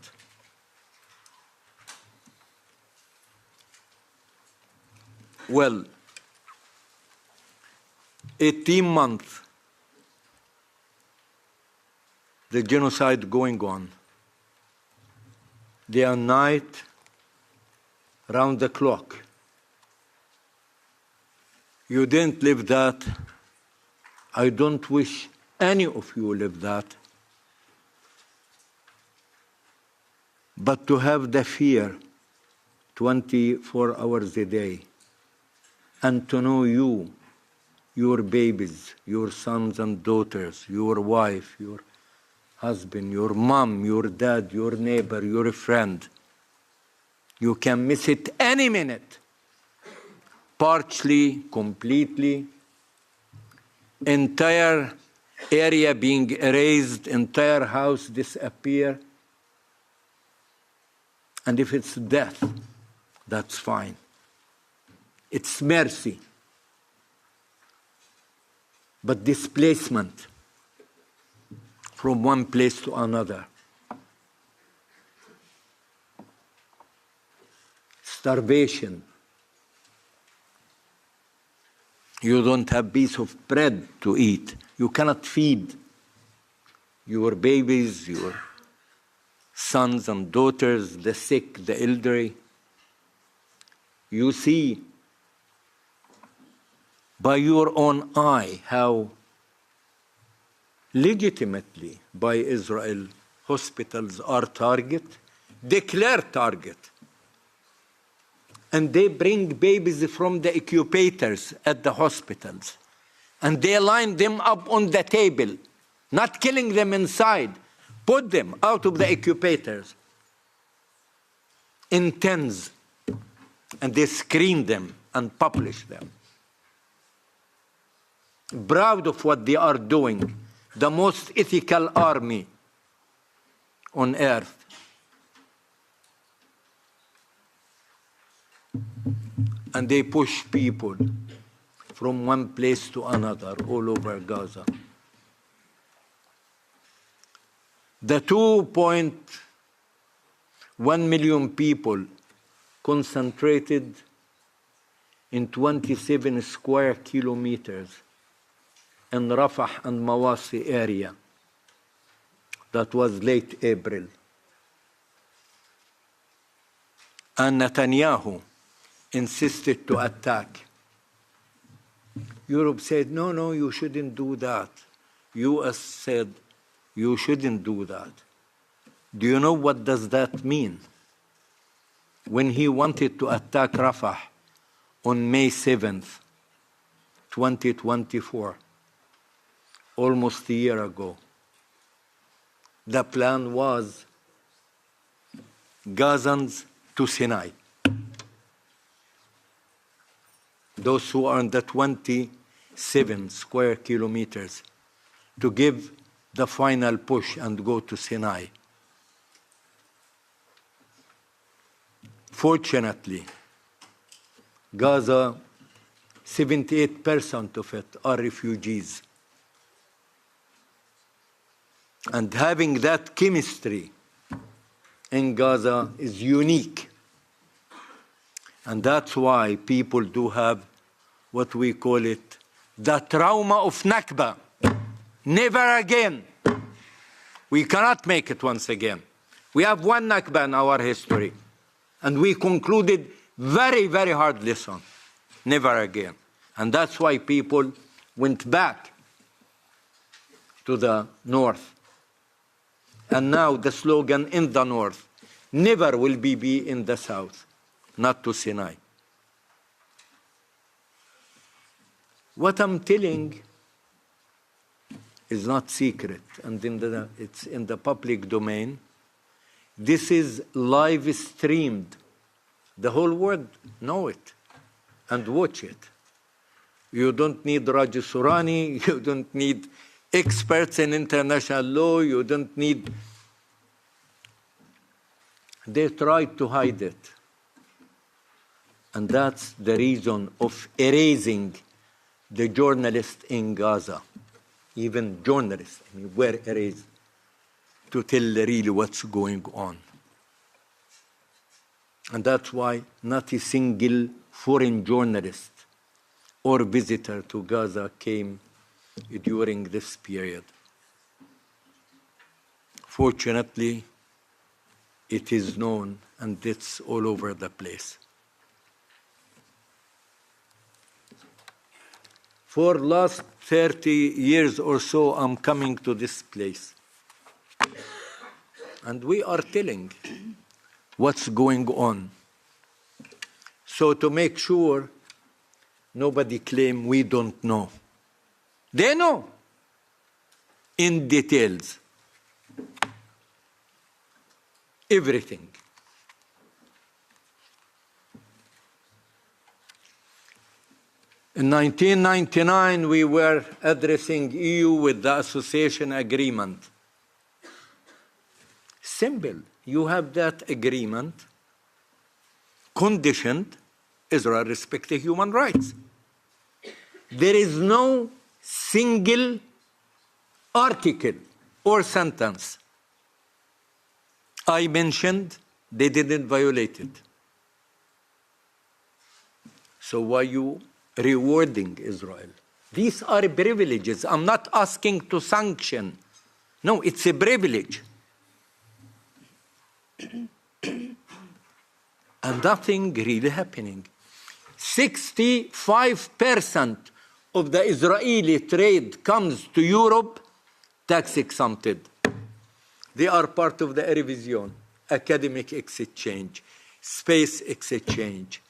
Well, 18 months, the genocide going on. Day and night, round the clock. You didn't live that. I don't wish any of you live that. But to have the fear 24 hours a day, and to know you, your babies, your sons and daughters, your wife, your husband, your mom, your dad, your neighbor, your friend, you can miss it any minute, partially, completely, entire area being erased, entire house disappear. And if it's death, that's fine. It's mercy. But displacement from one place to another, starvation, you don't have piece of bread to eat, you cannot feed your babies, your sons and daughters, the sick, the elderly. You see by your own eye how legitimately by Israel hospitals are target, declared target. And they bring babies from the incubators at the hospitals. And they line them up on the table, not killing them inside, put them out of the incubators in tens, and they screen them and publish them. Proud of what they are doing, the most ethical army on earth. And they push people from one place to another all over Gaza. The 2.1 million people concentrated in 27 square kilometers in Rafah and Mawasi area. That was late April. And Netanyahu insisted to attack. Europe said, no, no, you shouldn't do that. US said, you shouldn't do that. Do you know what does that mean? When he wanted to attack Rafah on May 7th, 2024, almost a year ago, the plan was Gazans to Sinai. Those who are in the 27 square kilometers, to give the final push and go to Sinai. Fortunately, Gaza, 78% of it are refugees. And having that chemistry in Gaza is unique. And that's why people do have what we call it, the trauma of Nakba. Never again. We cannot make it once again. We have one Nakba in our history. And we concluded very, very hard lesson. Never again. And that's why people went back to the north. And now the slogan in the north, never will be in the south, not to Sinai. What I'm telling is not secret, and it's in the public domain. This is live streamed. The whole world know it and watch it. You don't need Raja Surani, you don't need experts in international law, you don't need... They tried to hide it. And that's the reason of erasing the journalists in Gaza, even journalists, were erased to tell really what's going on. And that's why not a single foreign journalist or visitor to Gaza came during this period. Fortunately, it is known and it's all over the place. For last 30 years or so, I'm coming to this place. And we are telling what's going on. So to make sure nobody claim we don't know. They know in details everything. In 1999, we were addressing EU with the association agreement. Simple. You have that agreement conditioned Israel respect the human rights. There is no single article or sentence I mentioned they didn't violate it. So why you rewarding Israel? These are privileges. I'm not asking to sanction. No, it's a privilege. And nothing really happening. 65% of the Israeli trade comes to Europe tax exempted. They are part of the revision, academic exchange, space exchange.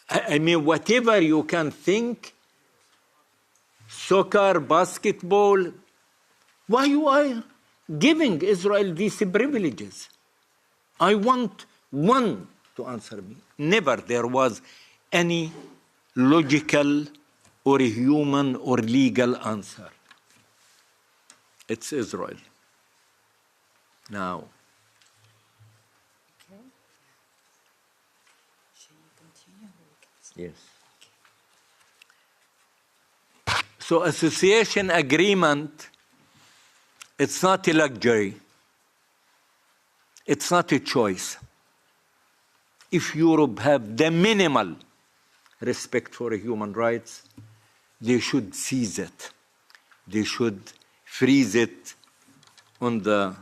I mean, whatever you can think, soccer, basketball, why you are giving Israel these privileges? I want one to answer me. Never there was any logical or human or legal answer. It's Israel. Now, Okay. Shall you continue? yes. So association agreement, it's not a luxury. It's not a choice. If Europe have the minimal respect for human rights, they should seize it. They should freeze it on the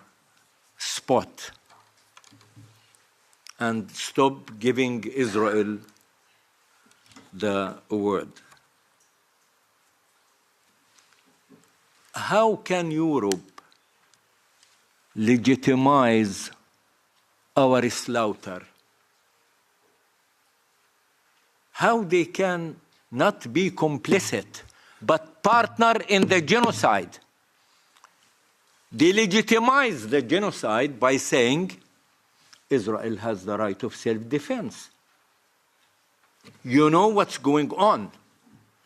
spot and stop giving Israel the award. How can Europe legitimize our slaughter? How they can not be complicit, but partner in the genocide? They legitimize the genocide by saying Israel has the right of self-defense. You know what's going on.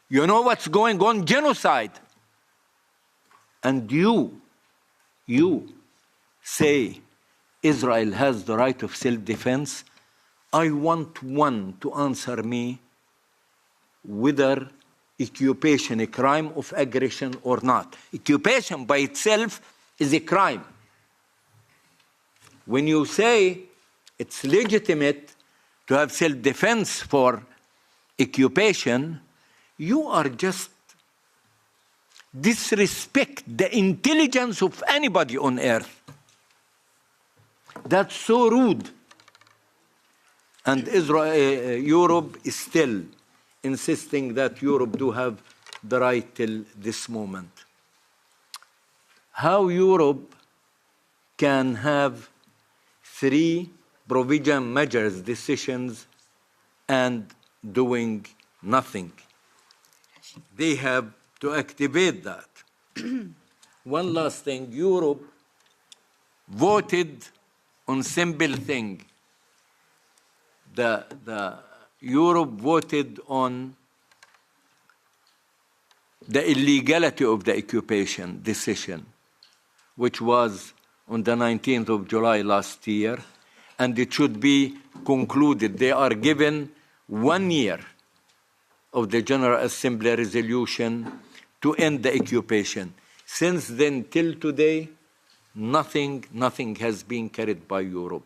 You know what's going on, genocide. And you say Israel has the right of self-defense. I want one to answer me whether occupation a crime of aggression or not. Occupation by itself is a crime. When you say it's legitimate to have self-defense for occupation, you are just disrespect the intelligence of anybody on earth. That's so rude. And Europe is still insisting that Europe do have the right till this moment. How Europe can have 3 provision measures decisions and doing nothing. They have to activate that. One last thing, Europe voted on simple thing. The Europe voted on the illegality of the occupation decision, which was on the 19th of July last year, and it should be concluded. They are given 1 year of the General Assembly resolution to end the occupation. Since then till today, nothing has been carried by Europe.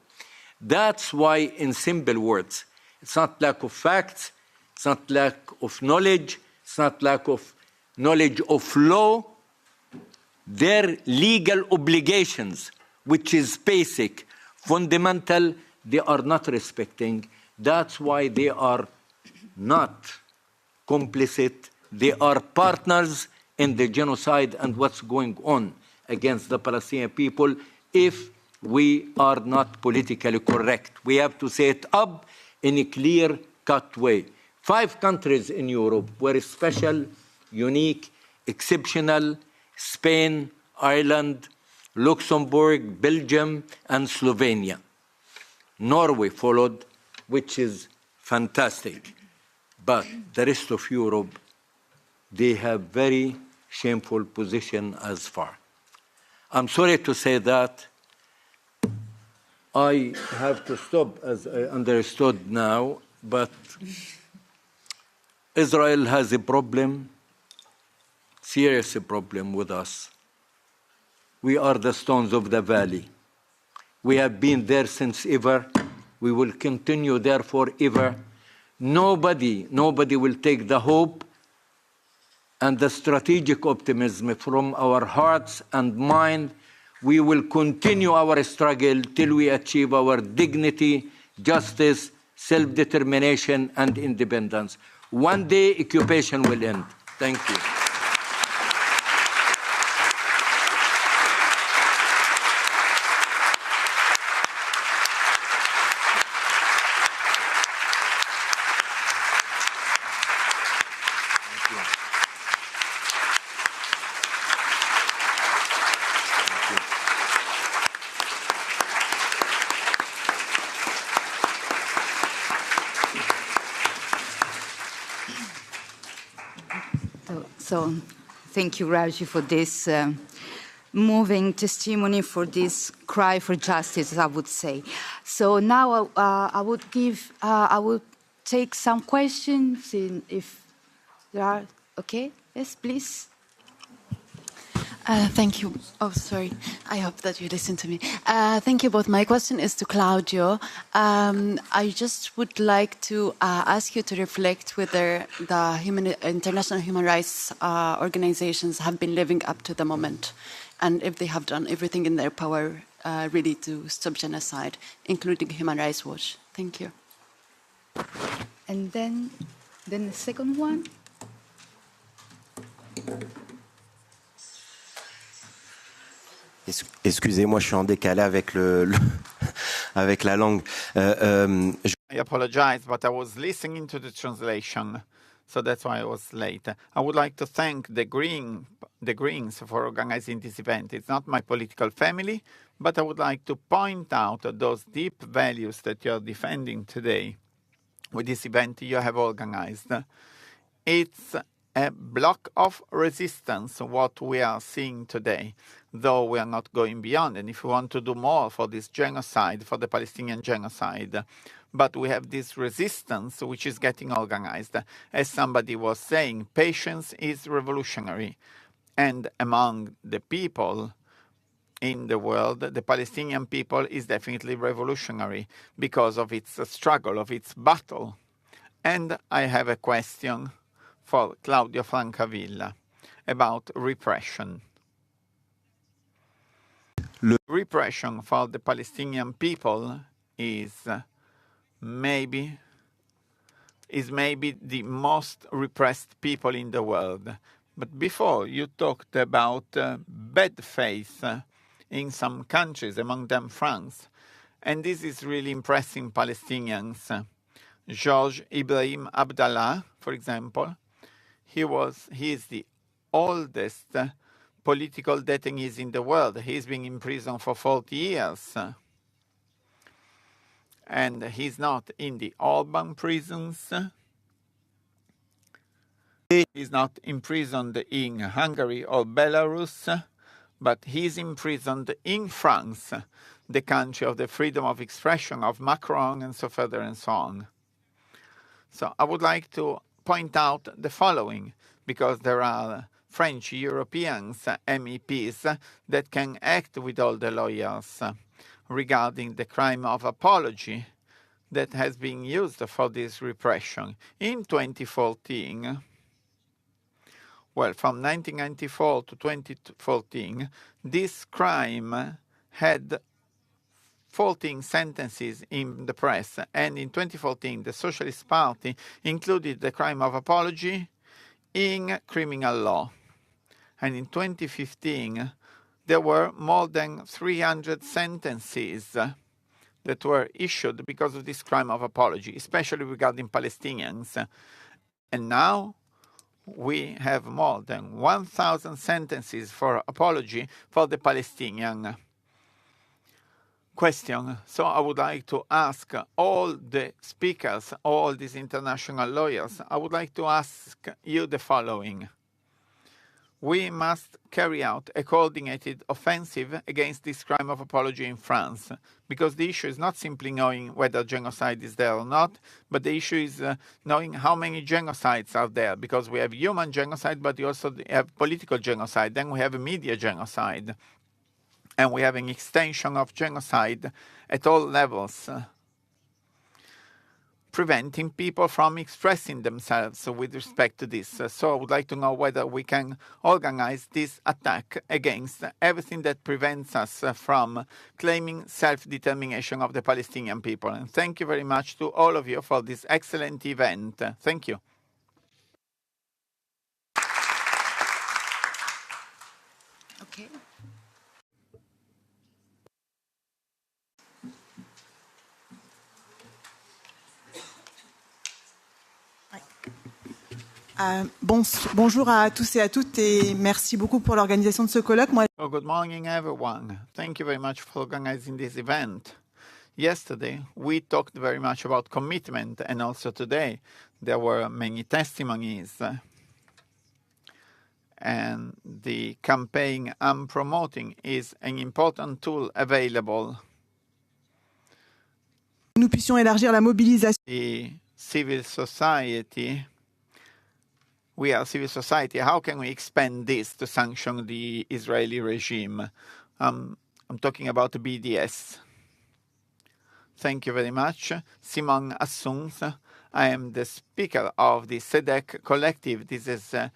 That's why, in simple words, it's not lack of facts, it's not lack of knowledge, it's not lack of knowledge of law. Their legal obligations, which is basic, fundamental, they are not respecting. That's why they are not complicit. They are partners in the genocide and what's going on against the Palestinian people. If we are not politically correct, we have to say it up in a clear-cut way. 5 countries in Europe were special, unique, exceptional: Spain, Ireland, Luxembourg, Belgium, and Slovenia. Norway followed, which is fantastic. But the rest of Europe, they have very shameful position as far. I'm sorry to say that. I have to stop, as I understood now, but Israel has a problem, serious problem with us. We are the stones of the valley. We have been there since ever. We will continue there forever. Nobody will take the hope and the strategic optimism from our hearts and mind. We will continue our struggle till we achieve our dignity, justice, self-determination, and independence. One day, occupation will end. Thank you. So thank you, Raji, for this moving testimony, for this cry for justice, I would say. So now I would take some questions if there are. Okay, yes, please. Thank you. Oh, sorry. I hope that you listen to me. Thank you both. My question is to Claudio. I just would like to ask you to reflect whether the international human rights organizations have been living up to the moment, and if they have done everything in their power really to stop genocide, including Human Rights Watch. Thank you. And then the second one. Excusez-moi, je suis en décalé avec avec la langue. I apologize, but I was listening to the translation, so that's why I was late. I would like to thank the Greens for organizing this event. It's not my political family, but I would like to point out those deep values that you're defending today with this event you have organized. It's a block of resistance, what we are seeing today, though we are not going beyond. And if we want to do more for this genocide, for the Palestinian genocide, but we have this resistance which is getting organized. As somebody was saying, patience is revolutionary. And among the people in the world, the Palestinian people is definitely revolutionary because of its struggle, of its battle. And I have a question for Claudio Francavilla about repression. Repression for the Palestinian people is maybe the most repressed people in the world. But before, you talked about bad faith in some countries, among them France. And this is really impressing Palestinians. George Ibrahim Abdallah, for example, he is the oldest political detainees in the world. He's been in prison for 40 years. And he's not in the Orban prisons. He's not imprisoned in Hungary or Belarus, but he's imprisoned in France, the country of the freedom of expression of Macron and so further and so on. So I would like to point out the following, because there are French Europeans, MEPs, that can act with all the lawyers regarding the crime of apology that has been used for this repression. In 2014, well, from 1994 to 2014, this crime had 14 sentences in the press, and in 2014 the Socialist Party included the crime of apology in criminal law. And in 2015 there were more than 300 sentences that were issued because of this crime of apology, especially regarding Palestinians. And now we have more than 1,000 sentences for apology for the Palestinian question. So I would like to ask all the speakers, all these international lawyers, I would like to ask you the following. We must carry out a coordinated offensive against this crime of apology in France, because the issue is not simply knowing whether genocide is there or not, but the issue is knowing how many genocides are there, because we have human genocide, but we also have political genocide, then we have a media genocide, and we have an extension of genocide at all levels, preventing people from expressing themselves with respect to this. So I would like to know whether we can organize this attack against everything that prevents us from claiming self-determination of the Palestinian people. And thank you very much to all of you for this excellent event. Thank you. Okay. Bonjour à tous et à toutes et merci beaucoup pour l'organisation de ce colloque. Well, good morning, everyone. Thank you very much for organizing this event. Yesterday, we talked very much about commitment, and also today there were many testimonies. And the campaign I'm promoting is an important tool available. Nous puissions élargir la mobilisation. The civil society. We are civil society. How can we expand this to sanction the Israeli regime? I'm talking about the BDS. Thank you very much. Simon Assunz. I am the speaker of the SEDEC collective. This is a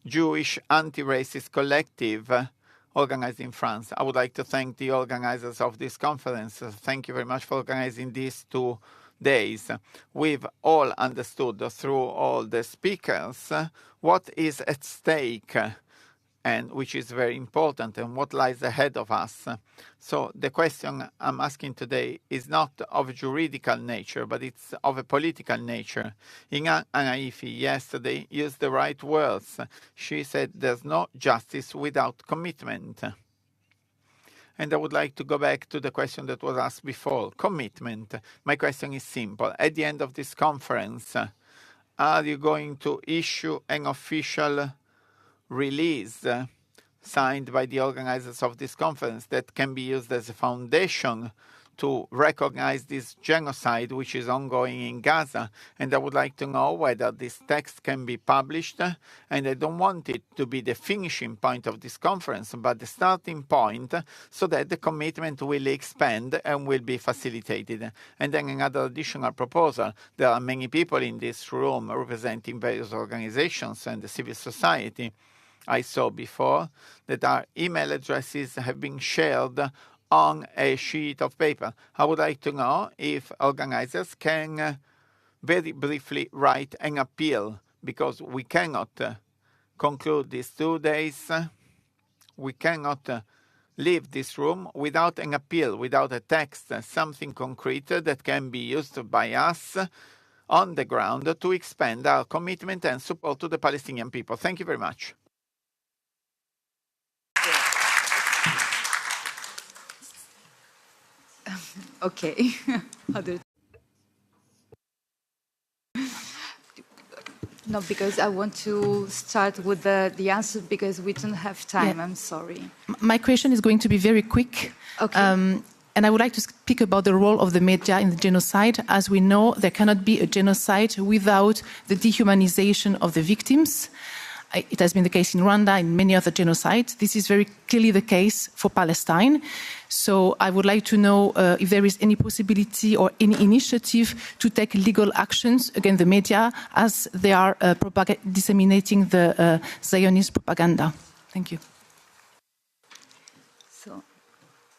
Jewish anti-racist collective organized in France. I would like to thank the organizers of this conference. Thank you very much for organizing these 2 days. We've all understood through all the speakers what is at stake, and which is very important, and what lies ahead of us. So the question I'm asking today is not of a juridical nature, but it's of a political nature. Inga Anaifi yesterday used the right words. She said there's no justice without commitment. And I would like to go back to the question that was asked before, commitment. My question is simple. At the end of this conference, are you going to issue an official release signed by the organizers of this conference that can be used as a foundation to recognize this genocide which is ongoing in Gaza? And I would like to know whether this text can be published, and I don't want it to be the finishing point of this conference, but the starting point, so that the commitment will expand and will be facilitated. And then another additional proposal. There are many people in this room representing various organizations and the civil society. I saw before that our email addresses have been shared on a sheet of paper. I would like to know if organizers can very briefly write an appeal, because we cannot conclude these 2 days. We cannot leave this room without an appeal, without a text, something concrete that can be used by us on the ground to expand our commitment and support to the Palestinian people. Thank you very much. Okay. No, because I want to start with the answer because we don't have time. Yeah. I'm sorry. My question is going to be very quick. Okay. And I would like to speak about the role of the media in the genocide. As we know, there cannot be a genocide without the dehumanization of the victims. It has been the case in Rwanda and many other genocides. This is very clearly the case for Palestine. So I would like to know if there is any possibility or any initiative to take legal actions against the media as they are disseminating the Zionist propaganda. Thank you. So,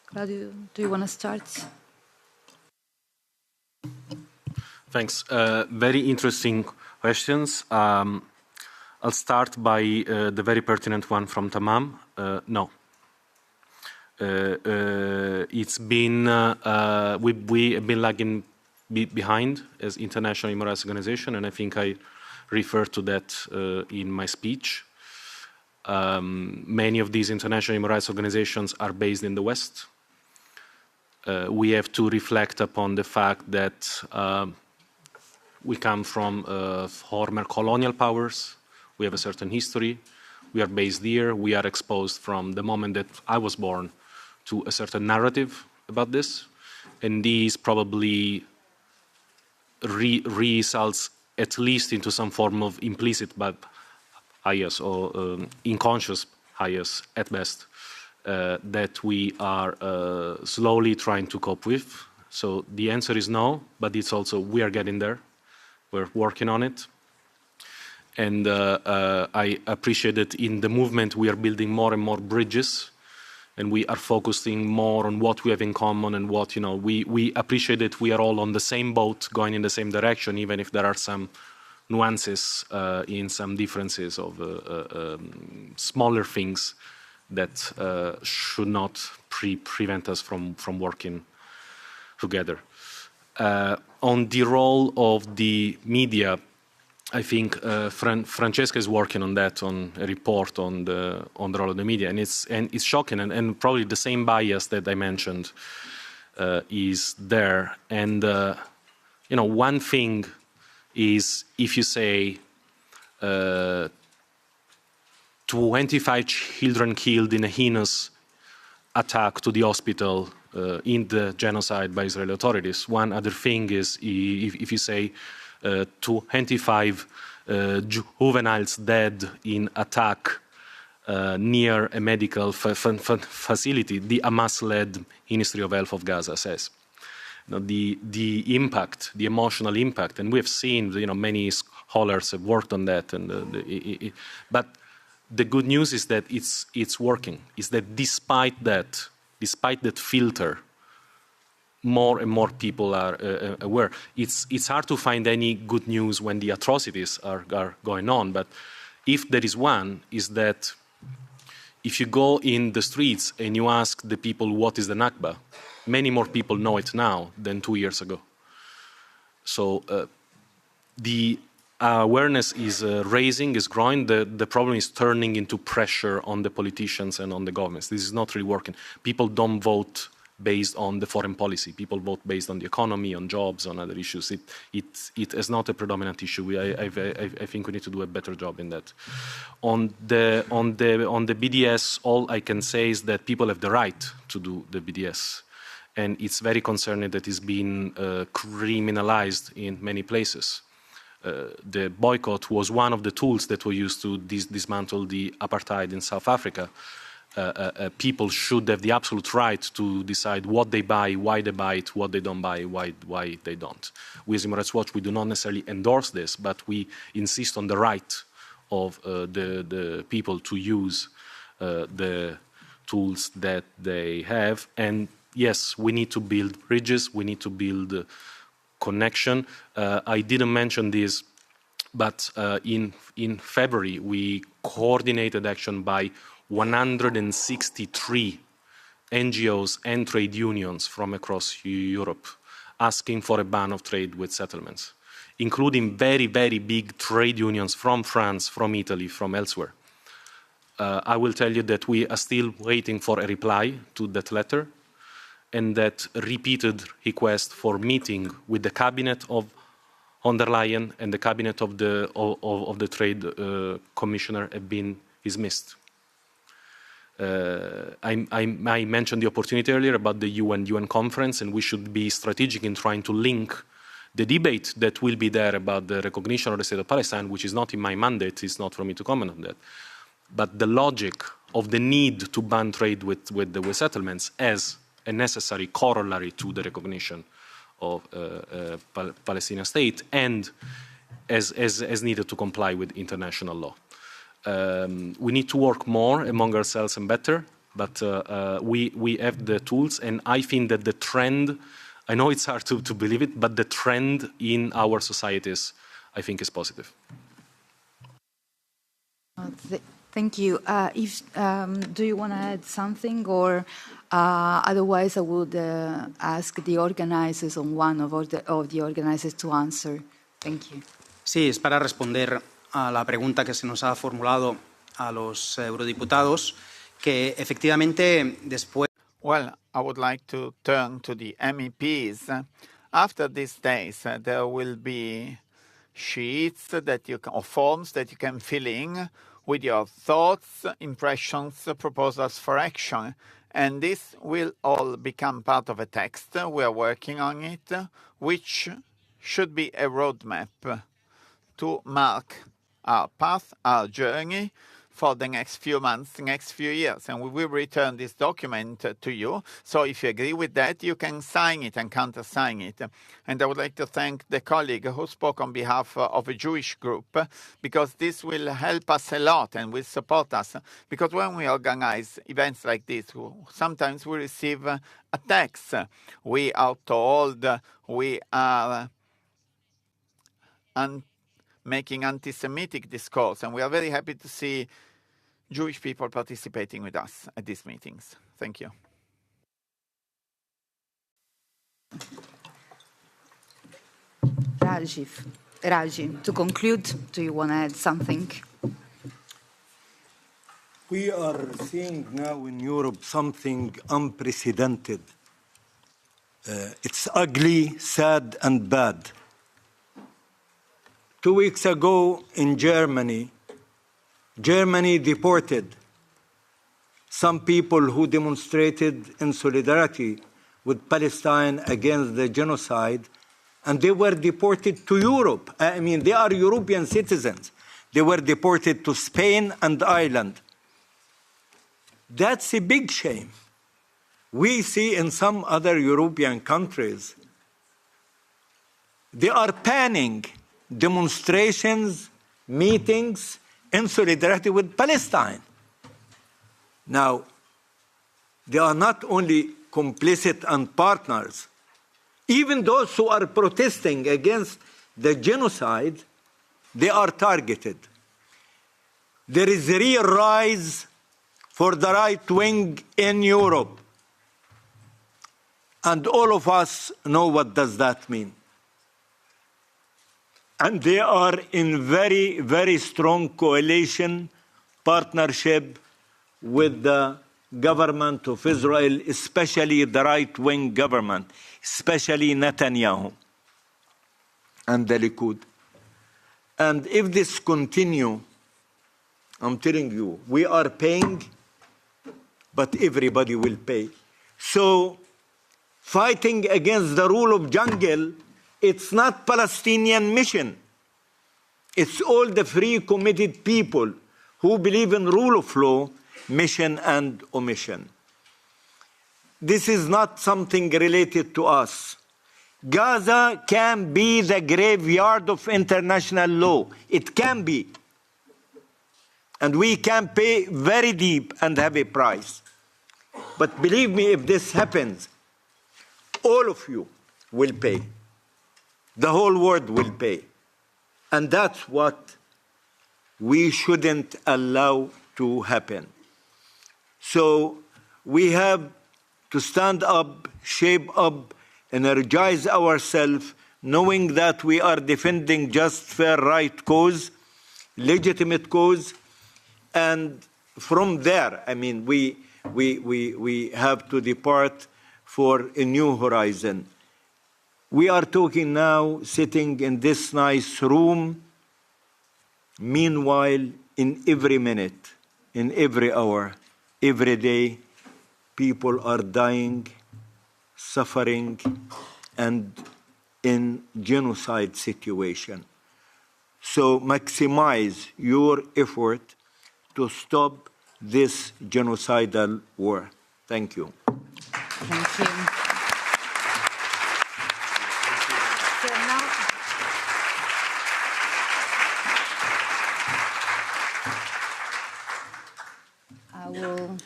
Claudio, do you want to start? Thanks. Very interesting questions. I'll start by the very pertinent one from Tamam. No. It's been, we have been lagging behind as international human rights organization, and I think I referred to that in my speech. Many of these international human rights organizations are based in the West. We have to reflect upon the fact that we come from former colonial powers. We have a certain history. We are based here. We are exposed from the moment that I was born to a certain narrative about this. And these probably results at least into some form of implicit bias or unconscious bias at best that we are slowly trying to cope with. So the answer is no, but it's also we are getting there. We're working on it. And I appreciate that in the movement we are building more and more bridges, and we are focusing more on what we have in common and what, we appreciate that we are all on the same boat going in the same direction, even if there are some nuances in some differences of smaller things that should not prevent us from working together. On the role of the media, I think Francesca is working on that, on a report on the role of the media, and it's shocking, and probably the same bias that I mentioned is there. And one thing is if you say 25 children killed in a heinous attack to the hospital in the genocide by Israeli authorities. One other thing is if you say 25 juveniles dead in attack near a medical facility, the Hamas-led Ministry of Health of Gaza says. The impact, the emotional impact, and we have seen, many scholars have worked on that, but the good news is that it's working. Is that despite that filter, more and more people are aware. It's hard to find any good news when the atrocities are going on, but if there is one, is that if you go in the streets and you ask the people what is the Nakba, many more people know it now than 2 years ago. So the awareness is raising, is growing. The problem is turning into pressure on the politicians and on the governments. This is not really working. People don't vote based on the foreign policy. People vote based on the economy, on jobs, on other issues. It is not a predominant issue. I think we need to do a better job in that. On the BDS, all I can say is that people have the right to do the BDS, and it's very concerning that it's been criminalized in many places. The boycott was one of the tools that were used to dismantle the apartheid in South Africa. People should have the absolute right to decide what they buy, why they buy it, what they don't buy, why they don't. We as Human Rights Watch, we do not necessarily endorse this, but we insist on the right of the people to use the tools that they have. And yes, we need to build bridges, we need to build connection. I didn't mention this, but in February we coordinated action by 163 NGOs and trade unions from across Europe asking for a ban of trade with settlements, including very, very big trade unions from France, from Italy, from elsewhere. I will tell you that we are still waiting for a reply to that letter, and that repeated request for meeting with the cabinet of von der Leyen and the cabinet of the trade commissioner have been dismissed. I mentioned the opportunity earlier about the UN conference, and we should be strategic in trying to link the debate that will be there about the recognition of the state of Palestine, which is not in my mandate, it's not for me to comment on that, but the logic of the need to ban trade with settlements as a necessary corollary to the recognition of Palestinian state, and as needed to comply with international law. We need to work more among ourselves and better, but we have the tools, and I think that the trend, I know it's hard to believe it, but the trend in our societies, I think, is positive. Thank you. Do you want to add something, or otherwise I would ask the organizers on one of the organizers to answer. Thank you. Sí, es para responder a la pregunta que se nos ha formulado a los eurodiputados, que efectivamente después. Well, I would like to turn to the MEPs. After these days, there will be sheets that you can, or forms that you can fill in with your thoughts, impressions, proposals for action. And this will all become part of a text. We are working on it, which should be a roadmap to mark our path, our journey for the next few months, the next few years. And we will return this document to you. So if you agree with that, you can sign it and countersign it. And I would like to thank the colleague who spoke on behalf of a Jewish group, because this will help us a lot and will support us. Because when we organize events like this, sometimes we receive attacks. We are told we are making anti-Semitic discourse, and we are very happy to see Jewish people participating with us at these meetings. Thank you. Raji, to conclude, do you want to add something? We are seeing now in Europe something unprecedented. It's ugly, sad, and bad. 2 weeks ago in Germany deported some people who demonstrated in solidarity with Palestine against the genocide, and they were deported to Europe. I mean, they are European citizens. They were deported to Spain and Ireland. That's a big shame. We see in some other European countries, they are planning demonstrations, meetings in solidarity with Palestine. Now, they are not only complicit and partners, even those who are protesting against the genocide, they are targeted. There is a real rise for the right wing in Europe. And all of us know what does that mean. And they are in very, very strong coalition, partnership with the government of Israel, especially the right-wing government, especially Netanyahu and the Likud. And if this continue, I'm telling you, we are paying, but everybody will pay. So fighting against the rule of jungle, it's not Palestinian mission. It's all the free, committed people who believe in rule of law, mission and omission. This is not something related to us. Gaza can be the graveyard of international law. It can be. And we can pay very deep and heavy price. But believe me, if this happens, all of you will pay. The whole world will pay. And that's what we shouldn't allow to happen. So we have to stand up, shape up, energize ourselves, knowing that we are defending just, fair, right cause, legitimate cause. And from there, I mean, we have to depart for a new horizon. We are talking now, sitting in this nice room. Meanwhile, in every minute, in every hour, every day people are dying, suffering, and in genocide situation. So maximize your effort to stop this genocidal war. Thank you. Thank you. So now, I will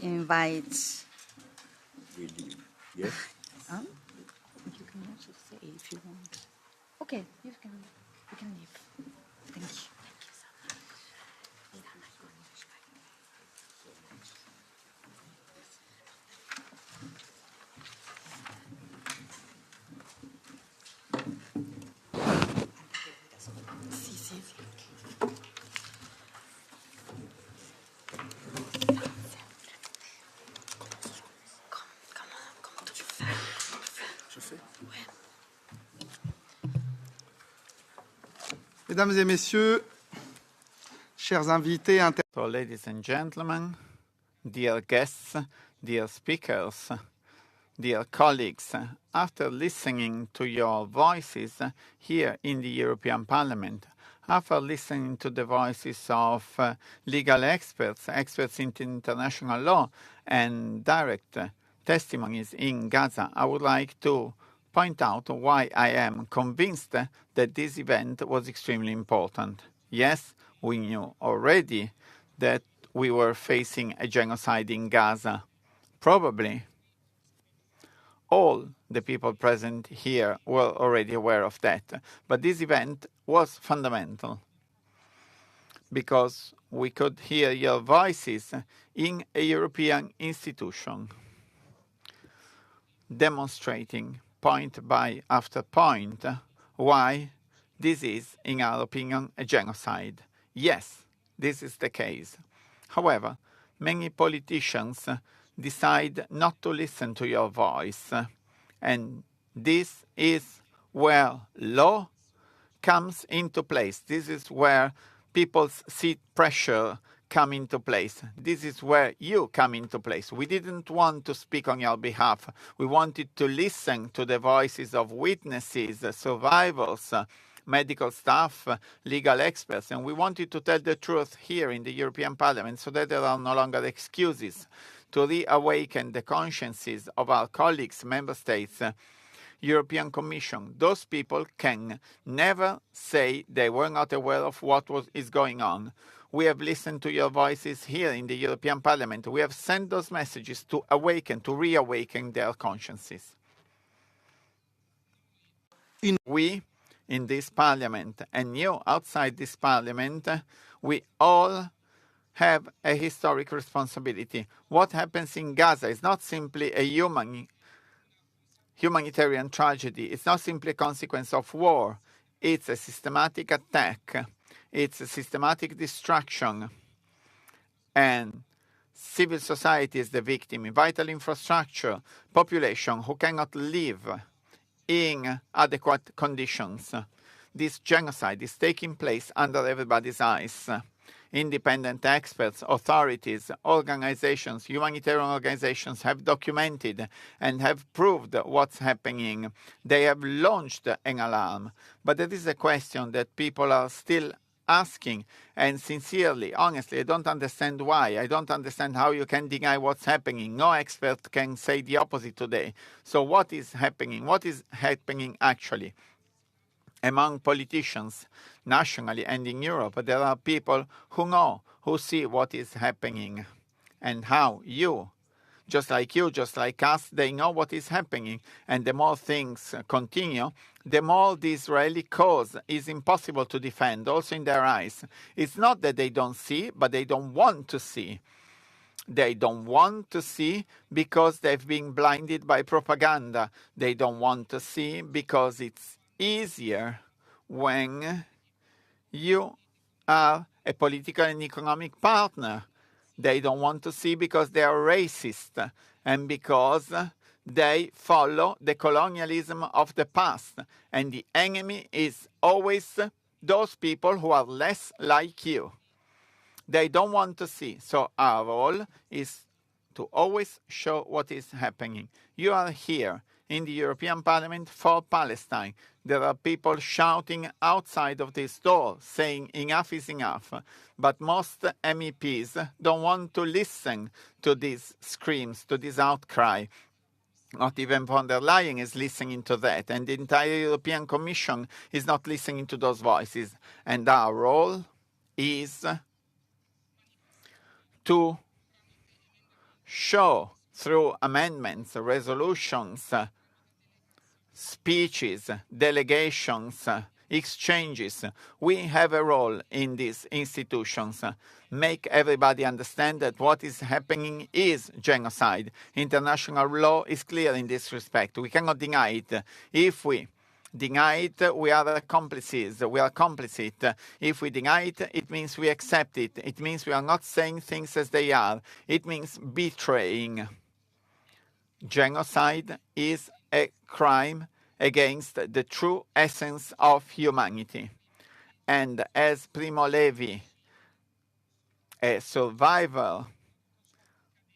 invite. Yes. You can also say if you want. Okay, you can leave. Thank you. Thank you so much. Sí, sí, sí. Comment tu fais? Je fais. Mesdames et messieurs, chers invités, So, ladies and gentlemen, dear guests, dear speakers, dear colleagues, after listening to your voices here in the European Parliament, after listening to the voices of legal experts, experts in international law, and direct testimonies in Gaza, I would like to point out why I am convinced that this event was extremely important. Yes, we knew already that we were facing a genocide in Gaza. Probably all the people present here were already aware of that. But this event was fundamental because we could hear your voices in a European institution, demonstrating point by after point why this is, in our opinion, a genocide. Yes, this is the case. However, many politicians decide not to listen to your voice, and this is where law comes into place. This is where people's seat pressure come into place. This is where you come into place. We didn't want to speak on your behalf. We wanted to listen to the voices of witnesses, survivors, medical staff, legal experts, and we wanted to tell the truth here in the European Parliament so that there are no longer excuses, to reawaken the consciences of our colleagues, member states, European Commission. Those people can never say they were not aware of what is going on. We have listened to your voices here in the European Parliament. We have sent those messages to awaken, to reawaken their consciences. We, in this Parliament, and you outside this Parliament, we all have a historic responsibility. What happens in Gaza is not simply a humanitarian tragedy. It's not simply a consequence of war. It's a systematic attack. It's a systematic destruction. And civil society is the victim, vital infrastructure, population who cannot live in adequate conditions. This genocide is taking place under everybody's eyes. Independent experts, authorities, organizations, humanitarian organizations have documented and have proved what's happening. They have launched an alarm. But there is a question that people are still asking, and sincerely, honestly, I don't understand why. I don't understand how you can deny what's happening. No expert can say the opposite today. So what is happening? What is happening actually? Among politicians, nationally and in Europe, there are people who know, who see what is happening and how you, just like us, they know what is happening. And the more things continue, the more the Israeli cause is impossible to defend, also in their eyes. It's not that they don't see, but they don't want to see. They don't want to see because they've been blinded by propaganda. They don't want to see because it's easier when you are a political and economic partner. They don't want to see because they are racist and because they follow the colonialism of the past. And the enemy is always those people who are less like you. they don't want to see. So our role is to always show what is happening. You are here in the European Parliament for Palestine. There are people shouting outside of this door saying enough is enough. But most MEPs don't want to listen to these screams, to this outcry. Not even von der Leyen is listening to that. And the entire European Commission is not listening to those voices. And our role is to show through amendments, resolutions, speeches, delegations, exchanges. We have a role in these institutions. Make everybody understand that what is happening is genocide. International law is clear in this respect. We cannot deny it. If we deny it, we are accomplices. We are complicit. If we deny it, it means we accept it. It means we are not saying things as they are. It means betraying. Genocide is a crime against the true essence of humanity. And as Primo Levi, a survivor,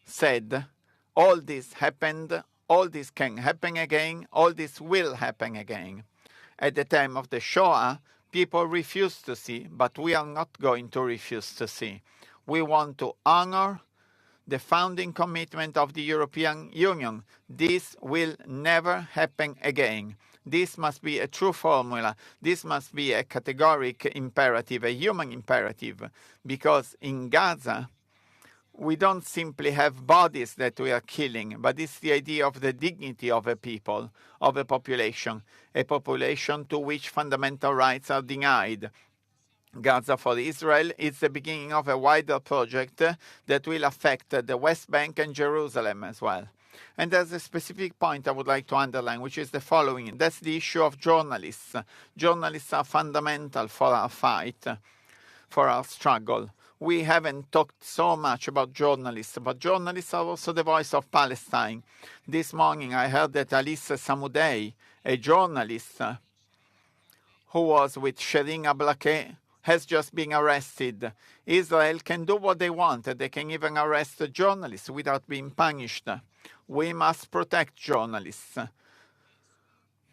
said, all this happened, all this can happen again, all this will happen again. At the time of the Shoah, people refused to see, but we are not going to refuse to see. We want to honor the founding commitment of the European Union. This will never happen again. This must be a true formula. This must be a categoric imperative, a human imperative, because in Gaza, we don't simply have bodies that we are killing, but it's the idea of the dignity of a people, of a population to which fundamental rights are denied. Gaza for Israel is the beginning of a wider project that will affect the West Bank and Jerusalem as well. And there's a specific point I would like to underline, which is the following. That's the issue of journalists. Journalists are fundamental for our fight, for our struggle. We haven't talked so much about journalists, but journalists are also the voice of Palestine. This morning I heard that Alice Samudei, a journalist who was with Shirin Ablaqeh, has just been arrested. Israel can do what they want. They can even arrest journalists without being punished. We must protect journalists.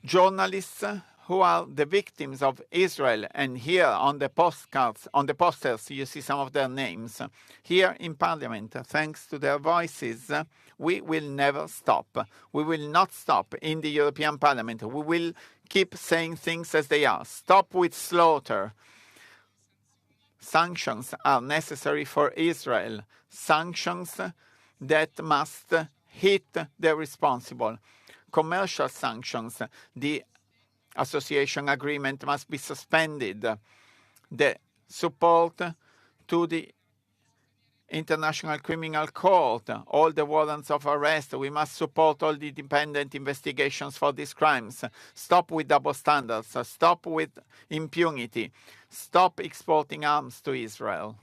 Journalists who are the victims of Israel. And here on the postcards, on the posters, you see some of their names. Here in Parliament, thanks to their voices, we will never stop. We will not stop in the European Parliament. We will keep saying things as they are. Stop with slaughter. Sanctions are necessary for Israel. Sanctions that must hit the responsible. Commercial sanctions. The association agreement must be suspended. The support to the International Criminal Court, all the warrants of arrest, we must support all the independent investigations for these crimes. Stop with double standards. Stop with impunity. Stop exporting arms to Israel.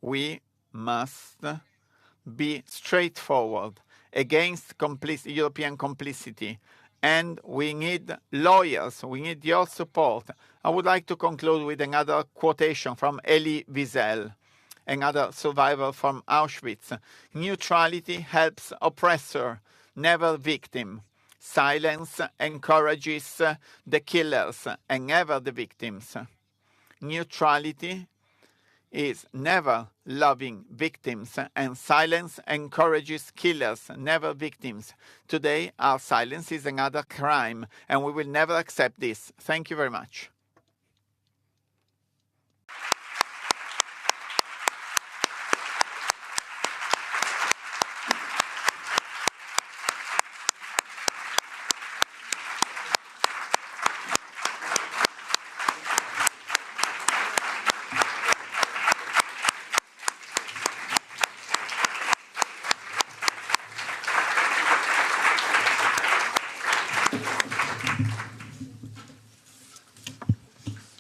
We must be straightforward against European complicity. And we need lawyers. We need your support. I would like to conclude with another quotation from Elie Wiesel, another survivor from Auschwitz. Neutrality helps oppressor, never victim. Silence encourages the killers and never the victims. Neutrality is never loving victims, and silence encourages killers, never victims. Today, our silence is another crime, and we will never accept this. Thank you very much.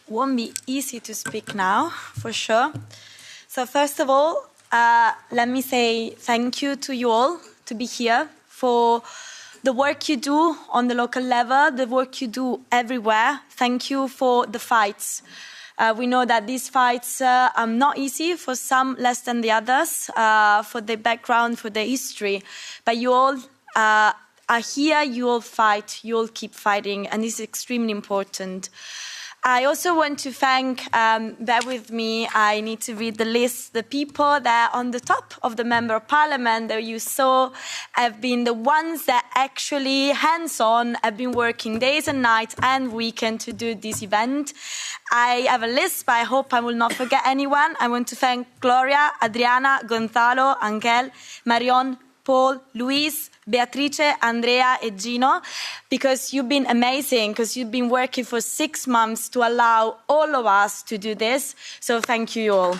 Won't be easy to speak now, for sure. So first of all, let me say thank you to you all to be here, for the work you do on the local level, the work you do everywhere. Thank you for the fights. We know that these fights are not easy, for some less than the others, for their background, for their history. But you all are here, you all fight, you all keep fighting, and this is extremely important. I also want to thank, bear with me, I need to read the list, the people that are on the top of the Member of Parliament that you saw have been the ones that actually, hands-on, have been working days and nights and weekends to do this event. I have a list, but I hope I will not forget anyone. I want to thank Gloria, Adriana, Gonzalo, Angel, Marion, Paul, Luis, Beatrice, Andrea, and Gino, because you've been amazing, because you've been working for 6 months to allow all of us to do this. So thank you all.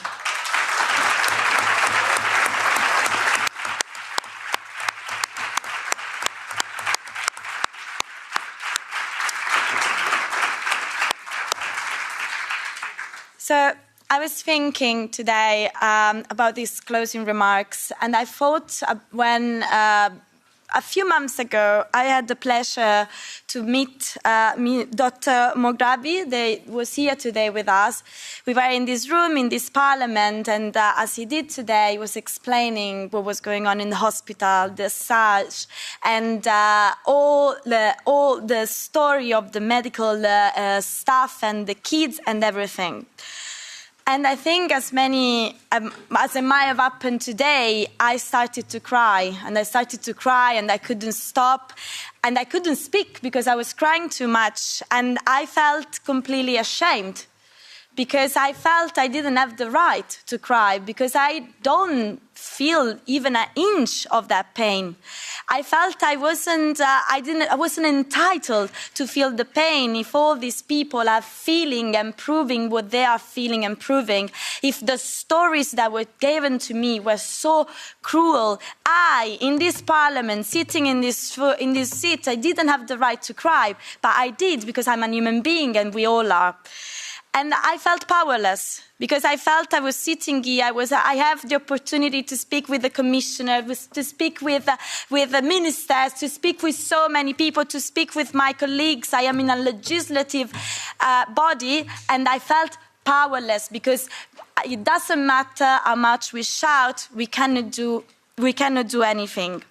So I was thinking today about these closing remarks, and I thought when a few months ago I had the pleasure to meet Dr. Moghrabi. They was here today with us. We were in this room, in this parliament, and as he did today, he was explaining what was going on in the hospital, the SARS, and all the story of the medical staff and the kids and everything. And I think as it might have happened today, I started to cry, and I couldn't stop, and I couldn't speak because I was crying too much, and I felt completely ashamed because I felt I didn't have the right to cry because I don't feel even an inch of that pain. I felt I wasn't entitled to feel the pain if all these people are feeling and proving what they are feeling and proving. If the stories that were given to me were so cruel, I, in this parliament, sitting in this seat, I didn't have the right to cry, but I did because I'm a human being and we all are. And I felt powerless because I felt I was sitting here. I have the opportunity to speak with the commissioner, to speak with the ministers, to speak with so many people, to speak with my colleagues. I am in a legislative body, and I felt powerless because it doesn't matter how much we shout, we cannot do anything.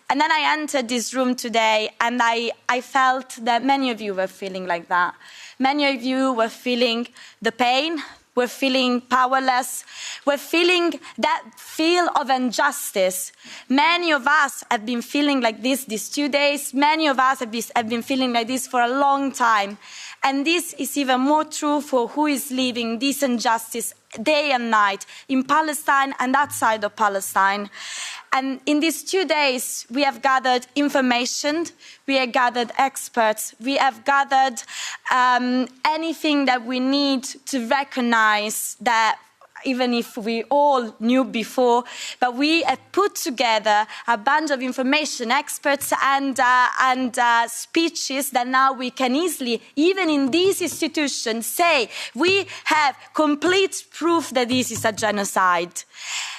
And then I entered this room today, and I felt that many of you were feeling like that. Many of you were feeling the pain, were feeling powerless, were feeling that feel of injustice. Many of us have been feeling like this these 2 days. Many of us have been feeling like this for a long time. And this is even more true for who is living this injustice day and night in Palestine and outside of Palestine. And in these 2 days, we have gathered information, we have gathered experts, we have gathered anything that we need to recognize that even if we all knew before, but we have put together a bunch of information, experts and speeches that now we can easily, even in these institutions, say we have complete proof that this is a genocide.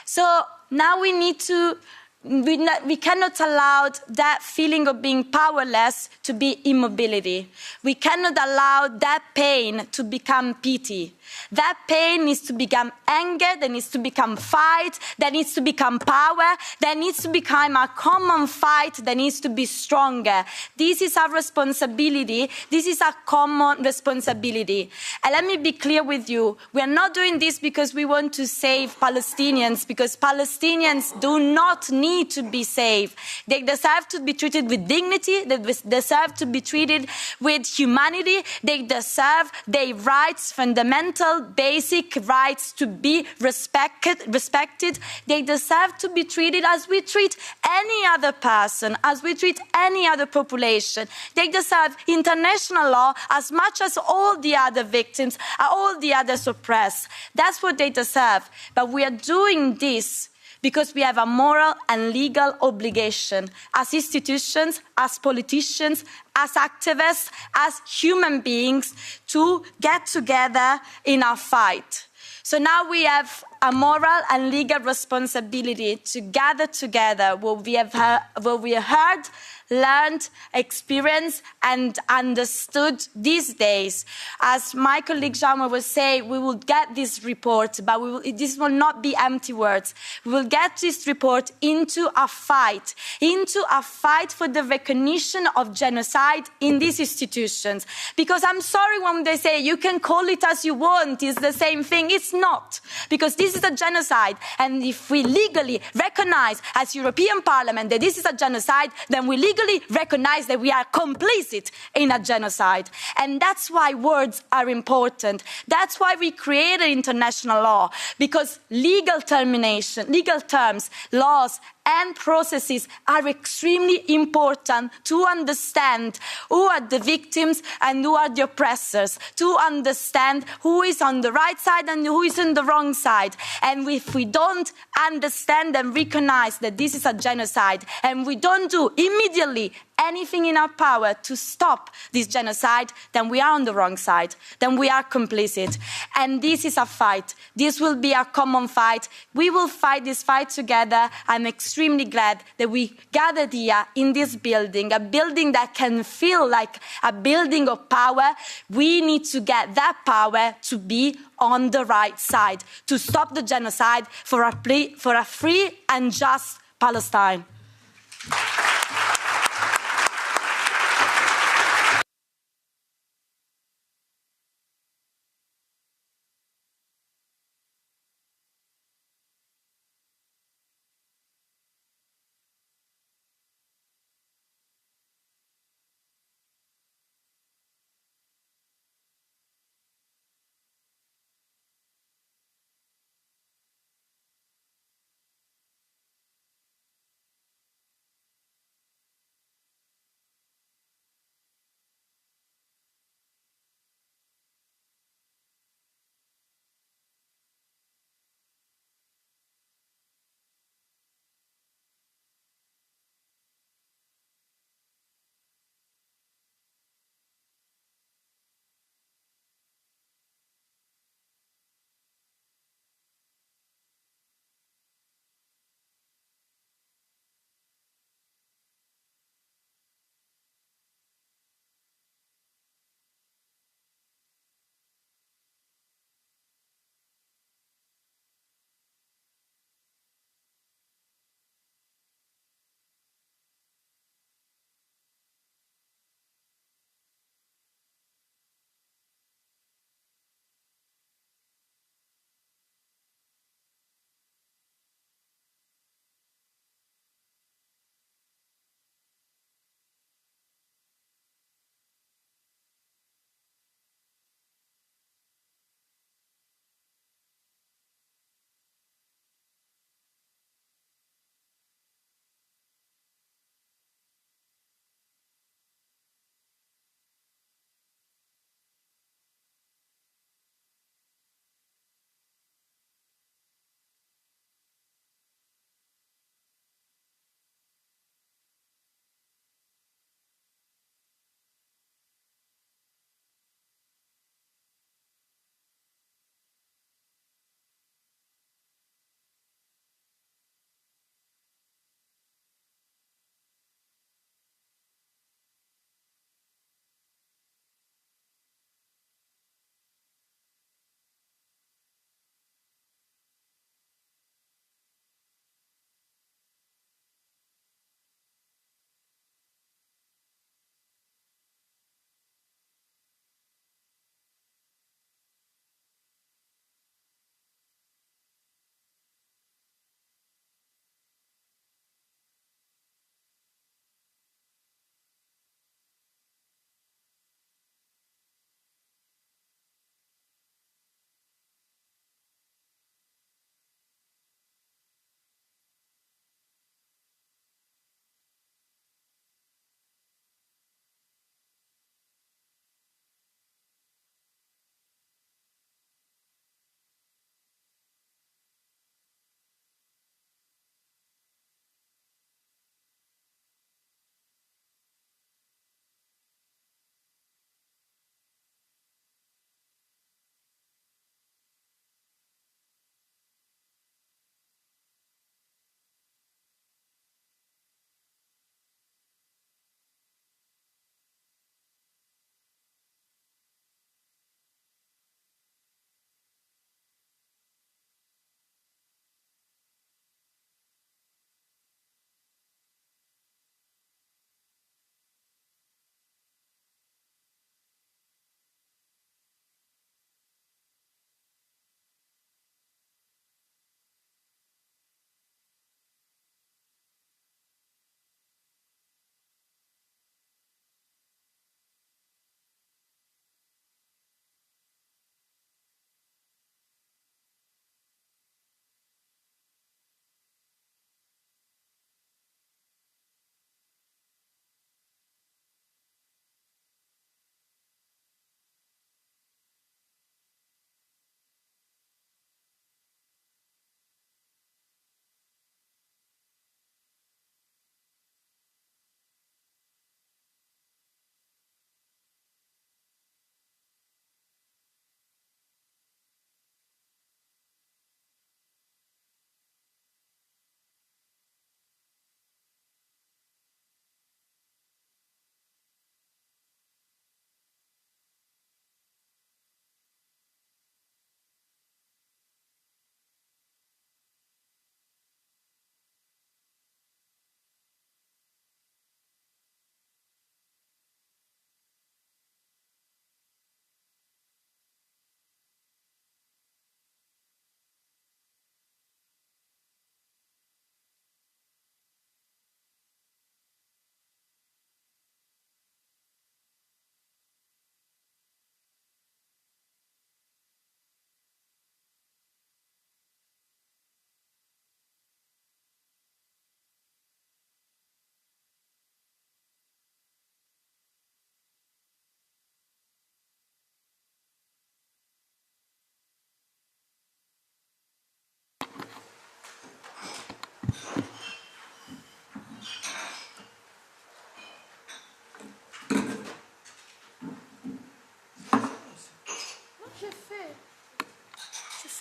So now we need to, we cannot allow that feeling of being powerless to be immobility. We cannot allow that pain to become pity. That pain needs to become anger, that needs to become fight, that needs to become power, that needs to become a common fight, that needs to be stronger. This is our responsibility. This is a common responsibility. And let me be clear with you. We are not doing this because we want to save Palestinians, because Palestinians do not need to be saved. They deserve to be treated with dignity. They deserve to be treated with humanity. They deserve their rights, fundamental, basic rights to be respected. They deserve to be treated as we treat any other person, as we treat any other population. They deserve international law as much as all the other victims, all the others oppressed. That's what they deserve. But we are doing this because we have a moral and legal obligation as institutions, as politicians, as activists, as human beings to get together in our fight. So now we have a moral and legal responsibility to gather together what we have heard learned, experienced, and understood these days. As my colleague Jaume was saying, we will get this report, but this will not be empty words. We will get this report into a fight for the recognition of genocide in these institutions. Because I'm sorry when they say you can call it as you want, it's the same thing. It's not. Because this is a genocide. And if we legally recognize as European Parliament that this is a genocide, then we legally recognize that we are complicit in a genocide. And that's why words are important. That's why we created international law. Because legal terms, laws, and processes are extremely important to understand who are the victims and who are the oppressors, to understand who is on the right side and who is on the wrong side. And if we don't understand and recognize that this is a genocide, and we don't do immediately anything in our power to stop this genocide, then we are on the wrong side. Then we are complicit. And this is a fight. This will be a common fight. We will fight this fight together. I'm extremely glad that we gathered here in this building, a building that can feel like a building of power. We need to get that power to be on the right side, to stop the genocide for a free and just Palestine.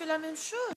fait la même chose.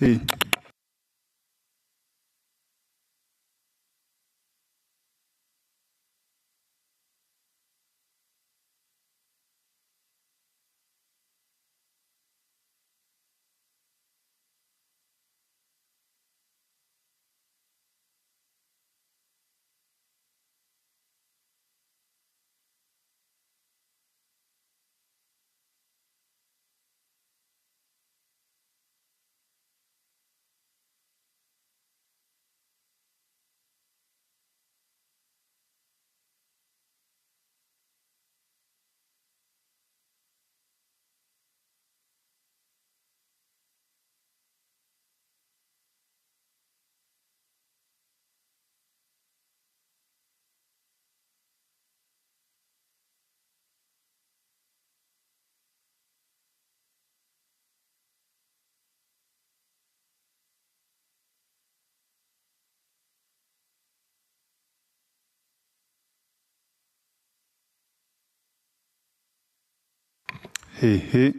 Hey. Hey, hey.